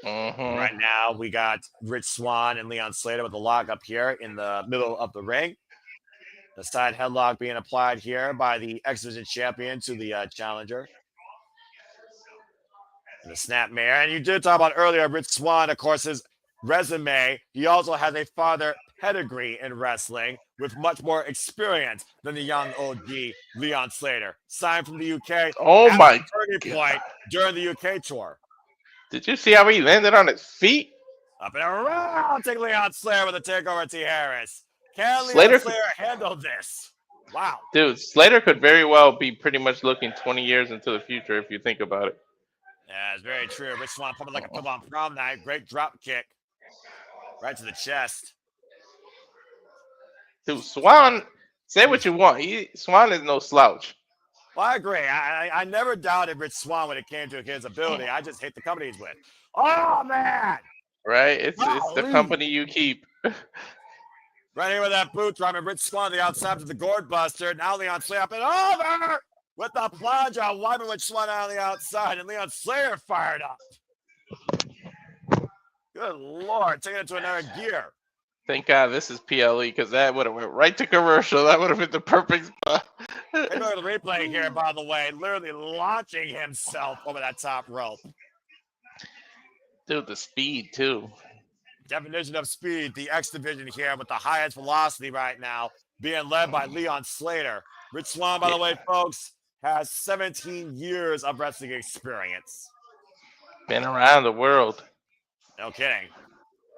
Mm-hmm. Right now, we got Rich Swann and Leon Slater with the lock up here in the middle of the ring. The side headlock being applied here by the X Division champion to the challenger. And the snapmare. And you did talk about earlier, Rich Swann, of course, his resume. He also has a father pedigree in wrestling with much more experience than the young OG Leon Slater. Signed from the UK. Oh my turning point during the UK tour. Did you see how he landed on his feet? Up and around, take Leon Slater with a takeover T. Harris. Can Leon Slater handle this? Wow. Dude, Slater could very well be pretty much looking 20 years into the future if you think about it. Yeah, it's very true. Rich Swann pumping like a pub on prom night. Great drop kick. Right to the chest. Dude, Swann, say what you want. Swann is no slouch. Well, I agree. I never doubted Rich Swann when it came to his ability. I just hate the company he's with. Oh, man. Right? It's the company you keep. Right here with that boot drop. And Rich Swann on the outside to the gourd buster. Now Leon Slater up and over with the plunge on wiping Rich Swann on the outside. And Leon Slater fired up. Good Lord. Taking it to another gear. Thank God this is PLE because that would have went right to commercial. That would have been the perfect spot. Look at the replay here, by the way. Literally launching himself over that top rope. Dude, the speed, too. Definition of speed. The X Division here with the highest velocity right now being led by Leon Slater. Rich Swann, by the way, folks, has 17 years of wrestling experience. Been around the world. No kidding.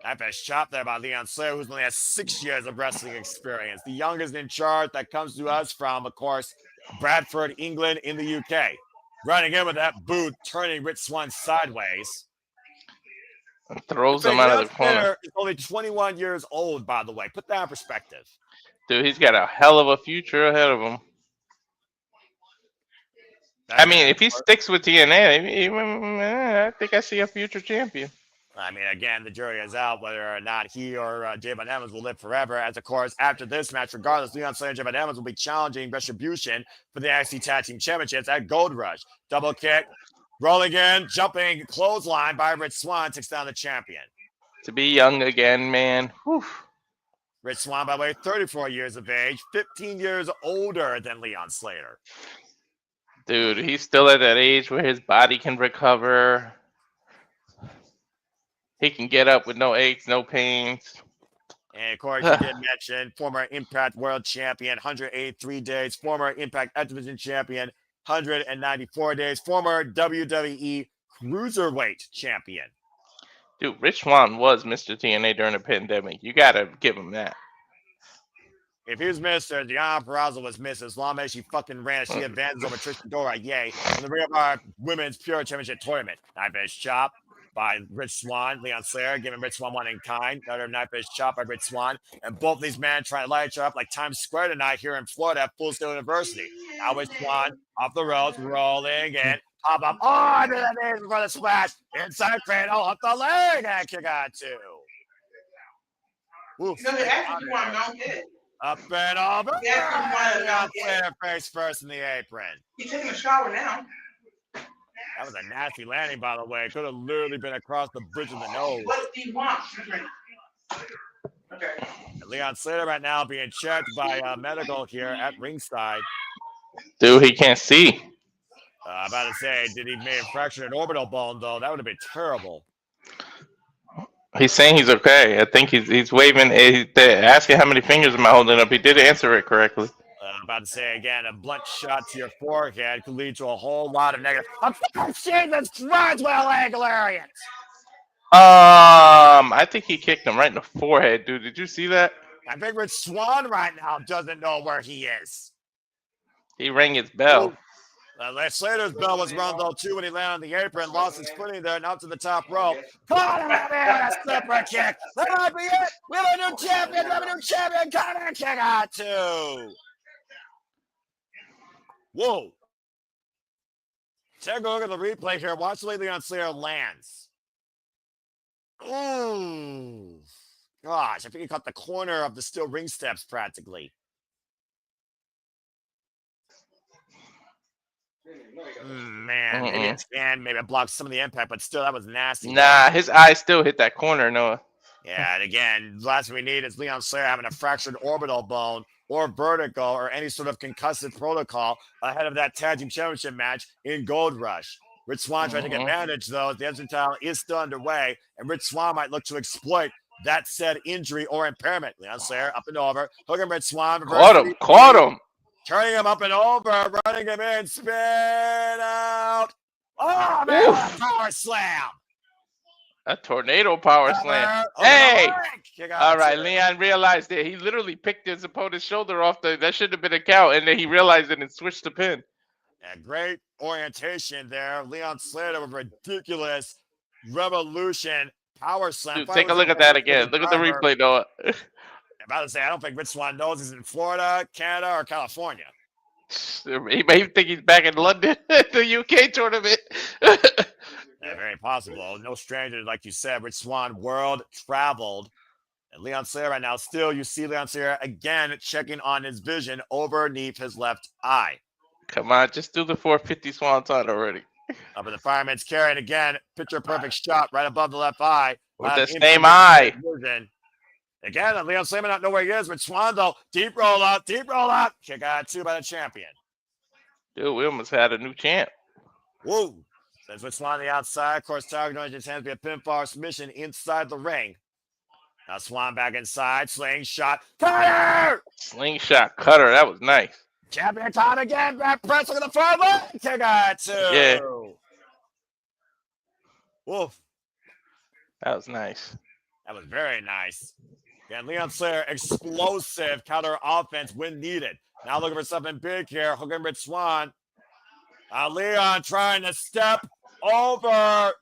Nice shot there by Leon Slater, who's only has 6 years of wrestling experience. The youngest in charge that comes to us from, of course, Bradford, England, in the UK. Running in with that boot, turning Rich Swann sideways. And throws him out of the corner. He's only 21 years old, by the way. Put that in perspective. Dude, he's got a hell of a future ahead of him. I mean, if he sticks with TNA, I think I see a future champion. I mean, again, the jury is out whether or not he or J.Von Evans will live forever. As, of course, after this match, regardless, Leon Slater and J.Von Evans will be challenging Retribution for the NXT Tag Team Championships at Gold Rush. Double kick, rolling in, jumping, clothesline by Rich Swann takes down the champion. To be young again, man. Whew. Rich Swann, by the way, 34 years of age, 15 years older than Leon Slater. Dude, he's still at that age where his body can recover. He can get up with no aches, no pains. And of course, you did mention former Impact World Champion, 183 days. Former Impact X Division Champion, 194 days. Former WWE Cruiserweight Champion. Dude, Rich Swann was Mr. TNA during the pandemic. You got to give him that. If he was Mr., Deanna Purrazzo was Mrs. Long as she fucking ran. She advances over Trish Adora, yay. In the Ring of Our Women's Pure Championship Tournament. Nice chop by Rich Swann. Leon Slater giving Rich Swann one in kind. Another knife-edge chop by Rich Swann. And both these men trying to light each other up like Times Square tonight here in Florida at Full Sail University. Now Rich Swann off the ropes, rolling in. Pop up. Oh, under the knees before the splash. Inside cradle, up the leg, and kick out 2. Oof. Up and over. Leon Slater face first in the apron. He's taking a shower now. That was a nasty landing, by the way. Could have literally been across the bridge of the nose. What do you want? Okay. Leon Slater right now being checked by medical here at ringside. Dude, he can't see. I'm about to say, did he may have fractured an orbital bone, though? That would have been terrible. He's saying he's okay. I think he's waving. They're asking how many fingers am I holding up. He did answer it correctly. I'm about to say again, a blunt shot to your forehead could lead to a whole lot of negative. I'm fucking Jesus Christ, well, Galarian. I think he kicked him right in the forehead, dude. Did you see that? I think Rich Swann right now doesn't know where he is. He rang his bell. Slater's bell was rung though too when he landed on the apron, lost his footing there, and out to the top rope. Caught him there, a slipper kick. That might be it. We have a new champion. We have a new champion. Connor kick out 2. Whoa. Take a look at the replay here. Watch the way Leon Slater lands. Ooh. Gosh, I think he caught the corner of the steel ring steps practically. Man, maybe it's maybe it blocked some of the impact, but still, that was nasty. Nah, his eye still hit that corner, Noah. Yeah, and again, the last thing we need is Leon Slater having a fractured orbital bone or vertigo or any sort of concussive protocol ahead of that tag team championship match in Gold Rush. Rich Swann trying to take advantage, though, as the Edmonton title is still underway, and Rich Swann might look to exploit that said injury or impairment. Leon Slater up and over, hooking Rich Swann. Caught him. Turning him up and over, running him in, spin out. Oh, man, power slam. A tornado power slam. Hey! All right, Leon realized it. He literally picked his opponent's shoulder off. That should have been a count, and then he realized it and switched the pin. Yeah, great orientation there. Leon Slater with ridiculous revolution power slam. Dude, take a look at that again. Look at the replay, Noah. I'm about to say, I don't think Rich Swann knows he's in Florida, Canada, or California. He may think he's back in London at the UK tournament. Yeah, very possible. No stranger, like you said, Rich Swann world traveled. And Leon Slater right now, still, you see Leon Slater again checking on his vision underneath his left eye. Come on, just do the 450 Swanton already. Up in the fireman's carry, and again, picture perfect shot right above the left eye. With the same eye. Vision. Again, Leon Slater not know where he is. Rich Swann, though, deep roll up. Kick out 2 by the champion. Dude, we almost had a new champ. Whoa. Says Rich Swann on the outside. Of course, Tiger joins his hands via pinfall submission inside the ring. Now Swann back inside. Slingshot. Cutter! Slingshot cutter. That was nice. Champion time again. Back press. Look at the front leg. Kick out 2. Yeah. Woof. That was nice. That was very nice. Again, Leon Slater, explosive counter offense when needed. Now looking for something big here. Hooking Rich Swann. Leon trying to step over.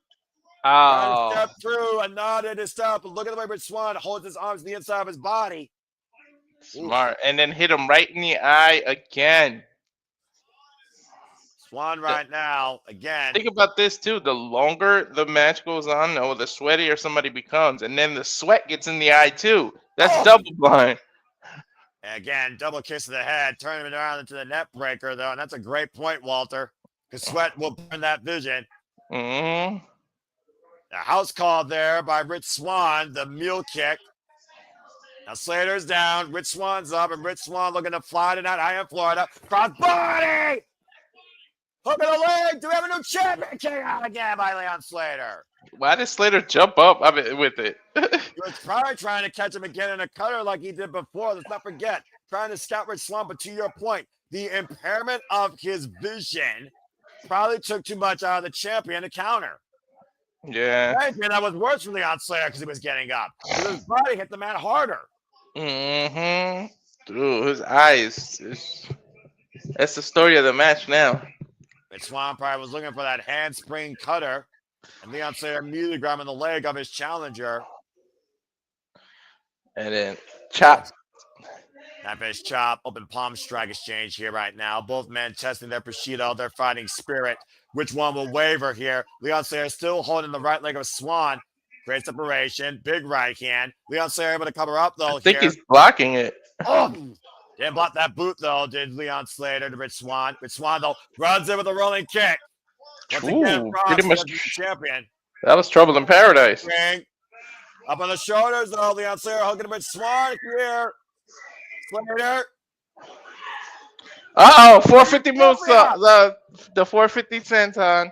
Oh. Step through and nodded his step. Look at the way Rich Swann holds his arms to the inside of his body. Smart. Ooh. And then hit him right in the eye again. Swann right now, again. Think about this, too. The longer the match goes on, or the sweatier somebody becomes, and then the sweat gets in the eye, too. That's double blind. Again, double kiss to the head, turning it around into the net breaker, though, and that's a great point, Walter, because sweat will burn that vision. Mm-hmm. The house call there by Rich Swann, the mule kick. Now Slater's down, Rich Swann's up, and Rich Swann looking to fly tonight high in Florida. Cross body! Hook of the leg! Do we have a new champion? Kick out again by Leon Slater. Why did Slater jump up with it? He was probably trying to catch him again in a cutter like he did before. Let's not forget, trying to scout Rich Swann, but to your point, the impairment of his vision probably took too much out of the champion to counter. Yeah. That was worse for Leon Slater because he was getting up. His body hit the man harder. Mm-hmm. Dude, his eyes. That's the story of the match now. Rich Swann probably was looking for that handspring cutter. And Leon Slater immediately grabbing the leg of his challenger. And then chop. That fish chop, open palm strike exchange here right now. Both men testing their Bushido, their fighting spirit. Which one will waver here? Leon Slater still holding the right leg of Swann. Great separation, big right hand. Leon Slater able to cover up though. I think he's blocking it. Oh, didn't block that boot though, did Leon Slater to Rich Swann. Rich Swann though runs in with a rolling kick. Once again, pretty much champion. That was trouble in paradise. Ring. Up on the shoulders though, Leon Slater hugging Rich Swann here. Slater. Oh, 450 moves. The 450 senton.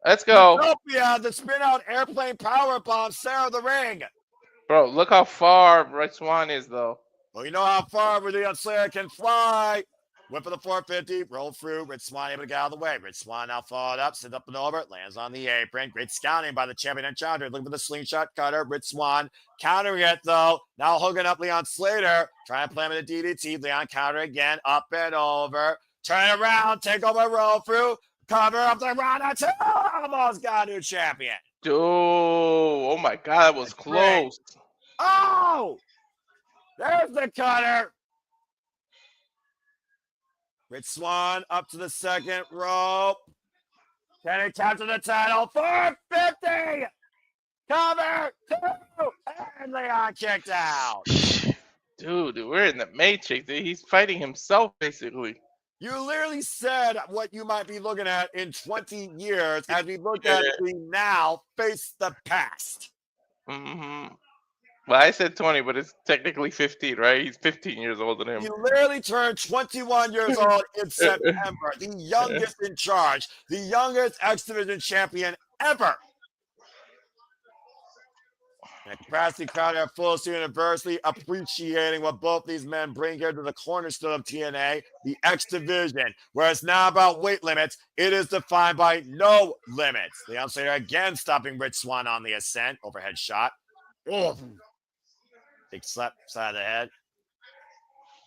Let's go. Utopia, the spin out airplane power bomb, center of the ring. Bro, look how far Rich Swann is though. Well, you know how far Leon Slater can fly. Whip for the 450, roll through. Rich Swann able to get out of the way. Rich Swann now followed up, sends up and over, lands on the apron. Great scouting by the champion and challenger. Looking for the slingshot cutter. Rich Swann countering it though. Now hooking up Leon Slater. Trying to play him in the DDT. Leon counter again. Up and over. Turn around. Take over, roll through. Cover up the round or two. Almost got a new champion. Dude, oh my God, that was close. Oh! There's the cutter. Rich Swann up to the second rope. Can he capture the title? 450! Cover! 2! And Leon kicked out. Dude, we're in the Matrix. Dude. He's fighting himself, basically. You literally said what you might be looking at in 20 years as we look at the now face the past. Mm-hmm. Well, I said 20, but it's technically 15, right? He's 15 years older than him. He literally turned 21 years old in September. The youngest in charge. The youngest X Division champion ever. And Cassie crowd at Full Steel University appreciating what both these men bring here to the cornerstone of TNA, the X Division. Where it's not about weight limits, it is defined by no limits. Leon Slater again stopping Rich Swann on the ascent. Overhead shot. Oh. Big slap side of the head.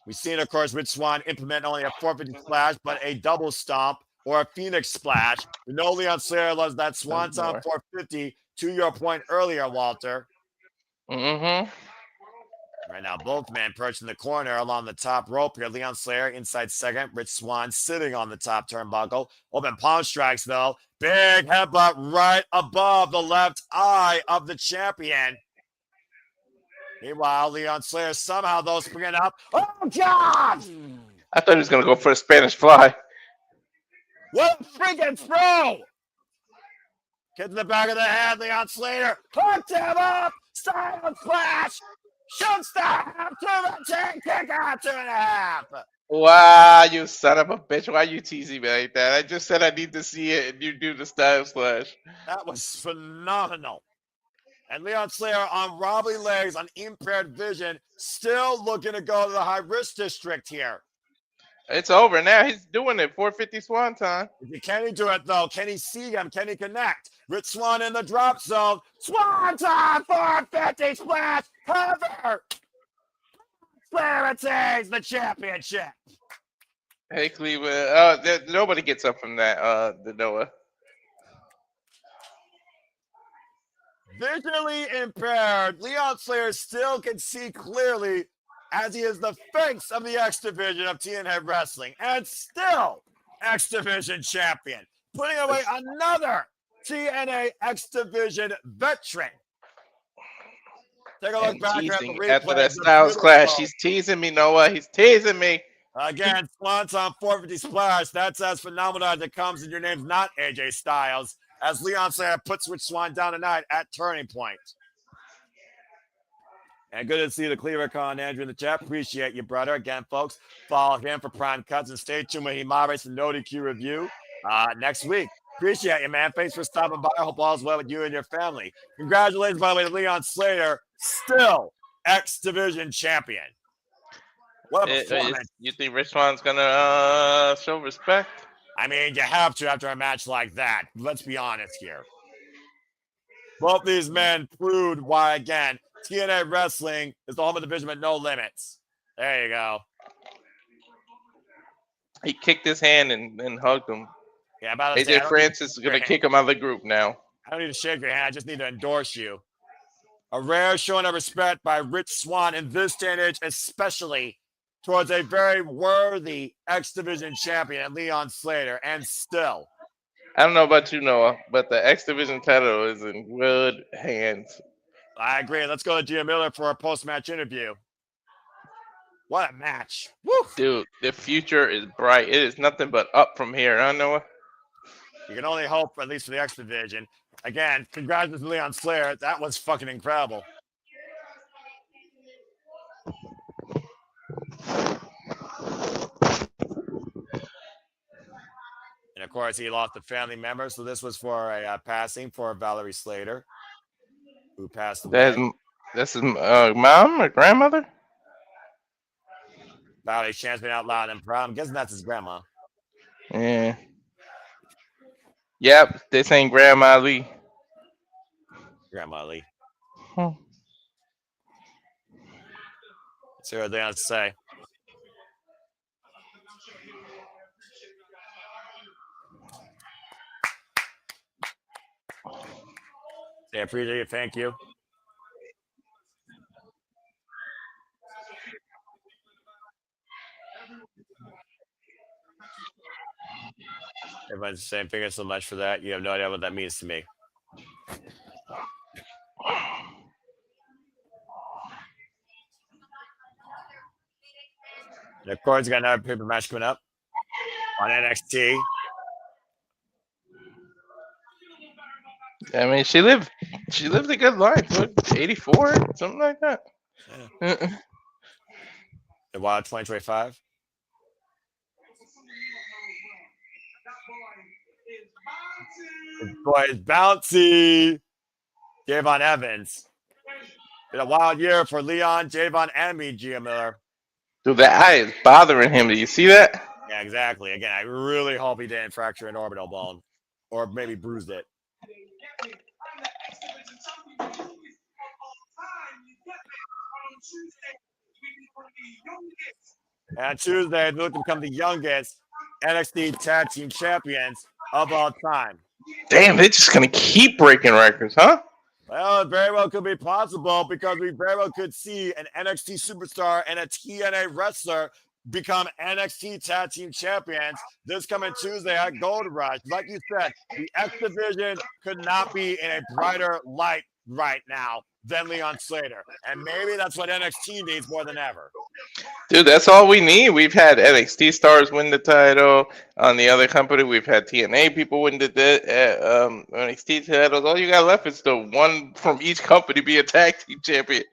We've seen, of course, Rich Swann implement not only a 450 splash, but a double stomp or a Phoenix splash. We know Leon Slater loves that Swanton 450 to your point earlier, Walter. Mm-hmm. Right now, both men perched in the corner along the top rope here. Leon Slater inside second. Rich Swann sitting on the top turnbuckle. Open palm strikes, though. Big headbutt right above the left eye of the champion. Meanwhile, Leon Slater somehow, though, springing up. Oh, God! I thought he was going to go for a Spanish fly. What a freaking throw! Kick to the back of the head, Leon Slater. Hooked him up! Silent splash! Shoot star! 2-10, kick out, 2.5. Wow, you son of a bitch. Why are you teasing me like that? I just said I need to see it, and you do the style slash. That was phenomenal. And Leon Slater on wobbly legs, on impaired vision, still looking to go to the high-risk district here. It's over now. He's doing it. 450 Swanton. Can he do it, though? Can he see him? Can he connect? Rich Swann in the drop zone. Swanton, 450 splash, cover. Slater retains the championship. Hey, Cleveland. Nobody gets up from that, the Noah. Visually impaired, Leon Slater still can see clearly as he is the face of the X Division of TNA Wrestling and still X Division champion, putting away another TNA X Division veteran. Take a look back at the replay. After that Styles clash, he's teasing me, Noah. He's teasing me. Again, Swanton 450 splash. That's as phenomenal as it comes, and your name's not AJ Styles. As Leon Slater puts Rich Swann down tonight at Turning Point. And good to see the Cleaver Con Andrew in the chat. Appreciate you, brother. Again, folks, follow him for prime cuts and stay tuned when he moderates the No DQ review next week. Appreciate you, man. Thanks for stopping by. I hope all's well with you and your family. Congratulations, by the way, to Leon Slater, still X Division champion. What a performance. You think Rich Swann's going to show respect? I mean, you have to after a match like that. Let's be honest here. Both these men proved why, again, TNA Wrestling is the home of the division with no limits. There you go. He kicked his hand and hugged him. Yeah, about AJ Francis is going to kick him out of the group now. I don't need to shake your hand. I just need to endorse you. A rare showing of respect by Rich Swann in this day and age, especially towards a very worthy X Division champion, Leon Slater. And still, I don't know about you, Noah, but the X Division title is in good hands. I agree. Let's go to Gia Miller for a post-match interview. What a match. Woo! Dude, the future is bright. It is nothing but up from here, huh, Noah? You can only hope, at least for the X Division. Again, congratulations to Leon Slater. That was fucking incredible. And of course, he lost a family member. So this was for a passing for Valerie Slater, who passed away. That's his mom or grandmother? Valerie chants me out loud and proud. I'm guessing that's his grandma. Yeah. Yep, this ain't Grandma Lee. Grandma Lee. Hmm. Let's hear what they have to say. I appreciate it. Thank you. Everyone's saying thank you so much for that. You have no idea what that means to me. And of course, we got another paper match coming up on NXT. I mean, she lived a good life. What, 84, something like that. Yeah. The Wild 2025. The boy is bouncy. Javon Evans. Been a wild year for Leon, Javon, and me, Gia Miller. Dude, that eye is bothering him. Do you see that? Yeah, exactly. Again, I really hope he didn't fracture an orbital bone, or maybe bruised it. And Tuesday, they look to become the youngest NXT Tag Team Champions of all time. Damn, they're just gonna keep breaking records, huh? Well, it very well could be possible because we very well could see an NXT superstar and a TNA wrestler become NXT Tag Team Champions this coming Tuesday at Gold Rush. Like you said, the X Division could not be in a brighter light right now than Leon Slater. And maybe that's what NXT needs more than ever. Dude, that's all we need. We've had NXT stars win the title. On the other company, we've had TNA people win the NXT titles. All you got left is the one from each company be a tag team champion.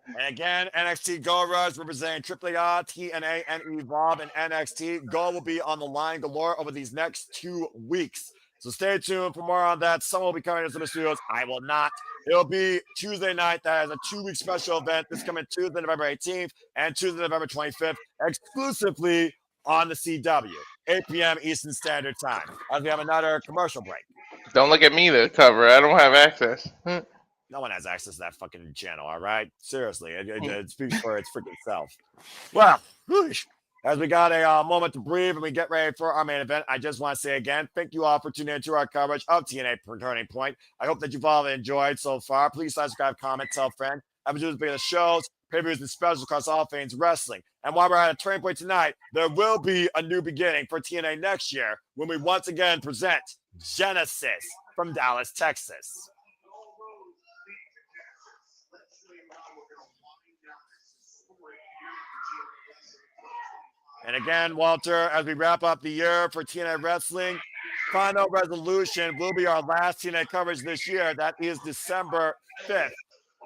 And again, NXT Gold Rush representing AAA, TNA, and Evolve and NXT. Gold will be on the line galore over these next 2 weeks. So stay tuned for more on that. Someone will be coming into the studios. I will not. It'll be Tuesday night. That is a 2-week special event. This coming Tuesday, November 18th and Tuesday, November 25th, exclusively on the CW, 8 p.m. Eastern Standard Time. As we have another commercial break. Don't look at me to cover. I don't have access. No one has access to that fucking channel, all right? Seriously, it speaks for its freaking self. Well, whoosh. As we got a moment to breathe and we get ready for our main event, I just want to say again, thank you all for tuning into our coverage of TNA Turning Point. I hope that you've all enjoyed so far. Please subscribe, comment, tell a friend. Episodes of the shows, pay-per-views, and specials across all things wrestling. And while we're at a Turning Point tonight, there will be a new beginning for TNA next year when we once again present Genesis from Dallas, Texas. And again, Walter, as we wrap up the year for TNA Wrestling, Final Resolution will be our last TNA coverage this year. That is December 5th,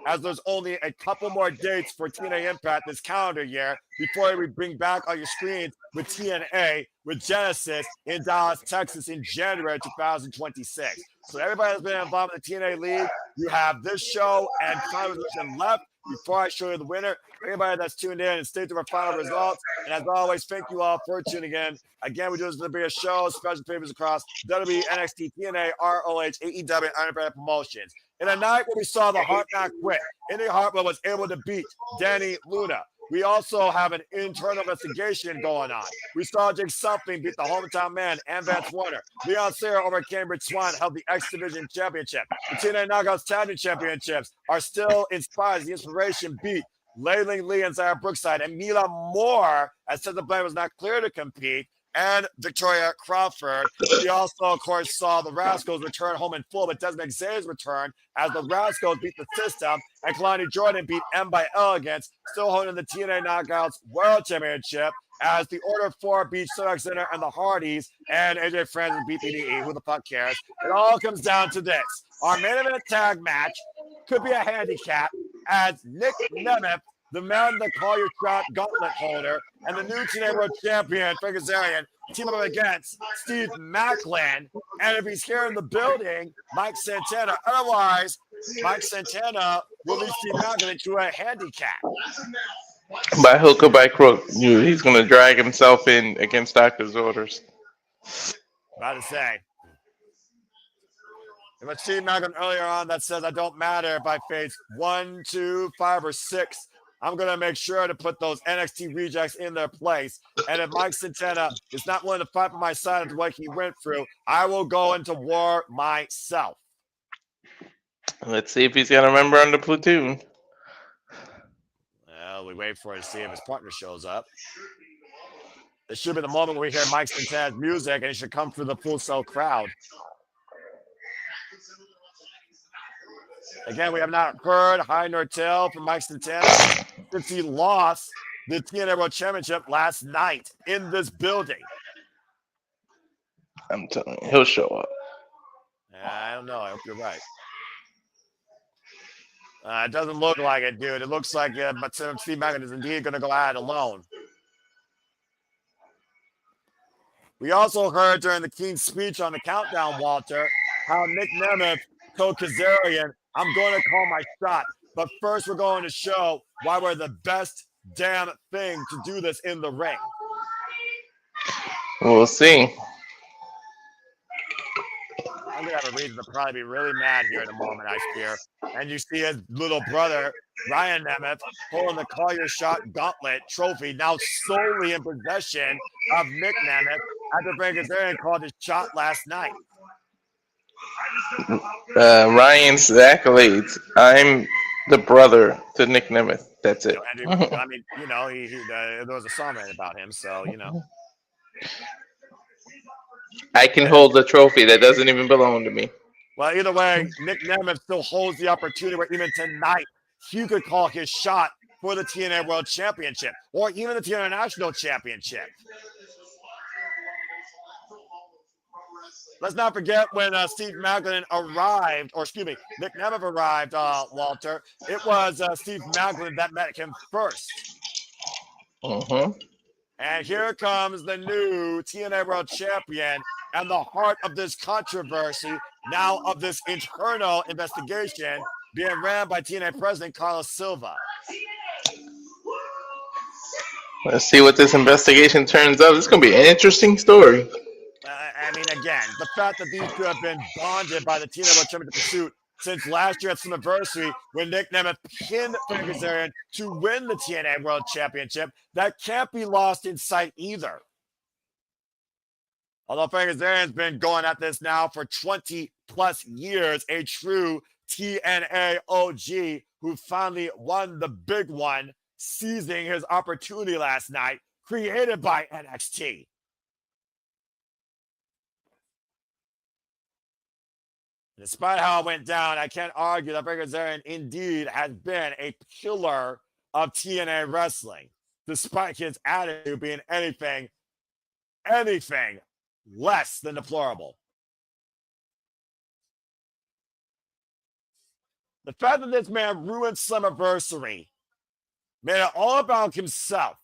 as there's only a couple more dates for TNA Impact this calendar year before we bring back on your screens with TNA with Genesis in Dallas, Texas in January 2026. So everybody that's been involved in the TNA League, you have this show and Final Resolution left. Before I show you the winner, for anybody that's tuned in and stay through our final results. And as always, thank you all for tuning in. Again, we do this to be a show, special papers across WWE, NXT, TNA, ROH, AEW, and Iron Man Promotions. In a night where we saw the Heart not quit, Indi Hartwell was able to beat Dani Luna. we also have an internal investigation going on. We saw Jake Something beat the hometown man and Vance Warner. Leon Sarah over Cambridge Swann held the X Division Championship. The TNA Knockouts Tag Team Championships are still inspired. The Inspiration beat Layling Lee and Zara Brookside and Mila Moore, as Tessa Blaine was not clear to compete, and Victoria Crawford. We also, of course, saw the Rascalz return home in full, but Desmond Xavier's return as the Rascalz beat the system, and Kelani Jordan beat M by Elegance, still holding the TNA Knockouts World Championship, as the Order 4 beat Cedric Center and the Hardys, and AJ Francis beat B.D.E. Who the fuck cares? It all comes down to this. Our main event tag match could be a handicap, as Nick Nemeth, the man that call your shot gauntlet holder, and the new TNA World Champion, Frankie Kazarian, team up against Steve Maclin. And if he's here in the building, Mike Santana. Otherwise, Mike Santana will lead Steve Maclin into a handicap. By hook or by crook, he's going to drag himself in against doctor's orders. About to say. If I see Maclin earlier on that says I don't matter if I face 1, 2, 5, or 6, I'm going to make sure to put those NXT rejects in their place. And if Mike Santana is not willing to fight for my side of what he went through, I will go into war myself. Let's see if he's got a member on the platoon. Well, we wait for it to see if his partner shows up. This should be the moment where we hear Mike Santana's music, and it should come through the Full Sail crowd. Again, we have not heard high nor tail from Mike Santana since he lost the TNA World Championship last night in this building. I'm telling you, he'll show up. I don't know. I hope you're right. It doesn't look like it, dude. It looks like but Steve Maclin is indeed going to go out alone. We also heard during the King's speech on the countdown, Walter, how Nick Nemeth told Kazarian, I'm going to call my shot. But first, we're going to show why we're the best damn thing to do this in the ring. We'll see. I'm going to have a reason to probably be really mad here in a moment, I fear. And you see his little brother, Ryan Nemeth, holding the Call Your Shot Gauntlet trophy, now solely in possession of Nick Nemeth after Frankie Kazarian called his shot last night. Ryan's accolades. I'm the brother to Nick Nemeth. That's it. I mean, there was a song written about him, so, I can hold the trophy that doesn't even belong to me. Well, either way, Nick Nemeth still holds the opportunity where even tonight he could call his shot for the TNA World Championship or even the TNA National Championship. Let's not forget when Steve Maclin arrived, Nick Nemeth arrived, Walter. It was Steve Maclin that met him first. And here comes the new TNA World Champion and the heart of this controversy, now of this internal investigation being ran by TNA President Carlos Silva. Let's see what this investigation turns out. It's going to be an interesting story. I mean, again, the fact that these two have been bonded by the TNA World Championship pursuit since last year at Slammiversary when Nick Nemeth pinned Frankie Kazarian to win the TNA World Championship, that can't be lost in sight either. Although Frankie Kazarian's been going at this now for 20-plus years, a true TNA OG who finally won the big one, seizing his opportunity last night, created by NXT. Despite how it went down, I can't argue that Frankie Kazarian indeed has been a pillar of TNA wrestling, despite his attitude being anything less than deplorable. The fact that this man ruined Slammiversary, made it all about himself,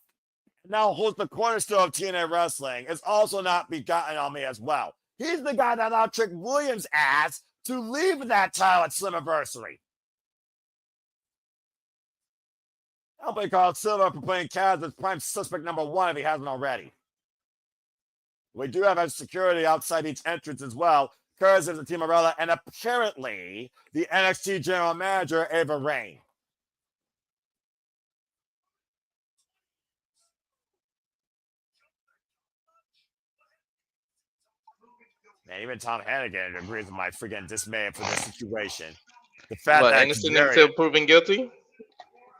and now holds the cornerstone of TNA wrestling is also not begotten on me as well. He's the guy that allowed Trick Williams' ass to leave that title at Slammiversary. I'll play Carl Silva for playing Kaz as prime suspect number 1 if he hasn't already. We do have security outside each entrance as well. Curtis is the Team Morella, and apparently the NXT General Manager, Ava Rain. And even Tom Hannigan agrees with my freaking dismay for this situation. The fact What, that innocent until proven guilty?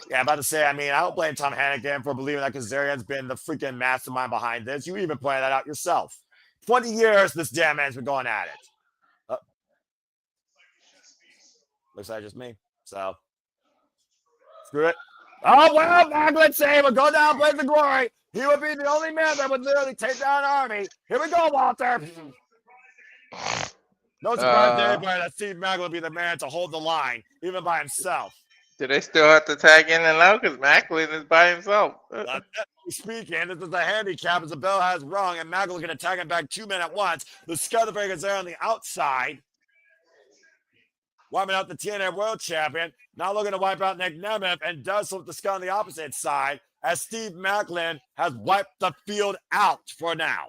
Yeah, I'm about to say, I mean, I don't blame Tom Hannigan for believing that Kazarian's been the freaking mastermind behind this. You even pointed that out yourself. 20 years this damn man's been going at it. Looks like just me. So, screw it. Oh, well, Maclin save will go down, blaze the glory. He would be the only man that would literally take down an army. Here we go, Walter. No surprise to anybody that Steve Maclin would be the man to hold the line, even by himself. Do they still have to tag in and out? Because Maclin is by himself. Speaking, this is a handicap as the bell has rung, and Maclin's going to tag him back 2 men at once. The Skeleton is there on the outside. Wiping out the TNA World Champion. Now looking to wipe out Nick Nemeth, and does so with the Skull on the opposite side, as Steve Maclin has wiped the field out for now.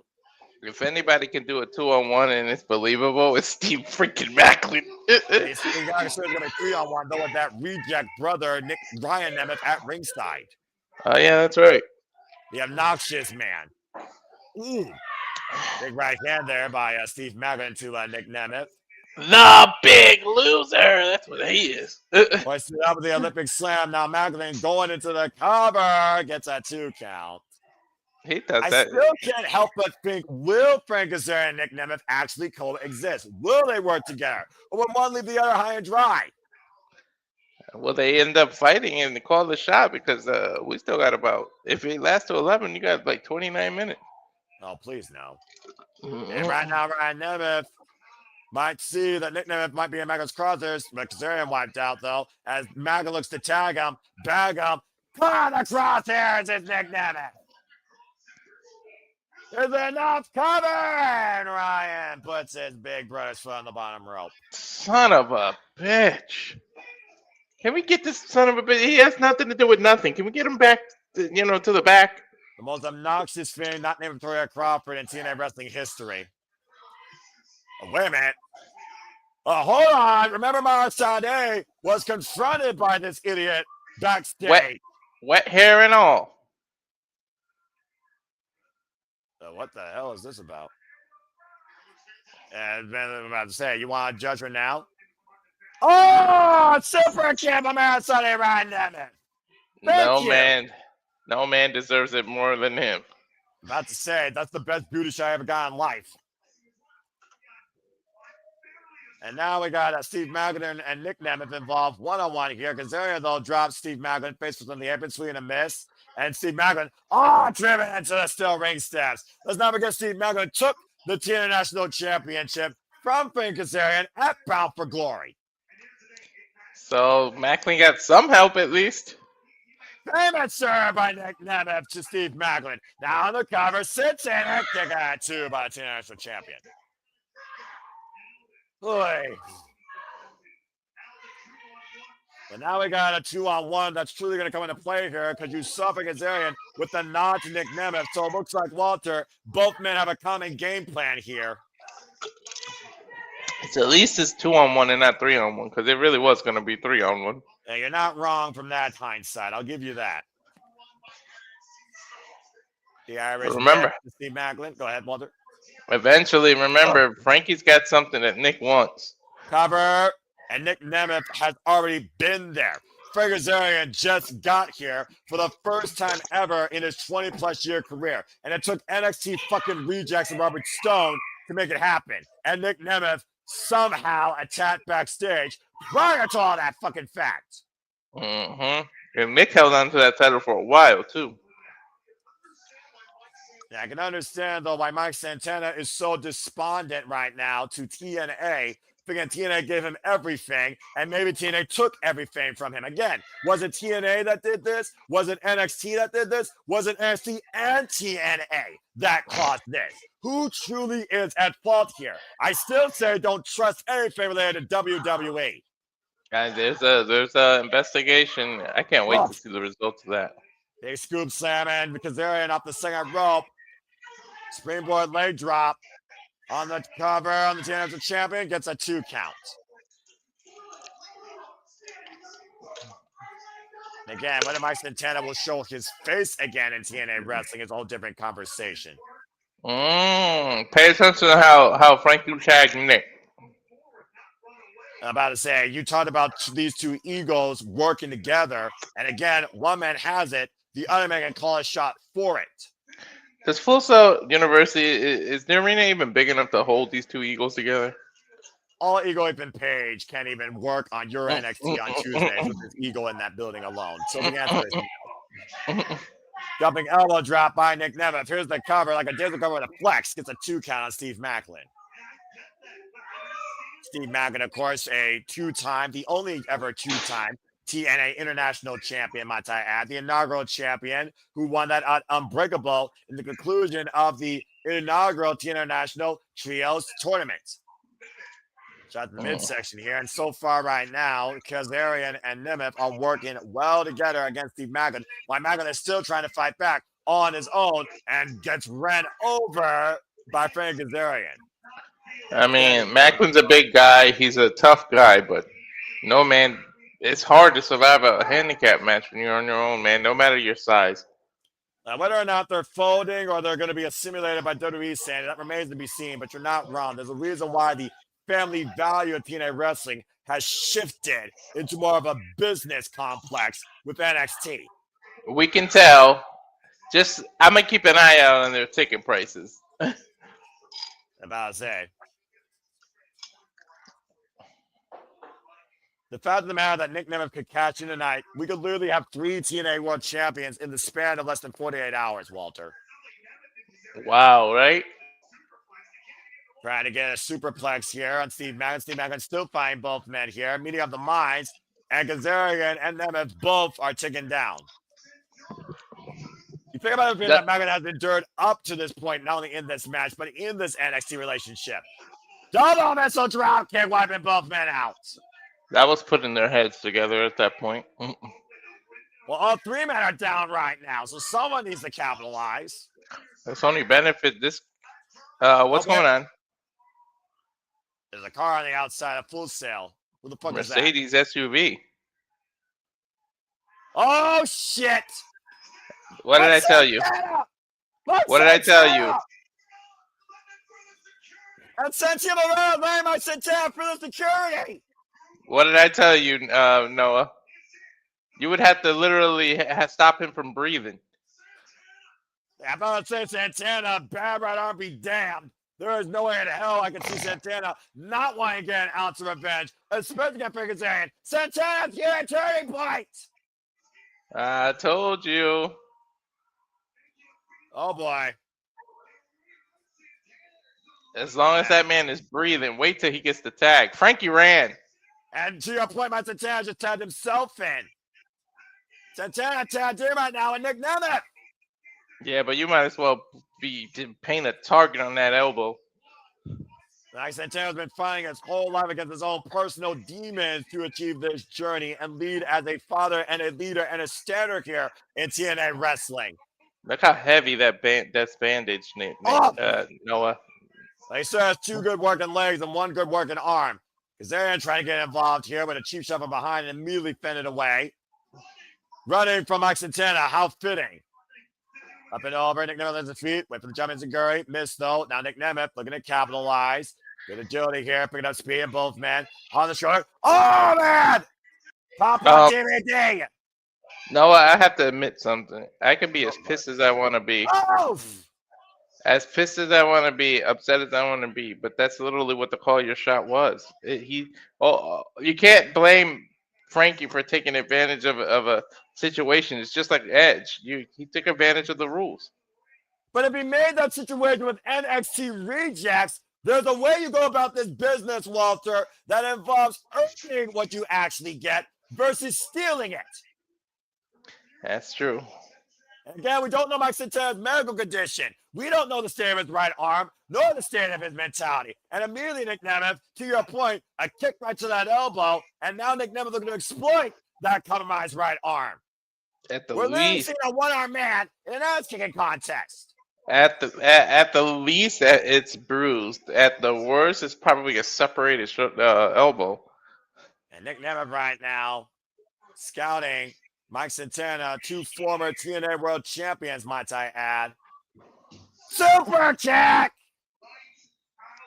If anybody can do a 2-on-1 and it's believable, it's Steve freaking Maclin. He's going to 3-on-1 though with that reject brother Ryan Nemeth at ringside. Oh yeah, that's right. The obnoxious man. Ooh. Big right hand there by Steve Maclin to Nick Nemeth. The big loser. That's what he is. Hoisted up with the Olympic slam. Now Maclin going into the cover. Gets a 2 count. He does I that. still can't help but think, will Frank Kazarian and Nick Nemeth actually coexist? Will they work together? Or will one leave the other high and dry? Well, they end up fighting and they call the shot because we still got about, if it lasts to 11, you got like 29 minutes. Oh, please no. And right now, Ryan Nemeth might see that Nick Nemeth might be in Maclin's crosshairs, but Kazarian wiped out, though, as Maclin looks to tag him, bag him. Come on, the crosshairs is Nick Nemeth. There's enough cover, and Ryan puts his big brother's foot on the bottom rope. Son of a bitch. Can we get this son of a bitch? He has nothing to do with nothing. Can we get him back, to the back? The most obnoxious thing not named Victoria Crawford in TNA wrestling history. Oh, wait a minute. Hold on. Remember, Sade was confronted by this idiot backstage. Wet hair and all. So what the hell is this about? And then I'm about to say, you want a judgment now? Oh, super champ, Sade Ryan Nemeth. No man deserves it more than him. About to say, that's the best beauty shot I ever got in life. And now we got Steve Maclin and Nick Nemeth involved one-on-one here. Kazarian, though, drops Steve Maclin, face was on the apron, swinging a miss. And Steve Maclin, driven into the steel ring steps. Let's not forget Steve Maclin took the TNA National Championship from Frank Kazarian at Bound for Glory. So Maclin got some help at least. Famous serve by Nick Nemeth to Steve Maclin. Now on the cover, sits in a kick at 2 by the TNA National Champion. Boy. But now we got a 2-on-1 that's truly going to come into play here because you suffer Kazarian with the nod to Nick Nemeth. So it looks like, Walter, both men have a common game plan here. It's at least it's 2-on-1 and not 3-on-1 because it really was going to be 3-on-1. Yeah, you're not wrong from that hindsight. I'll give you that. The Irish. Remember, Steve Maclin. Go ahead, Walter. Eventually, remember, Frankie's got something that Nick wants. Cover. And Nick Nemeth has already been there. Frank Kazarian just got here for the first time ever in his 20-plus year career. And it took NXT fucking rejects and Robert Stone to make it happen. And Nick Nemeth somehow attacked backstage prior to all that fucking fact. And Nick held on to that title for a while, too. Yeah, I can understand, though, why Mike Santana is so despondent right now to TNA. Thinking TNA gave him everything, and maybe TNA took everything from him. Again, was it TNA that did this? Was it NXT that did this? Was it NXT and TNA that caused this? Who truly is at fault here? I still say don't trust anything related to WWE. Guys, there's a investigation. I can't wait to see the results of that. Big scoop slam and Kazarian off the second rope. Springboard leg drop. On the cover, on the TNA champion, gets a 2 count. And again, whether Mike Santana will show his face again in TNA wrestling is a whole different conversation. Pay attention to how Frankie tagged Nick. I'm about to say, you talked about these two egos working together. And again, one man has it, the other man can call a shot for it. Does Full Sail University, is the arena even big enough to hold these two egos together? All ego even Page can't even work on your NXT on Tuesdays with his ego in that building alone. So the answer is no. Jumping elbow drop by Nick Nemeth. Here's the cover, like a diesel cover with a flex. Gets a 2 count on Steve Maclin. Steve Maclin, of course, the only ever two-time TNA International Champion, might I add. The inaugural champion who won that Unbreakable in the conclusion of the inaugural TNA International Trios Tournament. Shot the midsection here, and so far right now, Kazarian and Nemeth are working well together against Steve Maclin, while Maclin is still trying to fight back on his own and gets ran over by Frankie Kazarian. I mean, Maclin's a big guy. He's a tough guy, but no, man, it's hard to survive a handicap match when you're on your own, man, no matter your size. Whether or not they're folding or they're going to be assimilated by WWE, Sandy, that remains to be seen, but you're not wrong. There's a reason why the family value of TNA wrestling has shifted into more of a business complex with NXT. We can tell. I'm going to keep an eye out on their ticket prices. About to say. The fact of the matter that Nick Nemeth could catch in tonight, we could literally have 3 TNA World Champions in the span of less than 48 hours, Walter. Wow, right? Trying to get a superplex here on Steve Maclin. Steve Maclin still fighting both men here. Meeting of the minds. And Kazarian and Nemeth both are ticking down. You think about everything that Maclin has endured up to this point, not only in this match, but in this NXT relationship. Double missile drop kick, wiping both men out. That was putting their heads together at that point. Well, all 3 men are down right now, so someone needs to capitalize. That's only benefit this. What's going on? There's a car on the outside of Full Sail. Who the fuck Mercedes is that? SUV. Oh, shit! What did I tell you? What did I tell you? And sent him around, man, my Santana for the security! What did I tell you, Noah? You would have to literally stop him from breathing. I'm about to say Santana, bad right arm be damned. There is no way in hell I can see Santana not wanting to get an ounce of revenge, especially against Frankie Kazarian. Santana's here at turning point! I told you. Oh, boy. As long as that man is breathing, wait till he gets the tag. Frankie ran. And to your point, my Santana just tagged himself in. Santana tagged him right now, and Nick Nemeth. Yeah, but you might as well paint a target on that elbow. Like Santana's been fighting his whole life against his own personal demons to achieve this journey and lead as a father and a leader and a standard here in TNA wrestling. Look how heavy that's bandage, Noah. He still has 2 good working legs and 1 good working arm. Kazarian trying to get involved here with a cheap shot from behind and immediately fended away. Running from Mike Santana, how fitting. Up and over, Nick Nemeth lands his feet. Wait for the jump into Guri. Missed though. Now Nick Nemeth looking to capitalize. Good agility here, picking up speed in both men. On the shoulder. Oh, man! Pop DVD! Noah, I have to admit something. I can be as pissed as I want to be. Oh! As pissed as I want to be, upset as I want to be, but that's literally what the call your shot was. You can't blame Frankie for taking advantage of a situation. It's just like Edge. He took advantage of the rules. But if he made that situation with NXT rejects, there's a way you go about this business, Walter, that involves earning what you actually get versus stealing it. That's true. And again, we don't know Mike Santana's medical condition. We don't know the state of his right arm, nor the state of his mentality. And immediately, Nick Nemeth, to your point, a kick right to that elbow, and now Nick Nemeth looking to exploit that compromised right arm. We're literally seeing a one-arm man in an ass-kicking contest. At the least, it's bruised. At the worst, it's probably a separated elbow. And Nick Nemeth right now scouting Mike Santana, 2 former TNA World Champions, might I add. Super kick.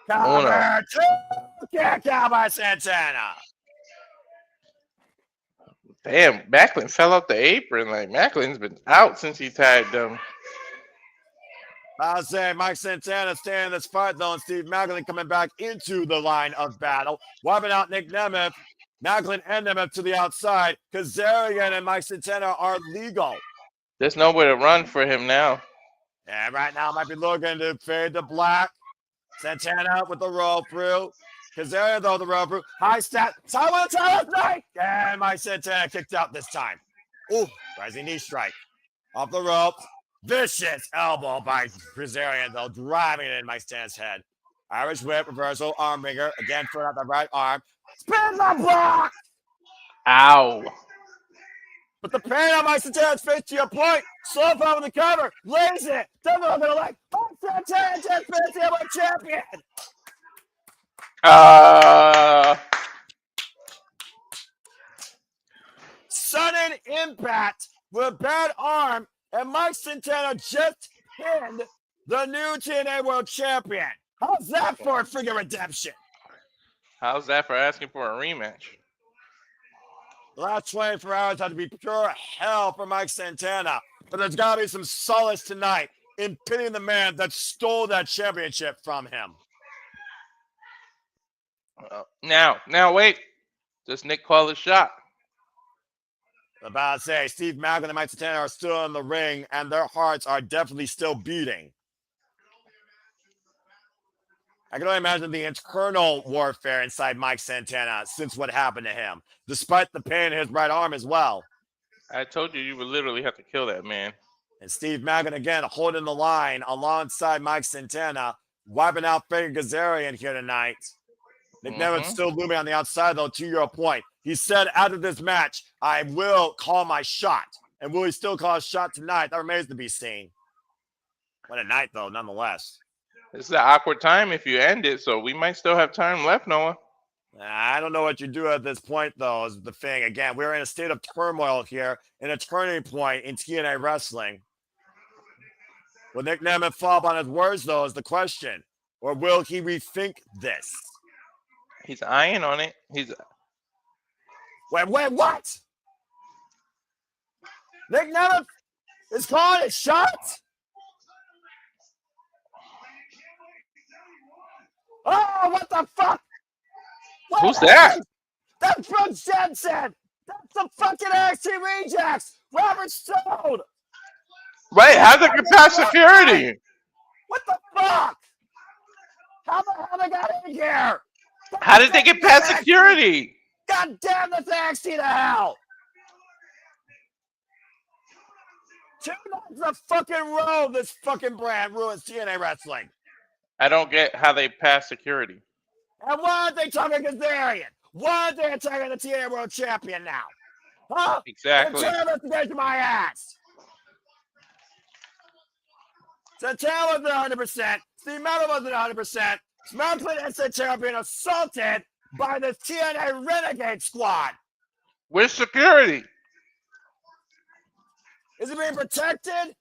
Cover 2. Kick out by Santana. Damn, Maclin fell off the apron. Like, Maclin's been out since he tagged him. I'll say Mike Santana staying in this fight, though, and Steve Maclin coming back into the line of battle. Wiping out Nick Nemeth. Maclin and Nemeth to the outside. Kazarian and Mike Santana are legal. There's nowhere to run for him now. And right now might be looking to fade to black. Santana with the roll through. Kazarian, though, the roll through. High stat. Time night. And Mike Santana kicked out this time. Ooh, rising knee strike. Off the ropes. Vicious elbow by Kazarian, though, driving it in Mike Santana's head. Irish whip, reversal, arm wringer. Again, put out the right arm. Spin the block. Ow. But the pain on Mike Santana's face, to your point. Slow up on the cover. Lays it. Doesn't look at it like Mike Santana just finished the world champion. Sudden impact with a bad arm, and Mike Santana just pinned the new TNA World Champion. How's that for a figure redemption? How's that for asking for a rematch? The last 24 hours had to be pure hell for Mike Santana, but there's got to be some solace tonight in pinning the man that stole that championship from him. Now, wait. Does Nick call the shot? About to say, Steve Maclin and Mike Santana are still in the ring, and their hearts are definitely still beating. I can only imagine the internal warfare inside Mike Santana since what happened to him, despite the pain in his right arm as well. I told you would literally have to kill that man. And Steve Maclin again holding the line alongside Mike Santana, wiping out Frankie Kazarian here tonight. Nick Nemeth still looming on the outside, though, to your point. He said after this match, I will call my shot. And will he still call a shot tonight? That remains to be seen. What a night, though, nonetheless. This is an awkward time if you end it, so we might still have time left, Noah. I don't know what you do at this point, though, is the thing. Again, we're in a state of turmoil here, in a turning point in TNA wrestling. Will Nick Nemeth fall on his words, though, is the question. Or will he rethink this? He's eyeing on it. Wait, what? Nick Nemeth is calling a shot? Oh, what the fuck? What Who's that? That's Brookside. That's the fucking NXT Rejects. Robert Stone. Right, how'd they get past security? What the fuck? How the hell they got in here? How did they get past security? God damn, that's NXT to hell. 2 nights a fucking row, this fucking brand ruins TNA wrestling. I don't get how they pass security. And why aren't they talking Kazarian? Why aren't they attacking the TNA World Champion now? Huh? Exactly. Investigation my ass. Santana wasn't 100%. Steve Maclin wasn't 100%. Maclin and Santana being assaulted by the TNA Renegade Squad. Where's security? Is it being protected?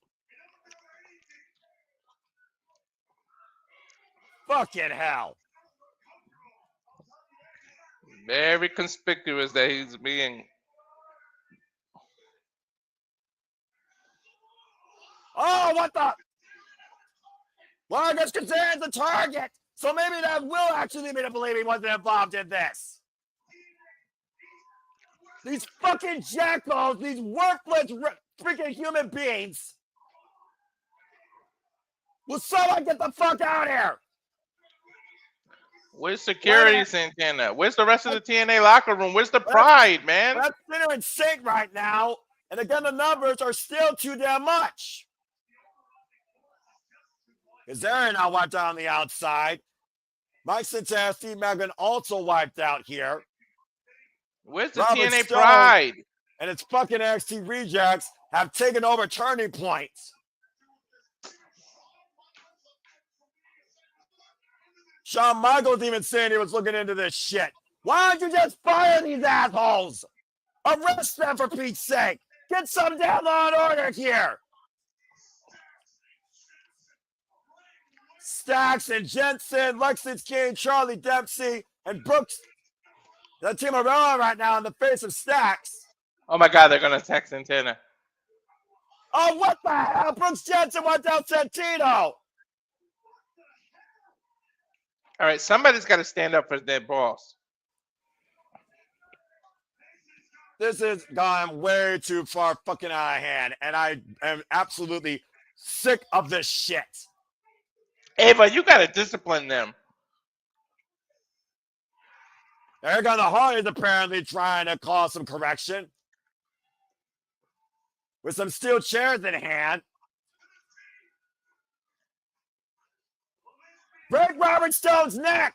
Fucking hell. Very conspicuous that he's being... Oh, what the? Well, I guess Kazarian's the target. So maybe that will actually lead me to believe he wasn't involved in this. These fucking jackals, these worthless freaking human beings. Will someone get the fuck out here? Where's security, Santana? Where's the rest of the TNA locker room? Where's the pride, man? That's center in sync right now. And again, the numbers are still too damn much. Kazarian now wiped out on the outside. Mike Santana, Steve Maclin also wiped out here. Where's the Robert TNA Stone pride? And its fucking NXT Rejects have taken over Turning Point. Shawn Michaels even saying he was looking into this shit. Why don't you just fire these assholes? Arrest them for Pete's sake. Get some damn law and order here. Stacks and Jensen, Lexington King, Charlie Dempsey, and Brooks. The team around right now in the face of Stacks. Oh my God, they're gonna attack Santana. Oh, what the hell? Brooks Jensen went down Santino. All right, somebody's got to stand up for their boss. This has gone way too far fucking out of hand, and I am absolutely sick of this shit. Ava, you got to discipline them. There go the Hardys apparently trying to cause some correction. With some steel chairs in hand. Break Robert Stone's neck!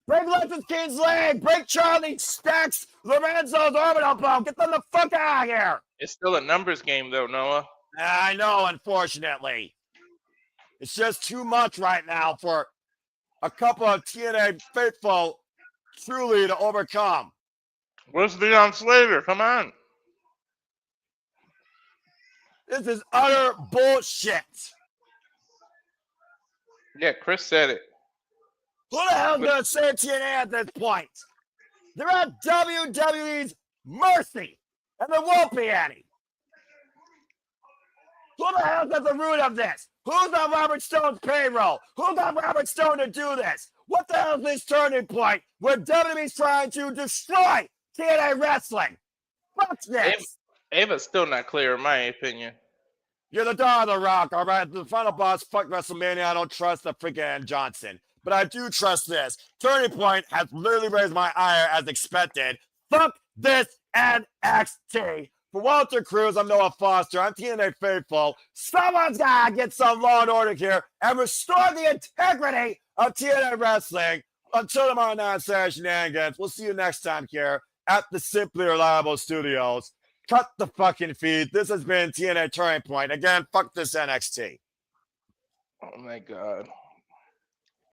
Break Lexington King's leg! Break Charlie Stacks Lorenzo's orbital bone! Get them the fuck out of here! It's still a numbers game, though, Noah. I know, unfortunately. It's just too much right now for a couple of TNA faithful truly to overcome. Where's Leon Slater? Come on. This is utter bullshit. Yeah, Chris said it. Who the hell's going to save TNA at this point? They're at WWE's mercy, and there won't be any. Who the hell's at the root of this? Who's on Robert Stone's payroll? Who got Robert Stone to do this? What the hell is this turning point where WWE's trying to destroy TNA wrestling? Fuck this. Ava's still not clear, in my opinion. You're the dog of the rock, all right? The final boss, fuck WrestleMania. I don't trust the freaking Johnson. But I do trust this. Turning Point has literally raised my ire as expected. Fuck this NXT. For Walter Cruz, I'm Noah Foster. I'm TNA faithful. Someone's got to get some law and order here and restore the integrity of TNA wrestling. Until tomorrow night, Saturday Shenanigans. We'll see you next time here at the Simply Reliable Studios. Cut the fucking feed. This has been TNA Turning Point. Again, fuck this NXT. Oh, my God.